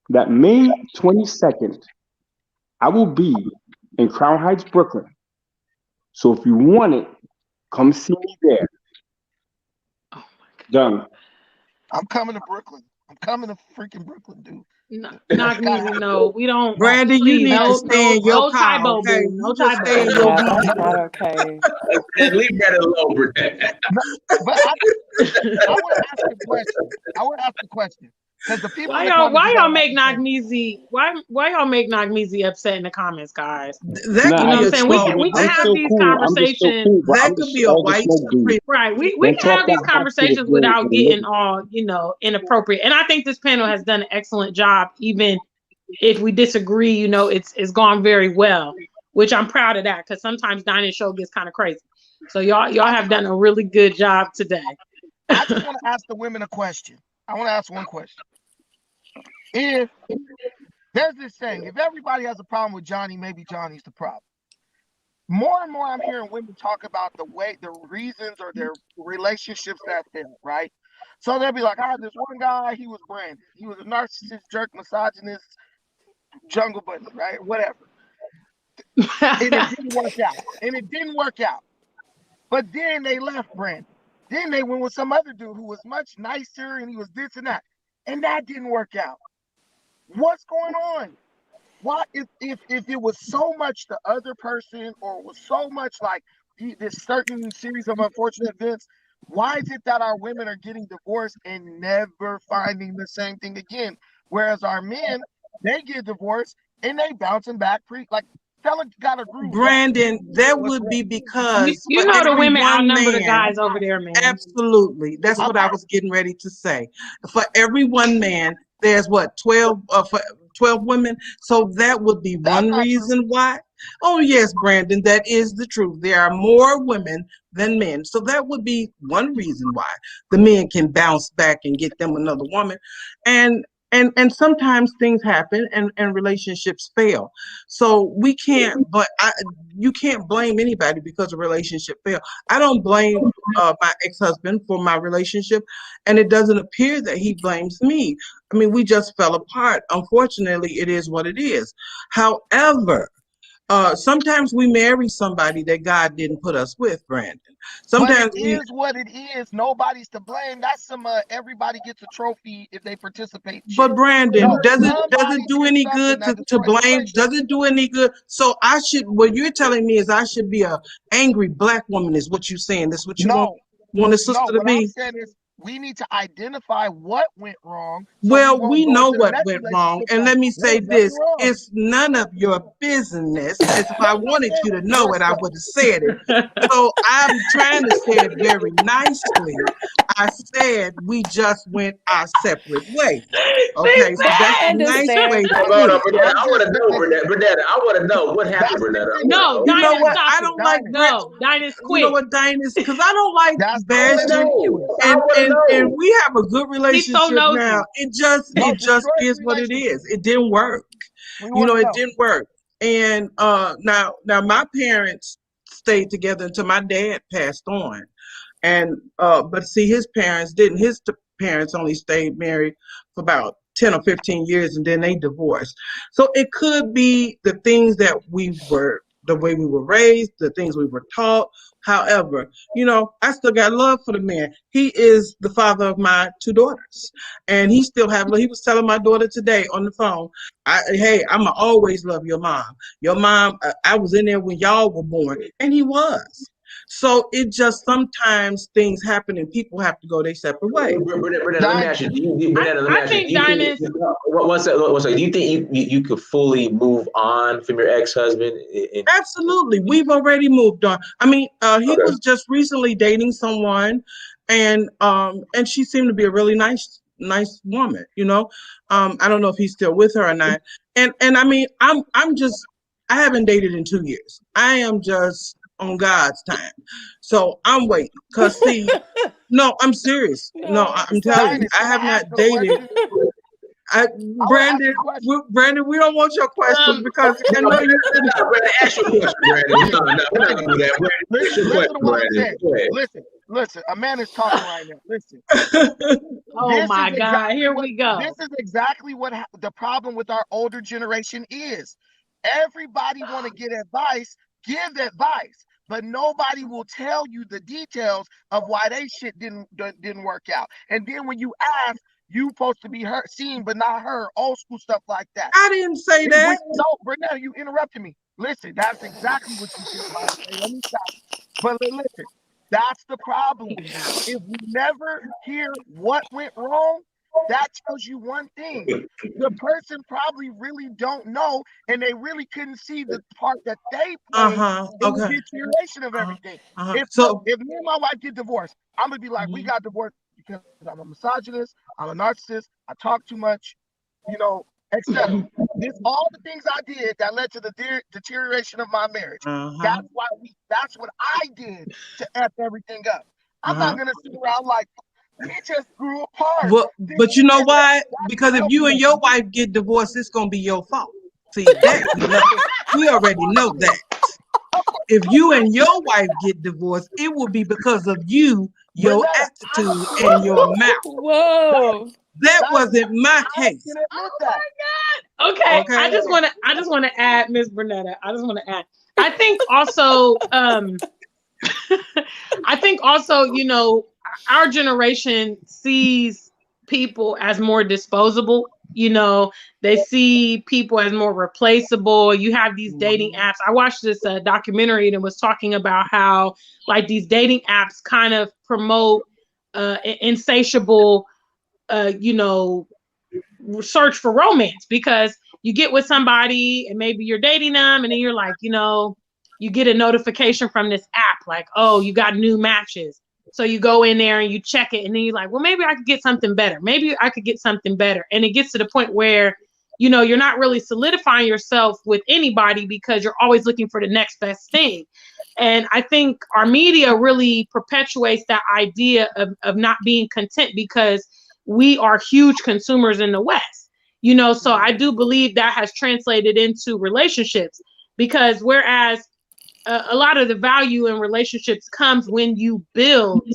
Speaker 3: that May 22nd, I will be in Crown Heights, Brooklyn. So if you want it, come see me there.
Speaker 2: Oh my
Speaker 3: Done.
Speaker 4: I'm coming to Brooklyn. I'm coming to freaking Brooklyn, dude.
Speaker 2: Not easy. No, we don't.
Speaker 5: Brandon, you need to stay in your car,
Speaker 2: Tybo,
Speaker 5: okay?
Speaker 2: boo. No
Speaker 5: You just stay in
Speaker 2: Tybo.
Speaker 5: your
Speaker 6: Yeah, that's
Speaker 5: vehicle.
Speaker 6: not okay.
Speaker 1: And leave that alone, Burnett.
Speaker 4: But I want to ask a question. Because the people in the comments,
Speaker 2: Why
Speaker 4: you got
Speaker 2: y'all make
Speaker 4: a lot to say.
Speaker 2: Nagmeezy? Why y'all make Nagmeezy upset in the comments, guys?
Speaker 5: That
Speaker 3: Nah,
Speaker 5: could
Speaker 2: You know
Speaker 5: be
Speaker 2: what I'm
Speaker 5: a
Speaker 2: saying?
Speaker 5: smoke.
Speaker 2: We can
Speaker 3: I'm
Speaker 2: have
Speaker 3: still
Speaker 2: these
Speaker 3: cool. I'm just still
Speaker 2: conversations.
Speaker 3: cool, but
Speaker 5: That
Speaker 3: I'm
Speaker 5: could
Speaker 3: just
Speaker 5: be a
Speaker 3: all the
Speaker 5: white
Speaker 3: smoke dude.
Speaker 5: supreme.
Speaker 2: Right. We
Speaker 3: Don't
Speaker 2: can have
Speaker 3: talk
Speaker 2: these
Speaker 3: that hot shit
Speaker 2: conversations
Speaker 3: if you
Speaker 2: without
Speaker 3: ain't
Speaker 2: getting
Speaker 3: living.
Speaker 2: all, inappropriate. And I think this panel has done an excellent job, even if we disagree, it's gone very well, which I'm proud of that, because sometimes Dinah's show gets kind of crazy. So y'all have done a really good job today.
Speaker 4: I just want to ask the women a question. I want to ask one question. If there's this saying, if everybody has a problem with Johnny, maybe Johnny's the problem. More and more I'm hearing women talk about the reasons or their relationships that fail, right? So they'll be like, I had this one guy, he was Brandon. He was a narcissist, jerk, misogynist, jungle bunny, right? Whatever. And it didn't work out. But then they left Brandon. Then they went with some other dude who was much nicer and he was this and that. And that didn't work out. What's going on? Why, if it was so much the other person, or was so much like this certain series of unfortunate events, why is it that our women are getting divorced and never finding the same thing again? Whereas our men, they get divorced and they bouncing back like fella got a groove.
Speaker 5: Brandon, that would be because
Speaker 2: you
Speaker 5: for
Speaker 2: know the
Speaker 5: every
Speaker 2: women
Speaker 5: one
Speaker 2: outnumber the
Speaker 5: man,
Speaker 2: guys over there, man.
Speaker 5: absolutely. That's what I was getting ready to say. For every one man, there's 12 women. So that would be one reason why. Oh yes, Brandon, that is the truth. There are more women than men. So that would be one reason why the men can bounce back and get them another woman. And sometimes things happen and relationships fail. So we can't, you can't blame anybody because a relationship failed. I don't blame my ex-husband for my relationship, and it doesn't appear that he blames me. I mean, we just fell apart. Unfortunately, it is what it is. However, sometimes we marry somebody that God didn't put us with, Brandon. Sometimes
Speaker 4: but it is what it is. Nobody's to blame. That's some everybody gets a trophy if they participate.
Speaker 5: But Brandon, does it do any good to blame? Does it do any good? So what you're telling me is I should be a angry black woman, is what you're saying. That's what you want a sister to be?
Speaker 4: What I'm saying is we need to identify what went wrong.
Speaker 5: So well, we know what went wrong. And let me say this, it's none of your business. As if I wanted you to know it, I would have said it. So I'm trying to say it very nicely. I said we just went our separate way. Okay, so that's a nice way to put it.
Speaker 1: Burnett, I want to know, Burnett. I want to know what happened, Burnett.
Speaker 2: No,
Speaker 5: you know what?
Speaker 2: I
Speaker 5: don't like
Speaker 2: Dinah's quit.
Speaker 5: You know what, Dinah's? Because I don't like bashing. And we have a good relationship now. It just is what it is. It didn't work. It didn't work. And now my parents stayed together until my dad passed on. And but see, his parents didn't. His parents only stayed married for about 10 or 15 years, and then they divorced. So it could be the things that the way we were raised, the things we were taught. However, I still got love for the man. He is the father of my 2 daughters, and he still have. He was telling my daughter today on the phone, "Hey, I'ma always love your mom. Your mom. I was in there when y'all were born," and he was. So it just sometimes things happen and people have to go their separate ways.
Speaker 1: Burnett, let me ask you. Do you think you could fully move on from your ex-husband?
Speaker 5: Absolutely, we've already moved on. I mean, he was just recently dating someone, and she seemed to be a really nice woman. I don't know if he's still with her or not. And I mean, I haven't dated in 2 years. I am just on God's time. So I'm waiting. Because see, no, I'm serious. No, I'm telling you, I have not dated. Brandon, we don't want your questions because I know you're
Speaker 1: Brandon, ask your question, Brandon. No, we're not going to do that.
Speaker 4: Listen to what I'm saying. Listen, listen, a man is talking right now. Listen.
Speaker 2: Oh my God, here we go.
Speaker 4: This is exactly what the problem with our older generation is. Everybody want to get advice, give advice, but nobody will tell you the details of why they shit didn't work out. And then when you ask, you supposed to be seen but not heard, old school stuff like that.
Speaker 5: I didn't say that.
Speaker 4: No, Brunetta, you interrupted me. Listen, that's exactly what you said about to say. Let me stop. But listen, that's the problem. If we never hear what went wrong, that tells you one thing. The person probably really don't know, and they really couldn't see the part that they played in the deterioration of everything. If me and my wife get divorced, I'm gonna be like, we got divorced because I'm a misogynist, I'm a narcissist, I talk too much, etc. It's all the things I did that led to the deterioration of my marriage. That's what I did to F everything up. I'm not gonna sit around like we just grew apart.
Speaker 5: Well, but you know why? Because if you and your wife get divorced, it's gonna be your fault. See that we already know that. If you and your wife get divorced, it will be because of you, your attitude, and your mouth.
Speaker 6: Whoa.
Speaker 5: That wasn't my case.
Speaker 2: Oh my God. Okay. I just want to add, Miss Brunetta. I just want to add. I think also, our generation sees people as more disposable. They see people as more replaceable. You have these dating apps. I watched this documentary and it was talking about how like these dating apps kind of promote insatiable search for romance, because you get with somebody and maybe you're dating them and then you're like, you get a notification from this app like, oh, you got new matches. So you go in there and you check it and then you're like, well, maybe I could get something better. Maybe I could get something better. And it gets to the point where, you're not really solidifying yourself with anybody because you're always looking for the next best thing. And I think our media really perpetuates that idea of not being content because we are huge consumers in the West, so I do believe that has translated into relationships, because whereas a lot of the value in relationships comes when you build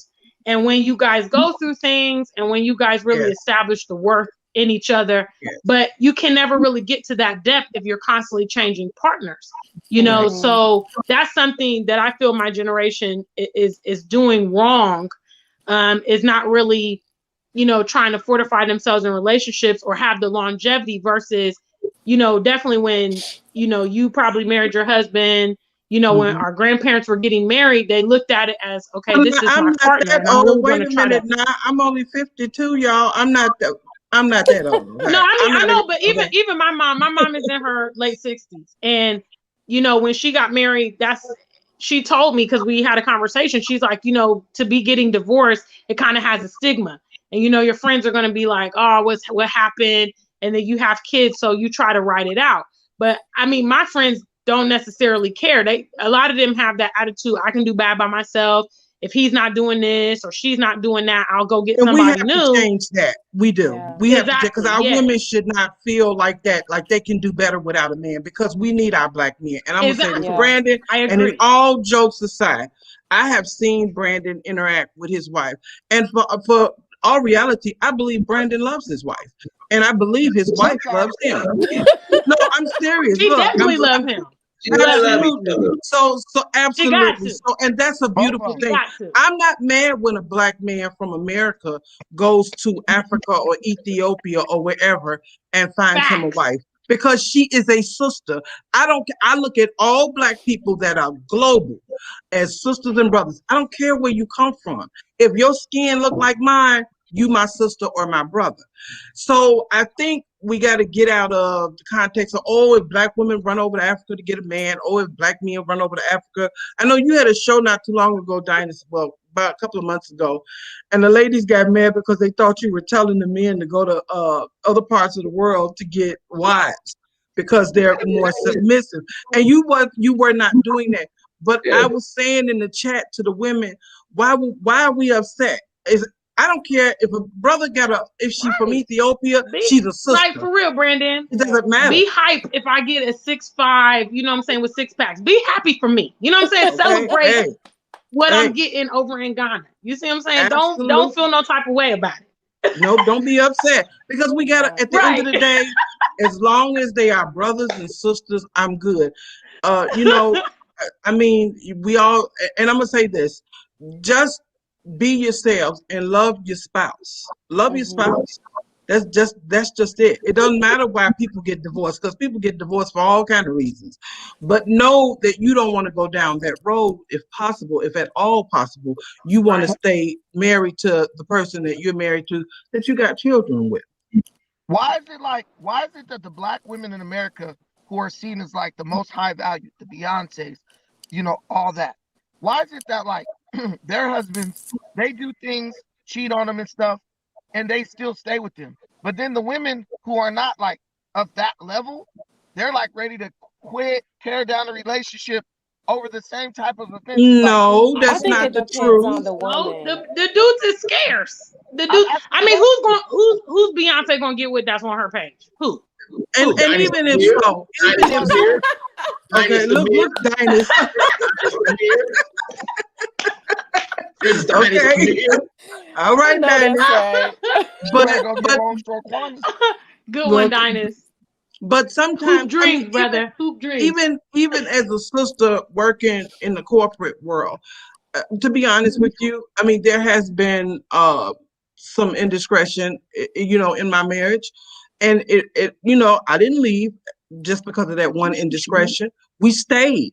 Speaker 2: and when you guys go through things and when you guys really establish the worth in each other, but you can never really get to that depth if you're constantly changing partners, so that's something that I feel my generation is doing wrong, is not really trying to fortify themselves in relationships or have the longevity versus, definitely when, you probably married your husband, when our grandparents were getting married, they looked at it as, okay, this is my partner.
Speaker 5: Wait a minute now. I'm only 52, y'all. I'm not that old. Okay?
Speaker 2: No, I know, but even my mom is in her late 60s. And, when she got married, she told me, because we had a conversation, she's like, to be getting divorced, it kind of has a stigma. And, your friends are going to be like, oh, what happened? And then you have kids, so you try to write it out. But I mean, my friends don't necessarily care. A lot of them have that attitude. I can do bad by myself. If he's not doing this or she's not doing that, I'll go get somebody new.
Speaker 5: We have to change that. We do. Yeah. We have to, because our women should not feel like that, like they can do better without a man, because we need our black men. And I'm going to say this, Brandon, and in all jokes aside, I have seen Brandon interact with his wife. And for all reality, I believe Brandon loves his wife. And I believe his wife loves him. No, I'm serious.
Speaker 2: She definitely loves him.
Speaker 5: Absolutely. So absolutely. So, and that's a beautiful thing. I'm not mad when a black man from America goes to Africa or Ethiopia or wherever and finds him a wife, because she is a sister. I look at all black people that are global as sisters and brothers. I don't care where you come from. If your skin look like mine, you my sister or my brother. So I think we got to get out of the context of, oh, if black women run over to Africa to get a man, or if black men run over to Africa. I know you had a show not too long ago, Dynasty, well, about a couple of months ago, and the ladies got mad because they thought you were telling the men to go to other parts of the world to get wives because they're more submissive. And you were not doing that. But I was saying in the chat to the women, why are we upset? I don't care if a brother if she's from Ethiopia, she's a sister.
Speaker 2: Like, for real, Brandon.
Speaker 5: It doesn't matter.
Speaker 2: Be hype if I get a 6'5", with 6 packs. Be happy for me. You know what I'm saying? Celebrate. what
Speaker 5: Hey.
Speaker 2: I'm getting over in Ghana. You see what I'm saying?
Speaker 5: Absolutely.
Speaker 2: Don't feel no type of way about it.
Speaker 5: Nope, don't be upset because we gotta. At the end of the day, as long as they are brothers and sisters, I'm good. You know, I mean, we all. And I'm gonna say this: just be yourselves and love your spouse. Love your spouse. That's just it. It doesn't matter why people get divorced, because people get divorced for all kind of reasons. But know that you don't want to go down that road if possible, if at all possible. You want to stay married to the person that you're married to, that you got children with.
Speaker 4: Why is it that the black women in America who are seen as like the most high value, the Beyoncés, you know, all that? Why is it that like their husbands, they do things, cheat on them and stuff, and they still stay with them? But then the women who are not like of that level, they're like ready to quit, tear down the relationship over the same type of offenses.
Speaker 5: No,
Speaker 4: Like,
Speaker 5: that's not the truth.
Speaker 6: On the
Speaker 2: No,
Speaker 6: woman.
Speaker 2: the dudes is scarce. The dude. I mean, who's Beyonce gonna get with that's on her page? Who?
Speaker 5: And even if so, okay, look, Dinus. Okay. All right, Dinus.
Speaker 2: Good one, Dinus.
Speaker 5: But sometimes
Speaker 2: hoop dreams, brother. Hoop dreams.
Speaker 5: Even as a sister working in the corporate world, to be honest with you, I mean, there has been some indiscretion, you know, in my marriage, and it you know, I didn't leave just because of that one indiscretion. We stayed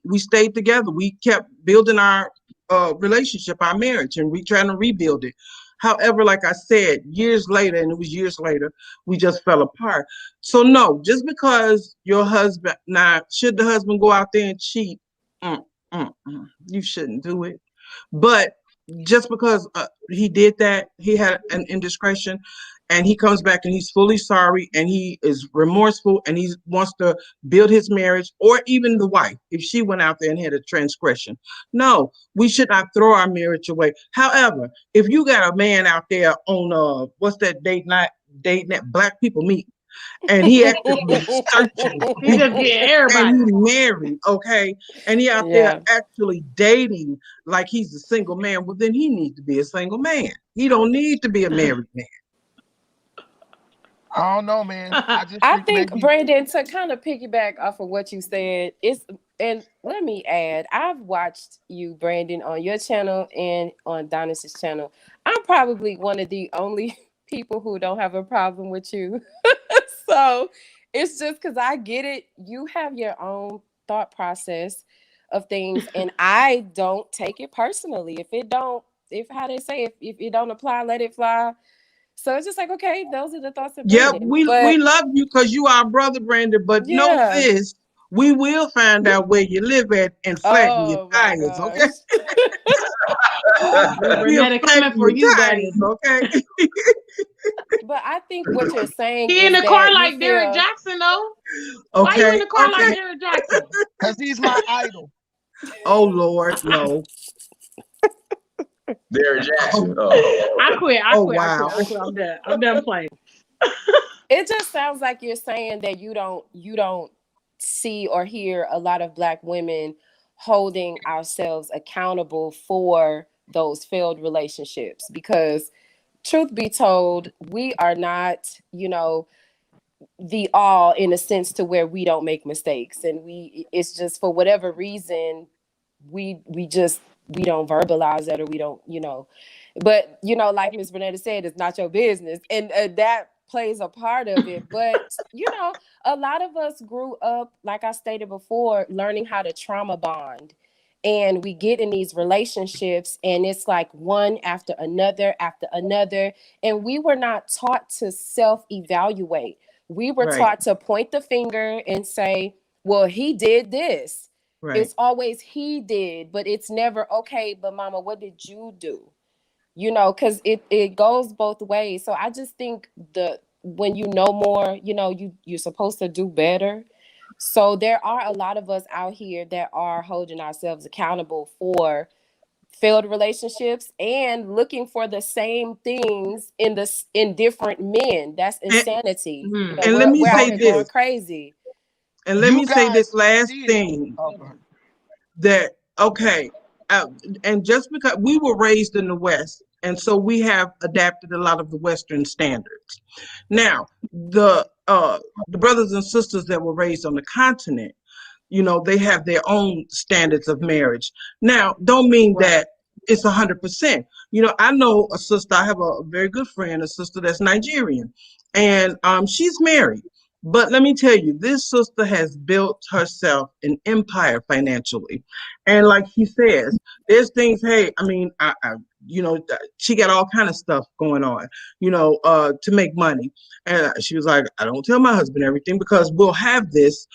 Speaker 5: together. We kept building our relationship, our marriage, and we trying to rebuild it. However, like I said, years later, and it was years later, we just fell apart. So no, just because your husband, now, should the husband go out there and cheat? You shouldn't do it. But just because he did that, he had an indiscretion, and he comes back and he's fully sorry and he is remorseful and he wants to build his marriage, or even the wife, if she went out there and had a transgression. No, we should not throw our marriage away. However, if you got a man out there on what's that date night that black people meet, and he actively searching
Speaker 2: He just getting everybody.
Speaker 5: and he married, okay, and he out there actually dating like he's a single man, well, then he needs to be a single man. He don't need to be a married man.
Speaker 4: I don't know, man.
Speaker 6: I think Brandon, to kind of piggyback off of what you said, and let me add, I've watched you, Brandon, on your channel and on Dinus's channel. I'm probably one of the only people who don't have a problem with you. So it's just because I get it. You have your own thought process of things, and I don't take it personally. If it don't apply, let it fly. So it's just like, okay, those are the thoughts of Brandon.
Speaker 5: We love you because you are our brother, Brandon, but know this, we will find out where you live at and flatten your tires, okay?
Speaker 2: We're coming for you, buddy.
Speaker 5: Okay?
Speaker 6: But I think what you're saying
Speaker 2: he in the car like Derek Jackson, though.
Speaker 5: Okay.
Speaker 2: Why you in the car like Derek Jackson?
Speaker 4: Because he's my idol.
Speaker 5: Oh, Lord, no.
Speaker 1: Derek Jackson.
Speaker 2: I quit.
Speaker 5: Wow.
Speaker 2: I'm done playing.
Speaker 6: It just sounds like you're saying that you don't see or hear a lot of black women holding ourselves accountable for those failed relationships, because truth be told, we are not, the all in a sense to where we don't make mistakes, and it's just for whatever reason we don't verbalize that, or we don't, but like Ms. Bernetta said, it's not your business, and that plays a part of it. But a lot of us grew up, like I stated before, learning how to trauma bond, and we get in these relationships and it's like one after another, and we were not taught to self-evaluate. We were taught to point the finger and say, well, he did this. Right. It's always he did, but it's never, okay, but mama, what did you do? Because it goes both ways. So I just think when you know more, you're supposed to do better. So there are a lot of us out here that are holding ourselves accountable for failed relationships and looking for the same things in different men. That's insanity.
Speaker 5: And let me say this.
Speaker 6: Going crazy.
Speaker 5: And let me say this last thing. That, okay, and just because we were raised in the West, and so we have adapted a lot of the Western standards. Now, the brothers and sisters that were raised on the continent, they have their own standards of marriage. Now, don't mean that it's 100%. I know a sister. I have a very good friend, a sister that's Nigerian, and she's married. But let me tell you, this sister has built herself an empire financially. And like she says, there's things, hey, I mean, she got all kind of stuff going on, to make money. And she was like, I don't tell my husband everything because we'll have this,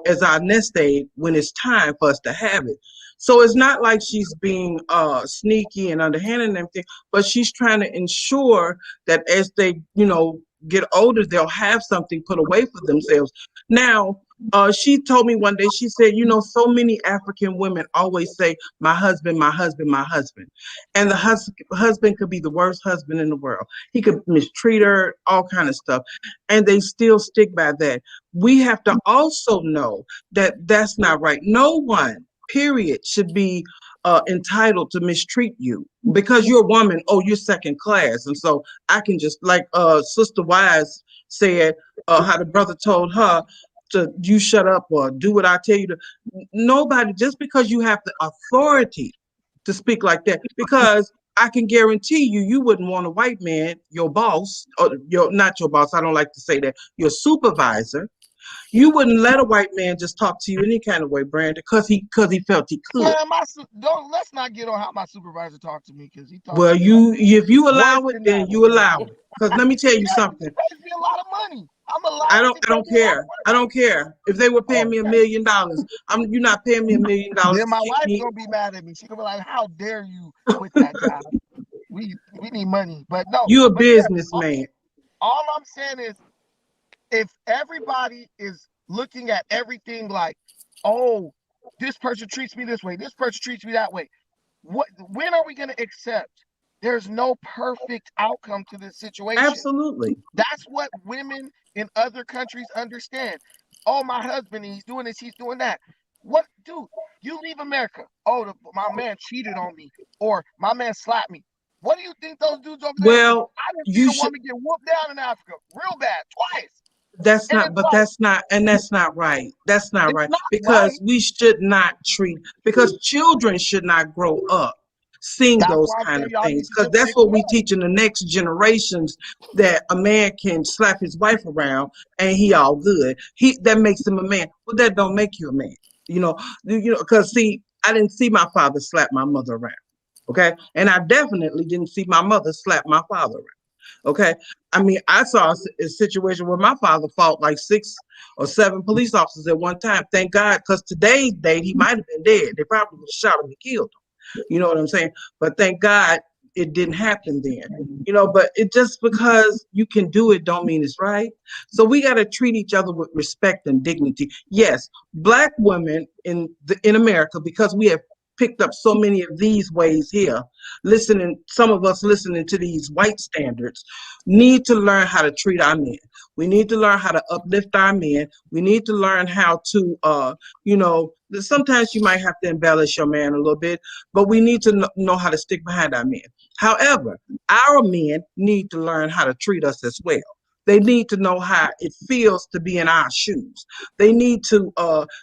Speaker 5: as our nest egg when it's time for us to have it. So it's not like she's being sneaky and underhanded and everything, but she's trying to ensure that as they, get older, they'll have something put away for themselves. Now, she told me one day, she said, so many African women always say, my husband, my husband, my husband. And the husband could be the worst husband in the world. He could mistreat her, all kind of stuff. And they still stick by that. We have to also know that that's not right. No one, period, should be entitled to mistreat you because you're a woman. Oh, you're second class. And so I can just, like Sister Wise said, how the brother told her to, you shut up or do what I tell you to. Nobody, just because you have the authority to speak like that, because I can guarantee you wouldn't want a white man, your boss, or not your boss, I don't like to say that, your supervisor. You wouldn't let a white man just talk to you any kind of way, Brandon, because he felt he could.
Speaker 4: Let's not get on how my supervisor talked to me, because he talked.
Speaker 5: Well, if you allow it, then you allow it. Because let me tell you something.
Speaker 4: He pays me a lot of money. I'm allowed.
Speaker 5: I don't care. I don't care if they were paying me $1 million. You're not paying me $1 million.
Speaker 4: Then my wife's gonna be mad at me. She's gonna be like, "How dare you quit that job? We need money." But no,
Speaker 5: you're a businessman.
Speaker 4: All I'm saying is, if everybody is looking at everything like, oh, this person treats me this way, this person treats me that way, when are we going to accept there's no perfect outcome to this situation?
Speaker 5: Absolutely.
Speaker 4: That's what women in other countries understand. Oh, my husband, he's doing this, he's doing that. What, dude, you leave America. Oh, my man cheated on me, or my man slapped me. What do you think those dudes over there?
Speaker 5: Well,
Speaker 4: I didn't see a woman get whooped down in Africa real bad twice.
Speaker 5: That's not right. That's not right. Because we should not treat, because children should not grow up seeing those kind of things. Because that's what we teach in the next generations, that a man can slap his wife around and he all good. That makes him a man. But that don't make you a man. Because see, I didn't see my father slap my mother around. Okay. And I definitely didn't see my mother slap my father around. Okay. I mean, I saw a situation where my father fought like 6 or 7 police officers at one time. Thank God, because today's date, he might have been dead. They probably would have shot him and killed him. You know what I'm saying? But thank God it didn't happen then. But it just because you can do it don't mean it's right. So we got to treat each other with respect and dignity. Yes, Black women in America, because we have picked up so many of these ways here, some of us listening to these white standards, need to learn how to treat our men. We need to learn how to uplift our men. We need to learn how to, sometimes you might have to embellish your man a little bit, but we need to know how to stick behind our men. However, our men need to learn how to treat us as well. They need to know how it feels to be in our shoes. They need to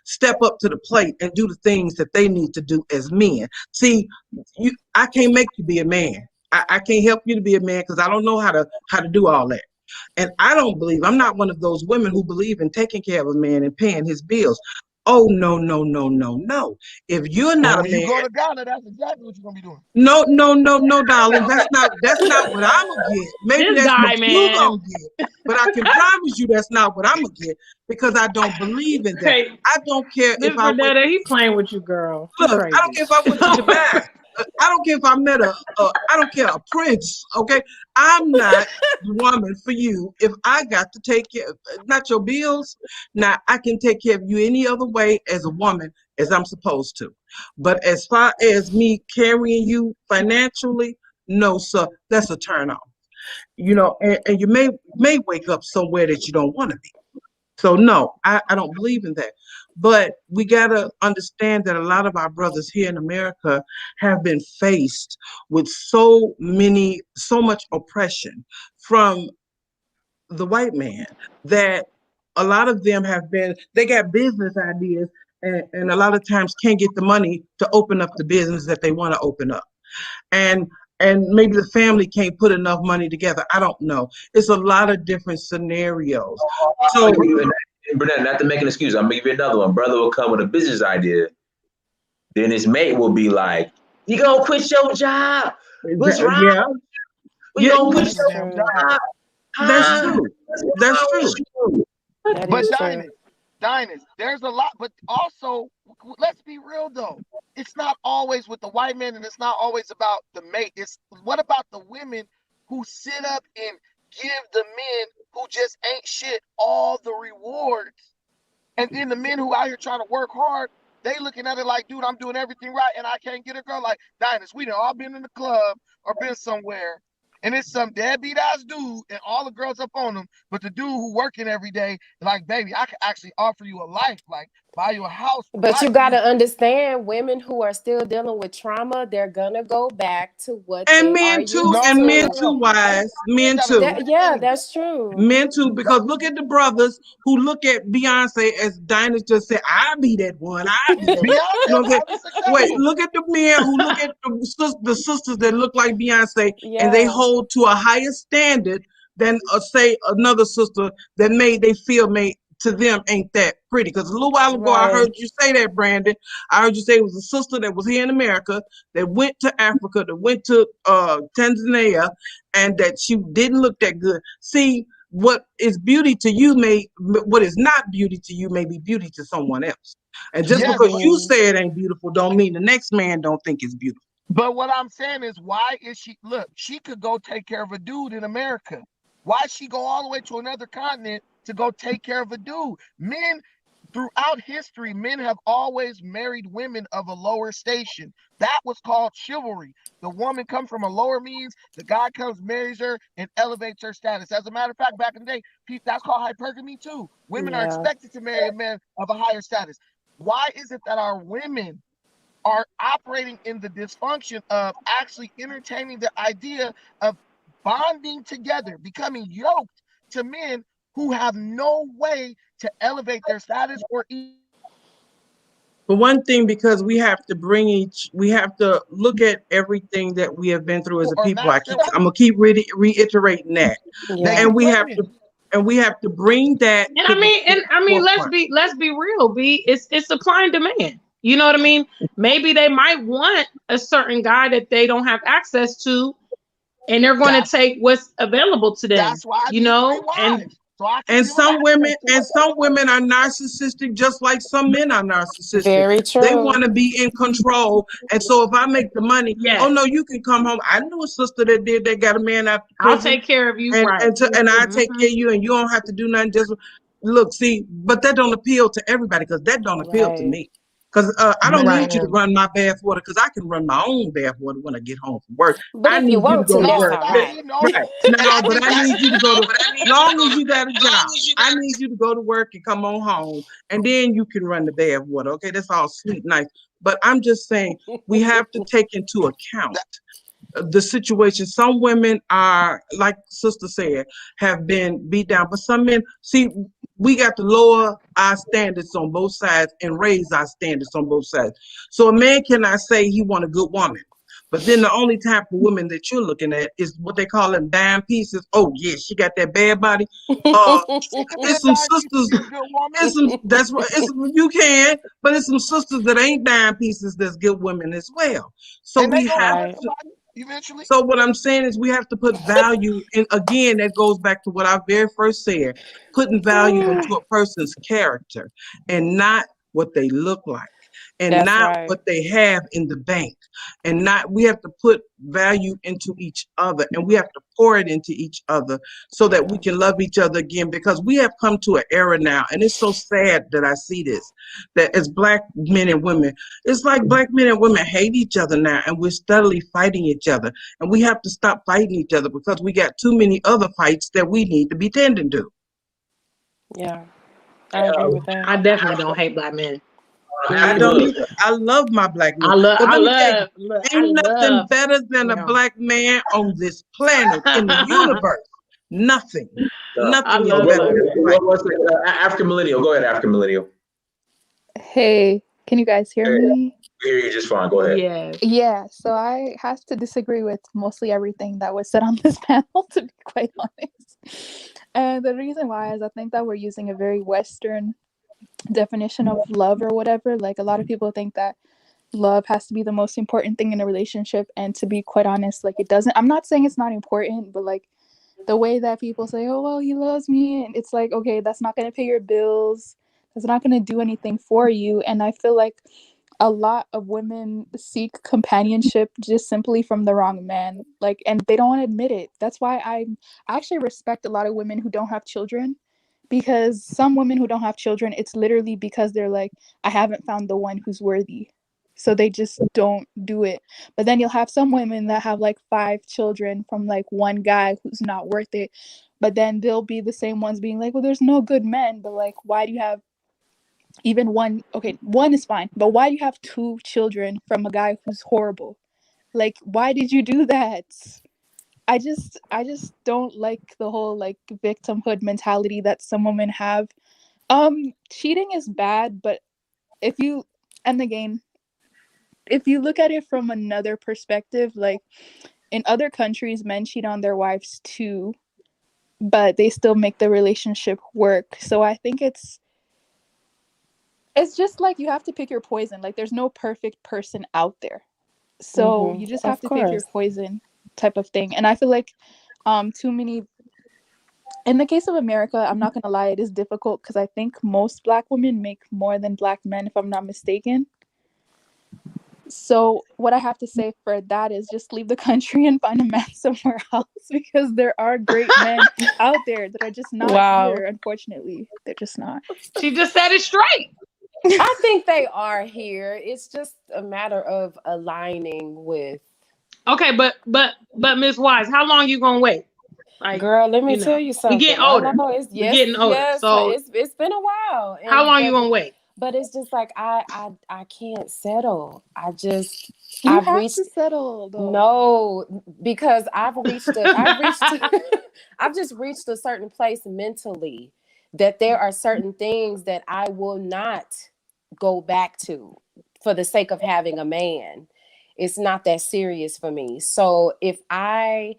Speaker 5: step up to the plate and do the things that they need to do as men. See, I can't make you be a man. I can't help you to be a man because I don't know how to do all that. And I'm not one of those women who believe in taking care of a man and paying his bills. Oh, no. If you're not a man,
Speaker 4: you go to Ghana, that's exactly what you're gonna be doing.
Speaker 5: No, darling. That's not what I'm gonna get. Maybe that's what you're gonna get. But I can promise you that's not what I'm gonna get, because I don't believe in that.
Speaker 2: Hey,
Speaker 5: I don't care if I went.
Speaker 2: He playing with you, girl.
Speaker 5: Look, I don't care if I went to Dubai. I don't care if I met I don't care, a prince, okay? I'm not the woman for you if I got to take care, not your bills. Now, I can take care of you any other way as a woman as I'm supposed to. But as far as me carrying you financially, no, sir, that's a turn off. And you may wake up somewhere that you don't want to be. So no, I don't believe in that. But we got to understand that a lot of our brothers here in America have been faced with so much oppression from the white man that a lot of them they got business ideas and a lot of times can't get the money to open up the business that they want to open up. And maybe the family can't put enough money together. I don't know. It's a lot of different scenarios. So,
Speaker 1: Bernard, not to make an excuse, I'm gonna give you another one. Brother will come with a business idea, then his mate will be like, "You gonna quit your job? What's wrong?
Speaker 5: Yeah,
Speaker 1: You gonna quit
Speaker 6: That's
Speaker 1: your
Speaker 6: true.
Speaker 1: job?
Speaker 5: that's true. That's true.
Speaker 6: That
Speaker 4: But
Speaker 6: is true.
Speaker 4: Dinus, there's a lot, but also, let's be real though. It's not always with the white man and it's not always about the mate. It's what about the women who sit up and give the men who just ain't shit all the rewards? And then the men who out here trying to work hard, they looking at it like, dude, I'm doing everything right and I can't get a girl. Like, Dinus, we done all been in the club or been somewhere and it's some deadbeat ass dude and all the girls up on him, but the dude who working every day, like, baby, I can actually offer you a life, like buy you a house.
Speaker 6: But you got to understand, women who are still dealing with trauma, they're gonna go back to what
Speaker 5: And
Speaker 6: they are
Speaker 5: men
Speaker 6: used
Speaker 5: too,
Speaker 6: to.
Speaker 5: and men too, wise. Men too.
Speaker 6: Yeah, that's true.
Speaker 5: Men too, because look at the brothers who look at Beyonce, as Dinah just said, I be that one. I be that one. You know what I'm saying? Wait, look at the men who look at the sisters that look like Beyonce, and they hold to a higher standard than say another sister that they feel made to them ain't that pretty. Because a little while ago I heard you say that, Brandon. I heard you say it was a sister that was here in America that went to Africa, that went to Tanzania, and that she didn't look that good. See, what is beauty to you what is not beauty to you may be beauty to someone else. And just because you say it ain't beautiful don't mean the next man don't think it's beautiful.
Speaker 4: But what I'm saying is, why is she could go take care of a dude in America. Why she go all the way to another continent to go take care of a dude? Men throughout history, men have always married women of a lower station. That was called chivalry. The woman comes from a lower means, the guy comes, marries her, and elevates her status. As a matter of fact, back in the day, that's called hypergamy too. Women are expected to marry a man of a higher status. Why is it that our women are operating in the dysfunction of actually entertaining the idea of bonding together, becoming yoked to men who have no way to elevate their status or
Speaker 5: But one thing, because we have to look at everything that we have been through as a people. I'm gonna keep reiterating that, and we have to bring that.
Speaker 2: And I mean, let's be real. It's supply and demand. You know what I mean? Maybe they might want a certain guy that they don't have access to, and they're going to take what's available to them.
Speaker 4: That's why
Speaker 2: you know,
Speaker 5: and some women are narcissistic, just like some men are narcissistic.
Speaker 6: Very true.
Speaker 5: They want to be in control, and so if I make the money, oh no, you can come home. I knew a sister that did. They got a man out.
Speaker 2: I'll take care of you,
Speaker 5: and I take care of you, and you don't have to do nothing. Just look, see, but that don't appeal to everybody, because that don't appeal to me. Because I don't need you to run my bath water, because I can run my own bath water when I get home from work.
Speaker 6: But
Speaker 5: I
Speaker 6: if
Speaker 5: need
Speaker 6: you want to, that's
Speaker 5: work.
Speaker 6: all right.
Speaker 5: No, but I need you to go to work. As long as you got a job, I need you to go to work and come on home, and then you can run the bath water. Okay, that's all sweet, nice. But I'm just saying, we have to take into account the situation. Some women are, like Sister said, have been beat down, but some men, see, we got to lower our standards on both sides and raise our standards on both sides. So a man cannot say he want a good woman, but then the only type of woman that you're looking at is what they call them dime pieces. Oh yeah, she got that bad body. It's some sisters. You can, but it's some sisters that ain't dime pieces that's good women as well. So we have to.
Speaker 4: Eventually.
Speaker 5: So what I'm saying is we have to put value in. Again, that goes back to what I very first said, putting value into a person's character and not what they look like, and what they have in the bank. And we have to put value into each other, and we have to pour it into each other so that we can love each other again, because we have come to an era now, and it's so sad that I see this, that as Black men and women, it's like Black men and women hate each other now, and we're steadily fighting each other, and we have to stop fighting each other, because we got too many other fights that we need to be tending to.
Speaker 6: Yeah. I agree with that.
Speaker 2: I definitely don't hate black men.
Speaker 5: I don't either. I love my black men. But let me tell you, ain't nothing better than a black man on this planet in the universe. Nothing. Nothing is better than a black man.
Speaker 1: African millennial. Go ahead, African millennial.
Speaker 7: Hey, can you guys hear me?
Speaker 1: We hear you just fine. Go ahead.
Speaker 2: Yeah.
Speaker 7: Yeah, so I have to disagree with mostly everything that was said on this panel, to be quite honest. And the reason why is I think that we're using a very Western definition of love or whatever. Like, a lot of people think that love has to be the most important thing in a relationship, and to be quite honest, like, it doesn't. I'm not saying it's not important, but like the way that people say, oh well, he loves me, and it's like, okay, that's not going to pay your bills, that's not going to do anything for you. And I feel like a lot of women seek companionship just simply from the wrong man, like, and they don't want to admit it. That's why I actually respect a lot of women who don't have children, because some women who don't have children, it's literally because they're like, I haven't found the one who's worthy, so they just don't do it. But then you'll have some women that have like 5 children from like one guy who's not worth it, but then they'll be the same ones being like, well, there's no good men. But like, why do you have even one? Okay, one is fine, but why do you have 2 children from a guy who's horrible? Like, why did you do that? I just don't like the whole like victimhood mentality that some women have. Cheating is bad, but if you look at it from another perspective, like, in other countries, men cheat on their wives too, but they still make the relationship work. So I think it's just like, you have to pick your poison. Like, there's no perfect person out there. So you just have to pick your poison, type of thing. And I feel like too many, in the case of America, I'm not gonna lie, it is difficult because I think most black women make more than black men, if I'm not mistaken. So what I have to say for that is just leave the country and find a man somewhere else, because there are great men out there that are just not here. Unfortunately, they're just not.
Speaker 2: She just said it straight.
Speaker 6: I think they are here. It's just a matter of aligning with.
Speaker 2: Okay, but Miss Wise, how long you gonna wait? Like,
Speaker 6: girl, let me tell you something.
Speaker 2: We getting older.
Speaker 6: We're getting older. So it's been a while.
Speaker 2: How long you gonna wait?
Speaker 6: But it's just like I can't settle. I've
Speaker 7: to settle though.
Speaker 6: No, because I've just reached a certain place mentally that there are certain things that I will not go back to for the sake of having a man. It's not that serious for me. So if I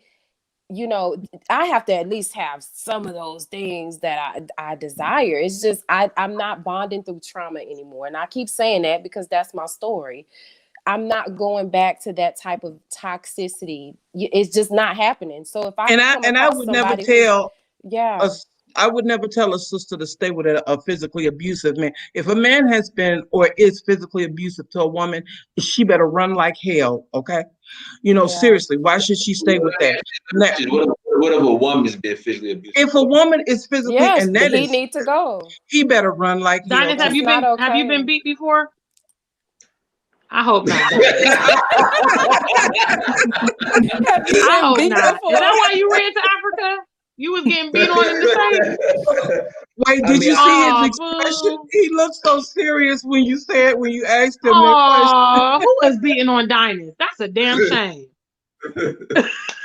Speaker 6: have to at least have some of those things that I desire. It's just I'm not bonding through trauma anymore. And I keep saying that because that's my story. I'm not going back to that type of toxicity. It's just not happening. So if I
Speaker 5: would never tell I would never tell a sister to stay with a physically abusive man. If a man has been or is physically abusive to a woman, she better run like hell, okay? Seriously, why should she stay with that?
Speaker 1: What if a woman's been physically abusive?
Speaker 5: If a woman is physically, and that
Speaker 6: he needs to go.
Speaker 5: He better run like hell.
Speaker 2: Dinus, have you been beat before? I hope not. I hope not. Is that why you ran to Africa? You was getting beat on in the face.
Speaker 5: Wait, did you see his expression? Boo. He looked so serious when you asked him that question.
Speaker 2: Who was beating on Dinus? That's a damn shame.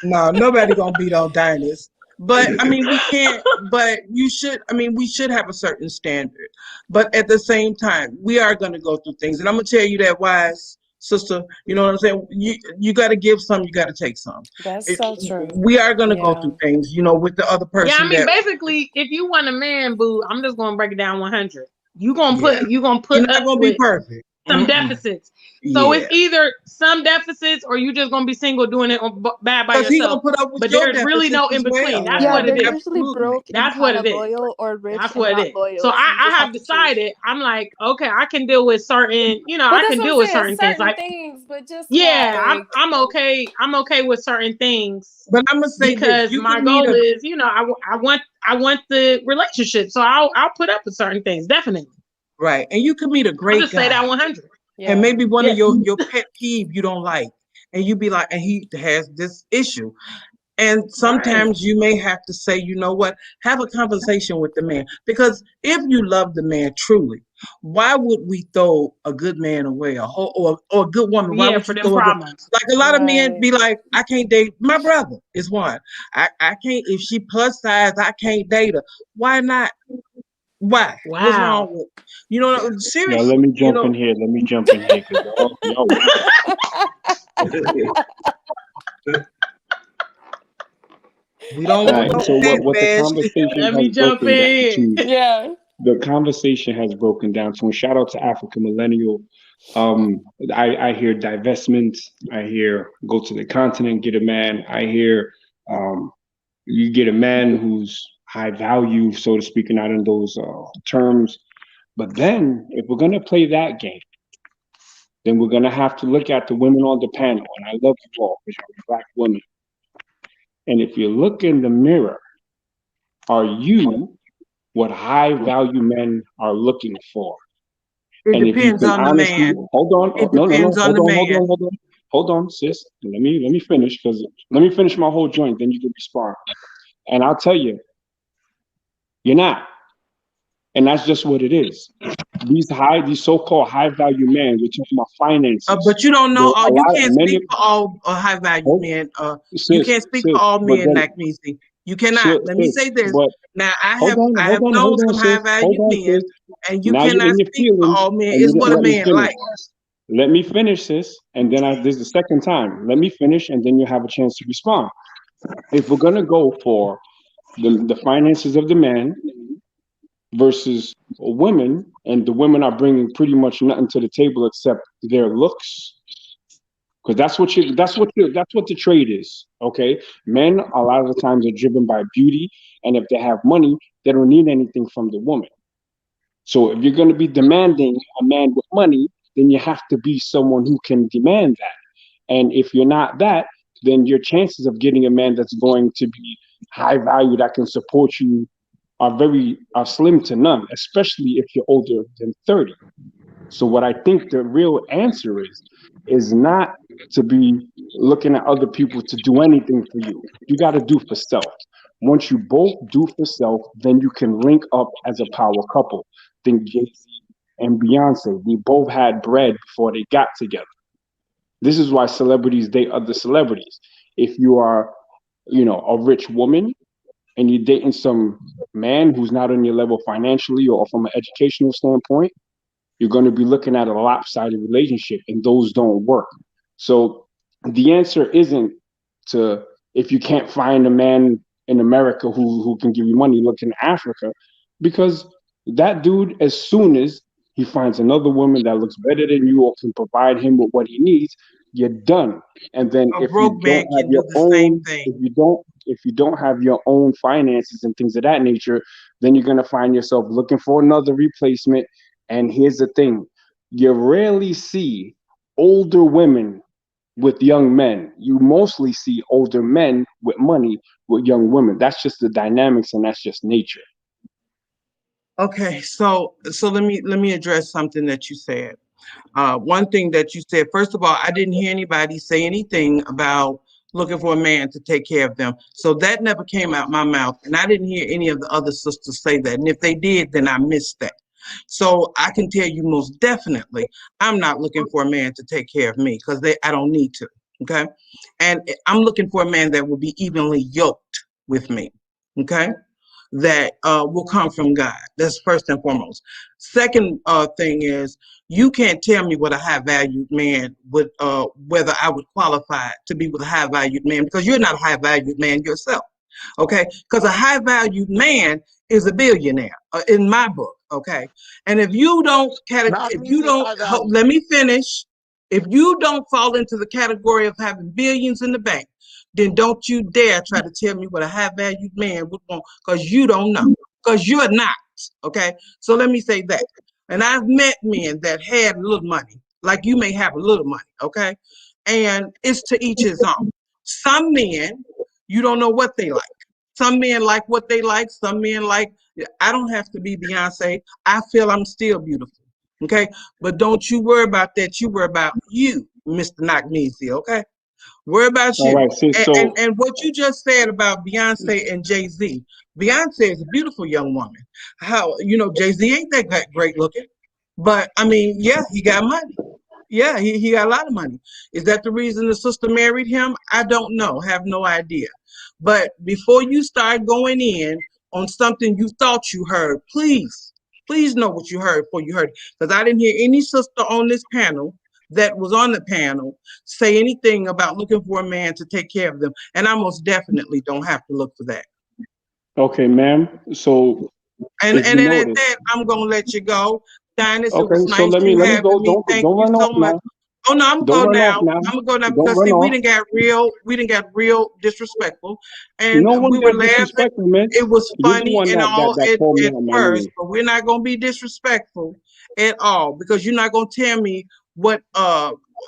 Speaker 5: No, nobody gonna beat on Dinus. But I mean, we can't. But you should. I mean, we should have a certain standard. But at the same time, we are gonna go through things, and I'm gonna tell you that, Wise sister. You know what I'm saying? You got to give some, you got to take some.
Speaker 6: That's so true.
Speaker 5: We are gonna go through things, with the other person.
Speaker 2: Yeah, I mean, basically, if you want a man, boo, I'm just gonna break it down 100. You're not gonna
Speaker 5: be perfect.
Speaker 2: Some deficits. So it's either some deficits or you just gonna be single doing it bad by yourself.
Speaker 5: He gonna put up with
Speaker 2: but there's really no in between. That's what it is.
Speaker 7: Usually broke.
Speaker 2: That's what it is.
Speaker 7: Or rich.
Speaker 2: That's what it is. So I have decided. I'm like, okay, I can deal with certain. I can deal with certain things. Like
Speaker 6: but just
Speaker 2: I'm okay. I'm okay with certain things.
Speaker 5: But I'm gonna say
Speaker 2: because my goal is, I want the relationship. So I'll put up with certain things, definitely.
Speaker 5: Right, and you could meet a great guy.
Speaker 2: Say that 100.
Speaker 5: Yeah. And maybe one of your pet peeve you don't like, and you be like, and he has this issue. And sometimes you may have to say, you know what, have a conversation with the man. Because if you love the man truly, why would we throw a good man away, or a good woman? Why
Speaker 2: Yeah,
Speaker 5: would
Speaker 2: for
Speaker 5: you
Speaker 2: them
Speaker 5: throw a good,
Speaker 2: problems.
Speaker 5: like a lot of men
Speaker 6: Right.
Speaker 5: be like, I can't date my brother is one. I can't, if she plus size, I can't date her. Why not? Why? What's wrong
Speaker 2: Wow.
Speaker 5: with, you know,
Speaker 3: Yo,
Speaker 5: seriously,
Speaker 3: let me
Speaker 5: you
Speaker 3: jump in
Speaker 5: know,
Speaker 3: here. Let me jump in here because y'all wild.
Speaker 5: we don't
Speaker 3: All
Speaker 5: want
Speaker 3: right.
Speaker 5: no
Speaker 3: So what the
Speaker 5: backlash.
Speaker 3: conversation
Speaker 2: Let
Speaker 3: has
Speaker 2: me jump
Speaker 3: broken down
Speaker 2: in.
Speaker 3: to,
Speaker 6: Yeah.
Speaker 3: the conversation has broken down to, and shout out to African Millennial. Um, I hear divestment. I hear go to the continent, get a man. I hear um, you get a man who's high value, so to speak, and not in those terms. But then, if we're gonna play that game, then we're gonna have to look at the women on the panel. And I love you all because you're Black women. And if you look in the mirror, are you what high value men are looking for?
Speaker 5: It
Speaker 3: And if you
Speaker 5: depends
Speaker 3: can
Speaker 5: on the
Speaker 3: honestly
Speaker 5: man.
Speaker 3: hold on,
Speaker 5: It
Speaker 3: no, no, no,
Speaker 5: depends on the man.
Speaker 3: hold on, sis. Let me finish because let me finish my whole joint, then you can respond. And I'll tell you, you're not. And that's just what it is. These so-called high value men, we're talking about finances.
Speaker 5: But you don't know.
Speaker 3: A
Speaker 5: You
Speaker 3: lot
Speaker 5: can't
Speaker 3: many
Speaker 5: speak for all high value
Speaker 3: hold,
Speaker 5: men. You
Speaker 3: sis,
Speaker 5: can't speak for
Speaker 3: sis,
Speaker 5: all
Speaker 3: but
Speaker 5: men,
Speaker 3: then
Speaker 5: Nakmeezy. You cannot. Let me
Speaker 3: sis,
Speaker 5: say this.
Speaker 3: but
Speaker 5: Now,
Speaker 3: hold on,
Speaker 5: I have known
Speaker 3: hold on,
Speaker 5: some high
Speaker 3: sis. Hold
Speaker 5: value
Speaker 3: on,
Speaker 5: men,
Speaker 3: sis.
Speaker 5: and you
Speaker 3: Now you're
Speaker 5: cannot
Speaker 3: in your
Speaker 5: speak for
Speaker 3: feelings
Speaker 5: all men.
Speaker 3: and you
Speaker 5: It's
Speaker 3: didn't
Speaker 5: what a
Speaker 3: let me
Speaker 5: man
Speaker 3: finish.
Speaker 5: like.
Speaker 3: Let me finish, sis. And then this is the second time. Let me finish and then you have a chance to respond. If we're gonna go for the finances of the man versus women, and the women are bringing pretty much nothing to the table except their looks, because that's what the trade is. Okay, men a lot of the times are driven by beauty, and if they have money, they don't need anything from the woman. So if you're going to be demanding a man with money, then you have to be someone who can demand that. And if you're not that, then your chances of getting a man that's going to be high value that can support you are slim to none, especially if you're older than 30. So what I think the real answer is not to be looking at other people to do anything for you. You got to do for self. Once you both do for self, then you can link up as a power couple. Think Jay-Z and Beyonce. They both had bread before they got together. This is why celebrities date other celebrities. If you are, a rich woman and you're dating some man who's not on your level financially or from an educational standpoint, you're going to be looking at a lopsided relationship, and those don't work. So the answer isn't to, if you can't find a man in America who can give you money, look in Africa, because that dude, as soon as he finds another woman that looks better than you or can provide him with what he needs, you're done. And then
Speaker 5: A
Speaker 3: if you
Speaker 5: broke
Speaker 3: don't
Speaker 5: man
Speaker 3: have
Speaker 5: can do
Speaker 3: your
Speaker 5: the same
Speaker 3: own,
Speaker 5: thing.
Speaker 3: if you don't have your own finances and things of that nature, then you're going to find yourself looking for another replacement. And here's the thing, you rarely see older women with young men. You mostly see older men with money with young women. That's just the dynamics and that's just nature.
Speaker 5: Okay, so let me address something that you said. One thing that you said, first of all, I didn't hear anybody say anything about looking for a man to take care of them. So that never came out my mouth. And I didn't hear any of the other sisters say that. And if they did, then I missed that. So I can tell you most definitely, I'm not looking for a man to take care of me because I don't need to. Okay. And I'm looking for a man that will be evenly yoked with me. Okay. That will come from God. That's first and foremost. Second thing is, you can't tell me what a high valued man would, whether I would qualify to be with a high valued man, because you're not a high valued man yourself. Okay, because a high valued man is a billionaire in my book. Okay, and if you don't,
Speaker 4: Not
Speaker 5: if you
Speaker 4: easy
Speaker 5: don't,
Speaker 4: high value.
Speaker 5: let me finish. If you don't fall into the category of having billions in the bank, then don't you dare try to tell me what a high valued man would want, because you don't know, because you're not. Okay, so let me say that. And I've met men that had little money, like you may have a little money. Okay, and it's to each his own. Some men, you don't know what they like. Some men like what they like. Some men like, I don't have to be Beyonce. I feel I'm still beautiful. Okay. But don't you worry about that. You worry about you, Mr. Knockmeezy. Okay. Worry about
Speaker 3: All
Speaker 5: you.
Speaker 3: right, sis. So
Speaker 5: And what you just said about Beyonce and Jay-Z. Beyonce is a beautiful young woman. How, Jay-Z ain't that great looking. But I mean, yeah, he got money. Yeah, he got a lot of money. Is that the reason the sister married him? I don't know. Have no idea. But before you start going in on something you thought you heard, please know what you heard before you heard it. Because I didn't hear any sister on this panel that was on the panel say anything about looking for a man to take care of them. And I most definitely don't have to look for that.
Speaker 3: okay, ma'am. So
Speaker 5: And
Speaker 3: if
Speaker 5: and
Speaker 3: you
Speaker 5: then at
Speaker 3: notice,
Speaker 5: that, I'm gonna let you go. Dinus, it
Speaker 3: okay.
Speaker 5: was
Speaker 3: So
Speaker 5: nice
Speaker 3: let
Speaker 5: you
Speaker 3: me go.
Speaker 5: having me. Thank
Speaker 3: Don't
Speaker 5: you
Speaker 3: run off
Speaker 5: so much.
Speaker 3: now.
Speaker 5: Oh no, I'm
Speaker 3: Don't
Speaker 5: gonna go
Speaker 3: run off
Speaker 5: now.
Speaker 3: now.
Speaker 5: I'm gonna go now
Speaker 3: Don't
Speaker 5: because
Speaker 3: run
Speaker 5: see, we
Speaker 3: off.
Speaker 5: didn't get real disrespectful, and
Speaker 3: No one
Speaker 5: we were
Speaker 3: got
Speaker 5: laughing.
Speaker 3: disrespectful, man.
Speaker 5: It was
Speaker 3: You're the
Speaker 5: funny
Speaker 3: one
Speaker 5: and all
Speaker 3: that
Speaker 5: at,
Speaker 3: called me
Speaker 5: at
Speaker 3: on my
Speaker 5: first,
Speaker 3: name.
Speaker 5: but we're not gonna be disrespectful at all because you're not gonna tell me what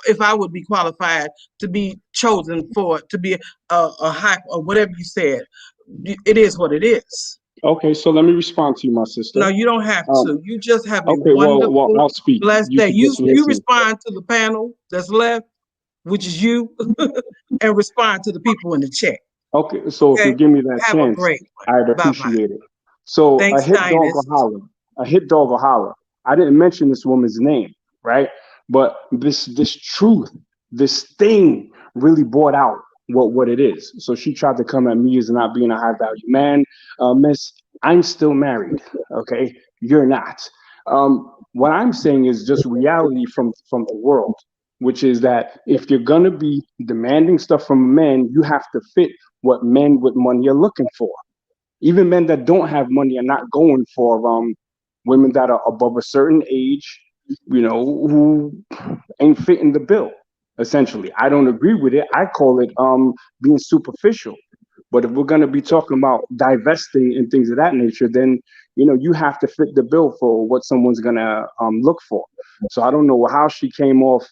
Speaker 5: if I would be qualified to be chosen for to be a high or whatever you said. It is what it is.
Speaker 3: Okay, so let me respond to you, my sister.
Speaker 5: No, you don't have
Speaker 3: Um,
Speaker 5: to. You just have a
Speaker 3: okay, well,
Speaker 5: wonderful,
Speaker 3: I'll speak.
Speaker 5: blessed
Speaker 3: You
Speaker 5: day.
Speaker 3: could
Speaker 5: You
Speaker 3: just
Speaker 5: you
Speaker 3: listen.
Speaker 5: respond to the panel that's left, which is you, and respond to the people in the chat.
Speaker 3: Okay, so if you
Speaker 5: Okay.
Speaker 3: give me that
Speaker 5: Have a
Speaker 3: chance,
Speaker 5: great one.
Speaker 3: I'd
Speaker 5: Bye bye.
Speaker 3: appreciate it. So a
Speaker 5: Thanks,
Speaker 3: hit dog
Speaker 5: Dinus.
Speaker 3: or holler. A hit dog or holler. I didn't mention this woman's name, right? But this truth, this thing really brought out what it is. So she tried to come at me as not being a high value man. Miss, I'm still married. Okay, you're not. What I'm saying is just reality from the world, which is that if you're gonna be demanding stuff from a man, you have to fit what men with money are looking for. Even men that don't have money are not going for women that are above a certain age, who ain't fitting the bill. Essentially, I don't agree with it. I call it being superficial. But if we're gonna be talking about divesting and things of that nature, then you have to fit the bill for what someone's gonna look for. So I don't know how she came off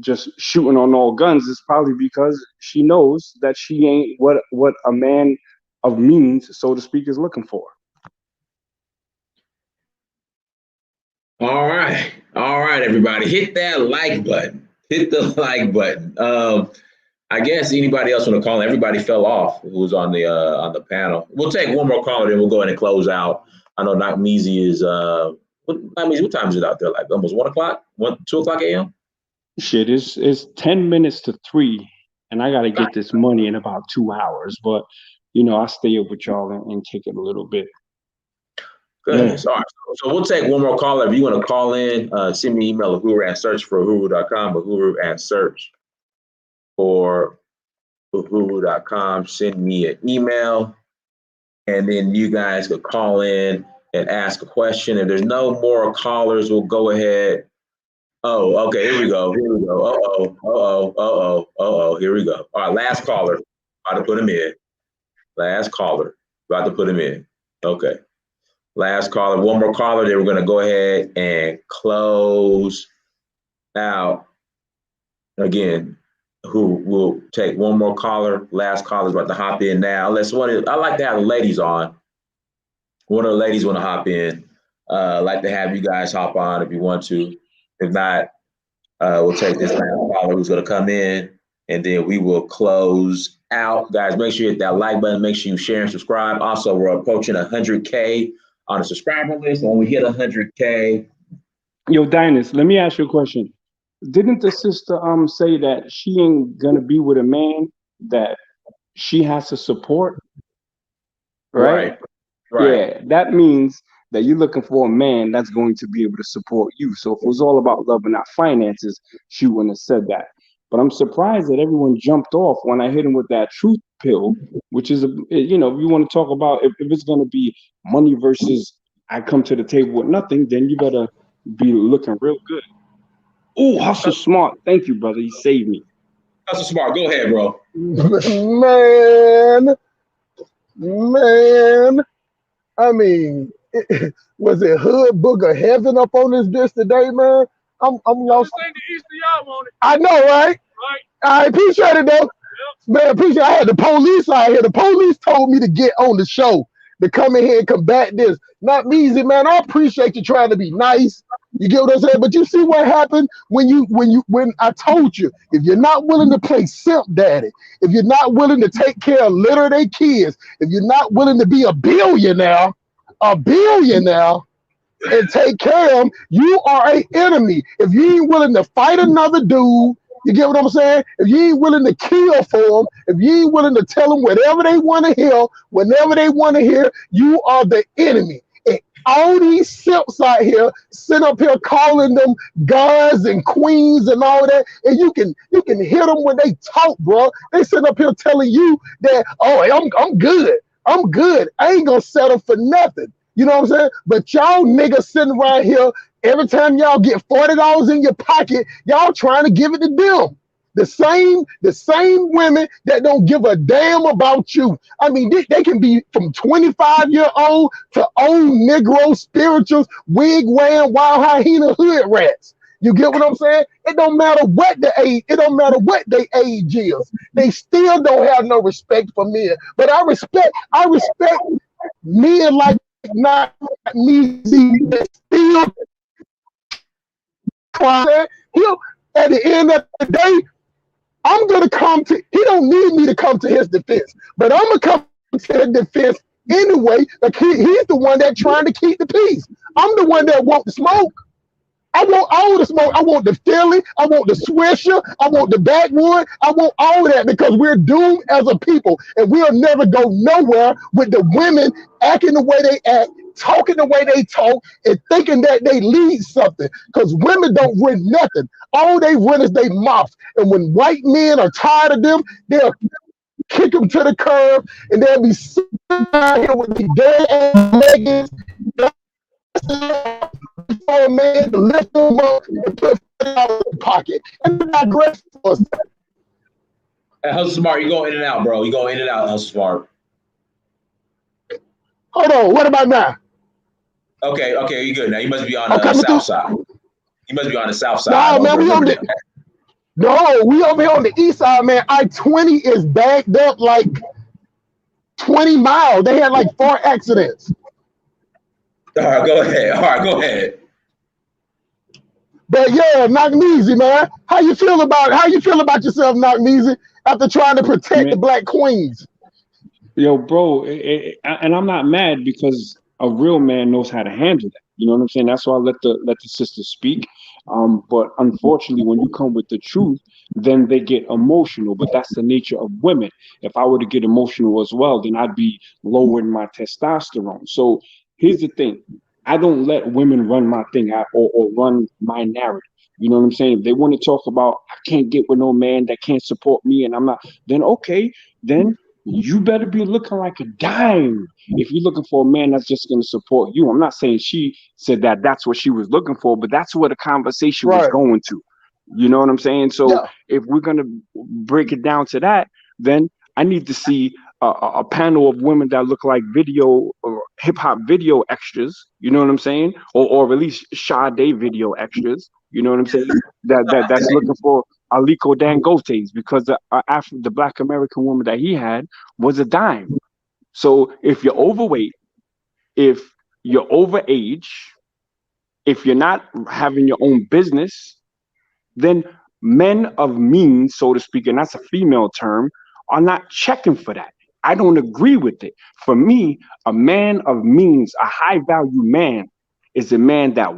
Speaker 3: just shooting on all guns. Is probably because she knows that she ain't what a man of means, so to speak, is looking for.
Speaker 1: All right, everybody, hit that like button. Hit the like button. I guess anybody else want to call? Everybody fell off who was on the panel. We'll take one more caller, then we'll go ahead and close out. I know Knock Measy is what time is it out there? Like almost 1:00, 2:00 a.m.
Speaker 3: Shit, it's 10 minutes to 3, and I gotta get this money in about 2 hours. But I stay up with y'all and kick it a little bit.
Speaker 1: Goodness. All right. So we'll take one more caller. If you want to call in, send me an email at huru@searchforhuru.com or huru@search for huru.com. Send me an email, and then you guys could call in and ask a question. If there's no more callers, we'll go ahead. Oh, okay. Here we go. Here we go. All right. Last caller. About to put him in. Last caller. About to put him in. Okay. Last caller. One more caller. Then we're going to go ahead and close out. Again, who will take one more caller. Last caller is about to hop in now. I like to have the ladies on. One of the ladies want to hop in. Like to have you guys hop on if you want to. If not, we'll take this last caller who's going to come in, and then we will close out. Guys, make sure you hit that like button. Make sure you share and subscribe. Also, we're approaching 100K on the subscriber list. When we hit 100K.
Speaker 3: Yo, Dinus, let me ask you a question. Didn't the sister say that she ain't gonna be with a man that she has to support? Right? Yeah, that means that you're looking for a man that's going to be able to support you. So if it was all about love and not finances, she wouldn't have said that. But I'm surprised that everyone jumped off when I hit him with that truth pill, which is, if you want to talk about if it's going to be money versus I come to the table with nothing, then you better be looking real good. Oh, Hustle Smart. Thank you, brother. You saved me.
Speaker 1: Hustle Smart. Go ahead, bro.
Speaker 4: Man. I mean, was it Hood Book of Heaven up on this bitch today, man? I'm y'all.
Speaker 8: This ain't the Easter y'all on it.
Speaker 4: I know, right? I appreciate it though. Yep. Man, appreciate. I had the police out here. The police told me to get on the show.
Speaker 8: to come in here and combat this. Not me, easy, man. I appreciate you trying to be nice. You get what I'm saying? But you see what happened when I told you, if you're not willing to play simp daddy, if you're not willing to take care of literally their kids, if you're not willing to be a billionaire, and take care of them, you are an enemy. If you ain't willing to fight another dude, you get what I'm saying? If you ain't willing to kill for them, if you ain't willing to tell them whatever they want to hear, whenever they want to hear, you are the enemy. And all these simps out here sit up here calling them gods and queens and all that, and you can hear them when they talk, bro. They sit up here telling you that, oh, I'm good. I'm good. I ain't gonna settle for nothing. You know what I'm saying? But y'all niggas sitting right here, every time y'all get $40 in your pocket, y'all trying to give it to them. The same women that don't give a damn about you. I mean, they can be from 25-year-old to old Negro spirituals, wig wearing, wild hyena hood rats. You get what I'm saying? It don't matter what the age, it don't matter what their age is. They still don't have no respect for men. But I respect men like not me, that still trying. He'll, at the end of the day, I'm gonna come to. He don't need me to come to his defense, but I'm gonna come to his defense anyway. Like he's the one that trying to keep the peace. I'm the one that want the smoke. I want all the smoke. I want the Philly. I want the Swisher. I want the backwood. I want all of that because we're doomed as a people, and we'll never go nowhere with the women acting the way they act, talking the way they talk, and thinking that they lead something. Because women don't run nothing. All they run is they mouth. And when white men are tired of them, they'll kick them to the curb, and they'll be sitting down here with the dead ass leggings. For a man to lift them up and put $40 in the pocket. And they're not grateful for us.
Speaker 1: Hey, Hustle Smart, you go in and out, bro. You go in and out, Hustle Smart.
Speaker 8: Hold on, what about now?
Speaker 1: Okay, you good now. You must be on the south side. You must be on the south side.
Speaker 8: No, man, we over here on the east side, man. I-20 is backed up like 20 miles. They had like 4 accidents.
Speaker 1: All right, go ahead.
Speaker 8: But yeah, Knock Measy, man. How you feel about yourself, Knock Measy, after trying to protect the black queens?
Speaker 3: Yo, bro, and I'm not mad because a real man knows how to handle that. You know what I'm saying? That's why I let the sisters speak. But unfortunately, when you come with the truth, then they get emotional. But that's the nature of women. If I were to get emotional as well, then I'd be lowering my testosterone. So here's the thing. I don't let women run my thing or run my narrative. You know what I'm saying? If they want to talk about, I can't get with no man that can't support me and I'm not, then okay, then you better be looking like a dime. If you're looking for a man that's just going to support you, I'm not saying she said that that's what she was looking for, but that's where the conversation was going to. You know what I'm saying? So if we're going to break it down to that, then I need to see a panel of women that look like video or hip hop video extras, you know what I'm saying? Or at least Sade video extras, you know what I'm saying? That's looking for Aliko Dangote's because the black American woman that he had was a dime. So if you're overweight, if you're overage, if you're not having your own business, then men of means, so to speak, and that's a female term, are not checking for that. I don't agree with it. For me, a man of means, a high value man, is a man that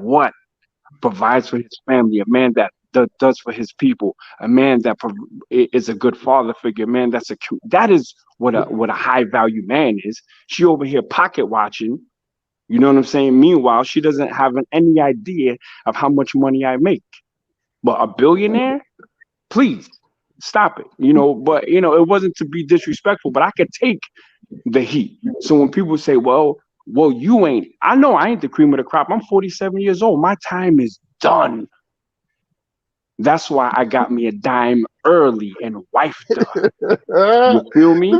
Speaker 3: provides for his family, a man that does for his people, a man that is a good father figure, a man that is what a high value man is. She over here pocket watching, you know what I'm saying? Meanwhile, she doesn't have any idea of how much money I make. But a billionaire, please stop it. But it wasn't to be disrespectful, but I could take the heat. So when people say, well, you ain't, I know I ain't the cream of the crop. I'm 47 years old. My time is done. That's why I got me a dime early and wifed her. You feel me?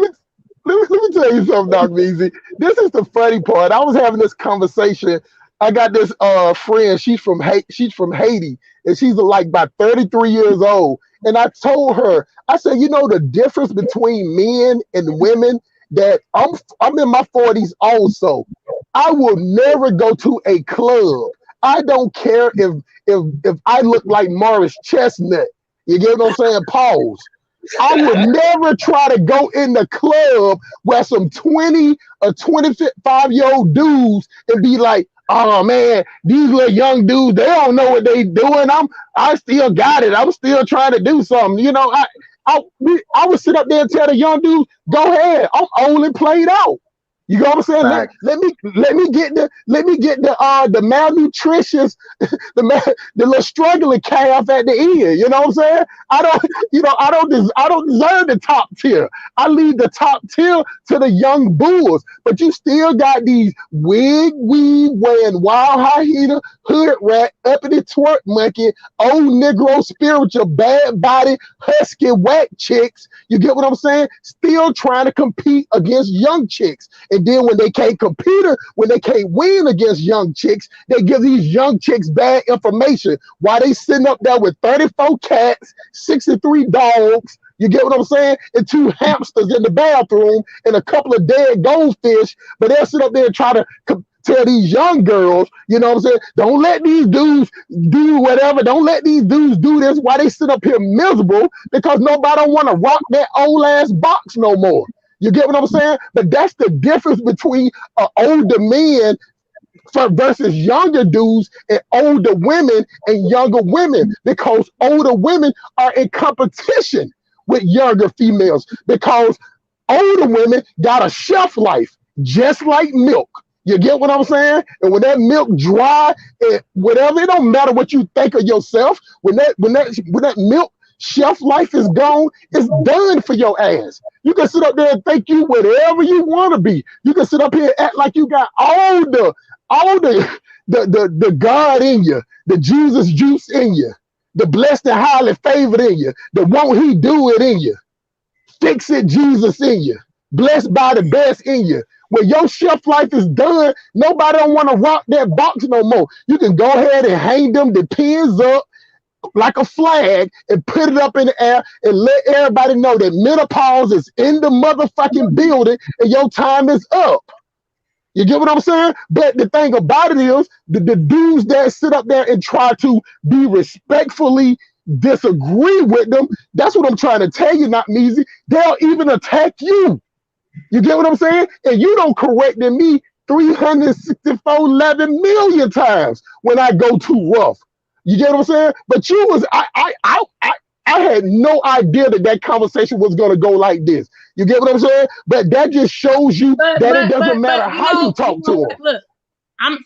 Speaker 8: Let me tell you something, Doc Measy. This is the funny part. I was having this conversation. I got this friend. She's from Haiti, and she's like about 33 years old. And I told her, I said, the difference between men and women that I'm in my 40s also. I will never go to a club. I don't care if I look like Morris Chestnut. You get what I'm saying? Pause. I would never try to go in the club where some 20 or 25-year-old dudes and be like, oh man, these little young dudes, they don't know what they doing. I still got it. I'm still trying to do something. You know, I would sit up there and tell the young dudes, go ahead. I'm only played out. You know what I'm saying? Let me get the malnutritious, the little struggling calf at the end. You know what I'm saying? I don't deserve the top tier. I leave the top tier to the young bulls. But you still got these wig weave wearing wild high heater, hood rat, uppity twerk monkey, old Negro spiritual, bad body, husky whack chicks. You get what I'm saying? Still trying to compete against young chicks. And then when they can't compete, when they can't win against young chicks, they give these young chicks bad information. While they sitting up there with 34 cats, 63 dogs, you get what I'm saying? And 2 hamsters in the bathroom and a couple of dead goldfish, but they'll sit up there and try to tell these young girls, you know what I'm saying? Don't let these dudes do whatever. Don't let these dudes do this while they sit up here miserable because nobody don't want to rock that old ass box no more. You get what I'm saying? But that's the difference between older men versus younger dudes and older women and younger women, because older women are in competition with younger females because older women got a shelf life just like milk. You get what I'm saying? And when that milk dry and whatever, it don't matter what you think of yourself. When that milk shelf life is gone, it's done for your ass. You can sit up there and think you whatever you want to be. You can sit up here and act like you got all the God in you, the Jesus juice in you, the blessed and highly favored in you, the won't he do it in you, fix it Jesus in you, blessed by the best in you. When your shelf life is done, nobody don't want to rock that box no more. You can go ahead and hang them the pins up like a flag and put it up in the air and let everybody know that menopause is in the motherfucking building and your time is up. You get what I'm saying? But the thing about it is, the dudes that sit up there and try to be respectfully disagree with them, that's what I'm trying to tell you, not Measy. They'll even attack you. You get what I'm saying? And you don't correct me 364 11 million times when I go too rough. You get what I'm saying? But you was I had no idea that conversation was gonna go like this. You get what I'm saying? But that just shows you that it doesn't matter how you talk to them.
Speaker 2: Look,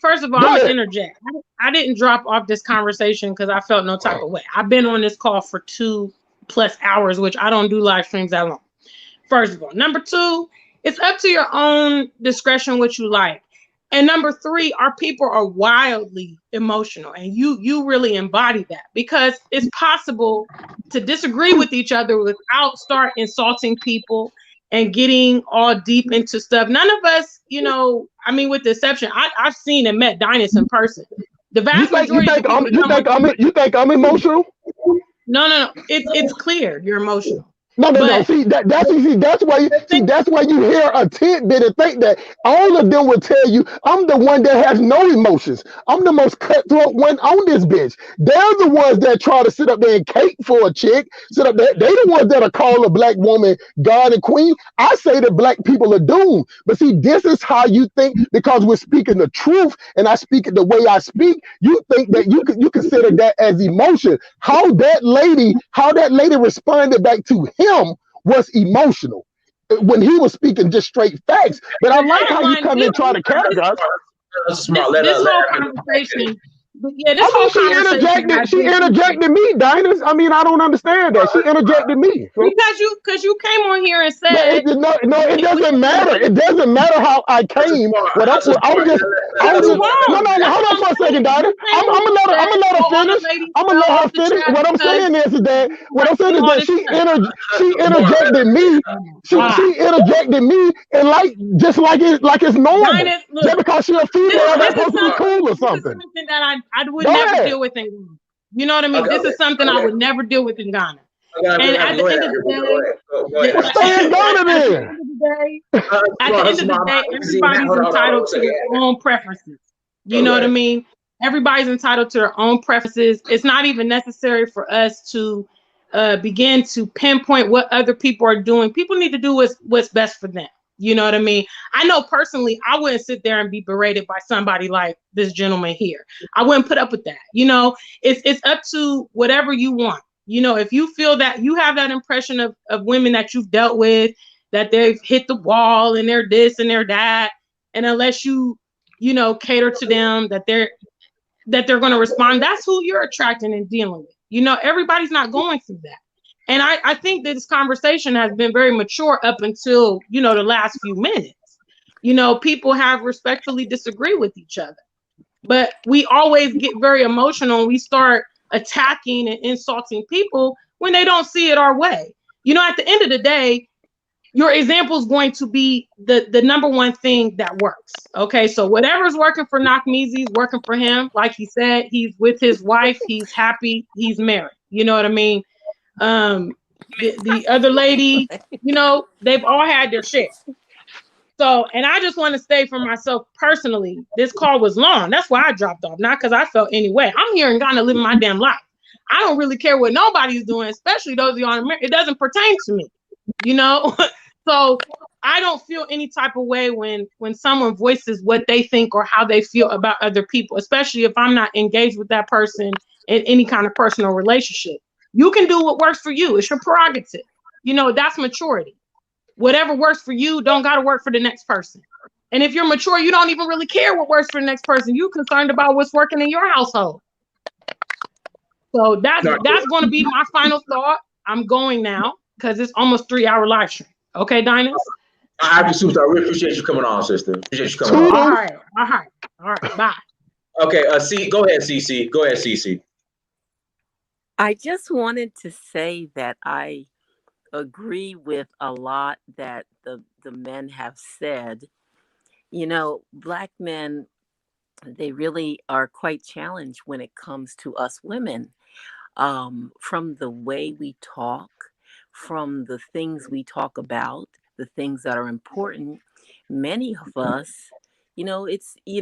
Speaker 2: first of all, I'm gonna interject. I didn't drop off this conversation because I felt no type of way. I've been on this call for 2+ hours, which I don't do live streams that long. First of all. Number 2, it's up to your own discretion what you like. And number 3, our people are wildly emotional, and you really embody that, because it's possible to disagree with each other without start insulting people and getting all deep into stuff. None of us, I mean, with the exception, I've seen and met Dynas in person. The vast majority.
Speaker 8: You think I'm emotional?
Speaker 2: No. It's clear you're emotional.
Speaker 8: No. See, that's why you hear a tidbit and think that all of them will tell you I'm the one that has no emotions. I'm the most cutthroat one on this bitch. They're the ones that try to sit up there and cake for a chick. Sit up there. They the ones that are call a black woman God and queen. I say that black people are doomed. But see, this is how you think, because we're speaking the truth and I speak it the way I speak. You think that you consider that as emotion. How that lady responded back to him was emotional when he was speaking just straight facts. But I like how you come in trying to categorize.
Speaker 2: This whole conversation. Yeah,
Speaker 8: she interjected me, Dynas. I mean, I don't understand that. She interjected me.
Speaker 2: Because you came on here and said
Speaker 8: no, it doesn't matter. It doesn't matter how I came. Hold on for a second, Dynas. I'm gonna let her finish. I'm gonna let her finish. What I'm saying is that she interjected me. She interjected me, and just like it's normal.
Speaker 2: Dynas, look,
Speaker 8: just because she's a female, that's supposed to be cool or something.
Speaker 2: I would never deal with in Ghana. You know what I mean? This is something I would never deal with in Ghana. And at the end of the day, everybody's entitled to their own preferences. You know what I mean? Everybody's entitled to their own preferences. It's not even necessary for us to begin to pinpoint what other people are doing. People need to do what's best for them. You know what I mean? I know personally, I wouldn't sit there and be berated by somebody like this gentleman here. I wouldn't put up with that. You know, it's up to whatever you want. You know, if you feel that you have that impression of women that you've dealt with, that they've hit the wall and they're this and they're that, and unless you know, cater to them, that they're going to respond, that's who you're attracting and dealing with. You know, everybody's not going through that. And I think that this conversation has been very mature up until, you know, the last few minutes. You know, people have respectfully disagree with each other. But we always get very emotional and we start attacking and insulting people when they don't see it our way. You know, at the end of the day, your example is going to be the number one thing that works. Okay, so whatever's working for Nakmeezy is working for him. Like he said, he's with his wife, he's happy, he's married. You know what I mean? The other lady, you know, they've all had their share. So, and I just want to say for myself personally, this call was long. That's why I dropped off, not because I felt any way. I'm here in Ghana living my damn life. I don't really care what nobody's doing, especially those of you on America. It doesn't pertain to me, you know? So I don't feel any type of way when someone voices what they think or how they feel about other people, especially if I'm not engaged with that person in any kind of personal relationship. You can do what works for you. It's your prerogative. You know, that's maturity. Whatever works for you don't got to work for the next person. And if you're mature, you don't even really care what works for the next person. You're concerned about what's working in your household. So that's going to be my final thought. I'm going now because it's almost 3-hour live stream. Okay, Dinus?
Speaker 1: I really appreciate you coming on, sister. Appreciate you coming on.
Speaker 2: All right. Bye.
Speaker 1: Okay, go ahead, CC. Go ahead, CC.
Speaker 9: I just wanted to say that I agree with a lot that the men have said. You know, Black men, they really are quite challenged when it comes to us women. From the way we talk, from the things we talk about, the things that are important, many of us, you know, it's, you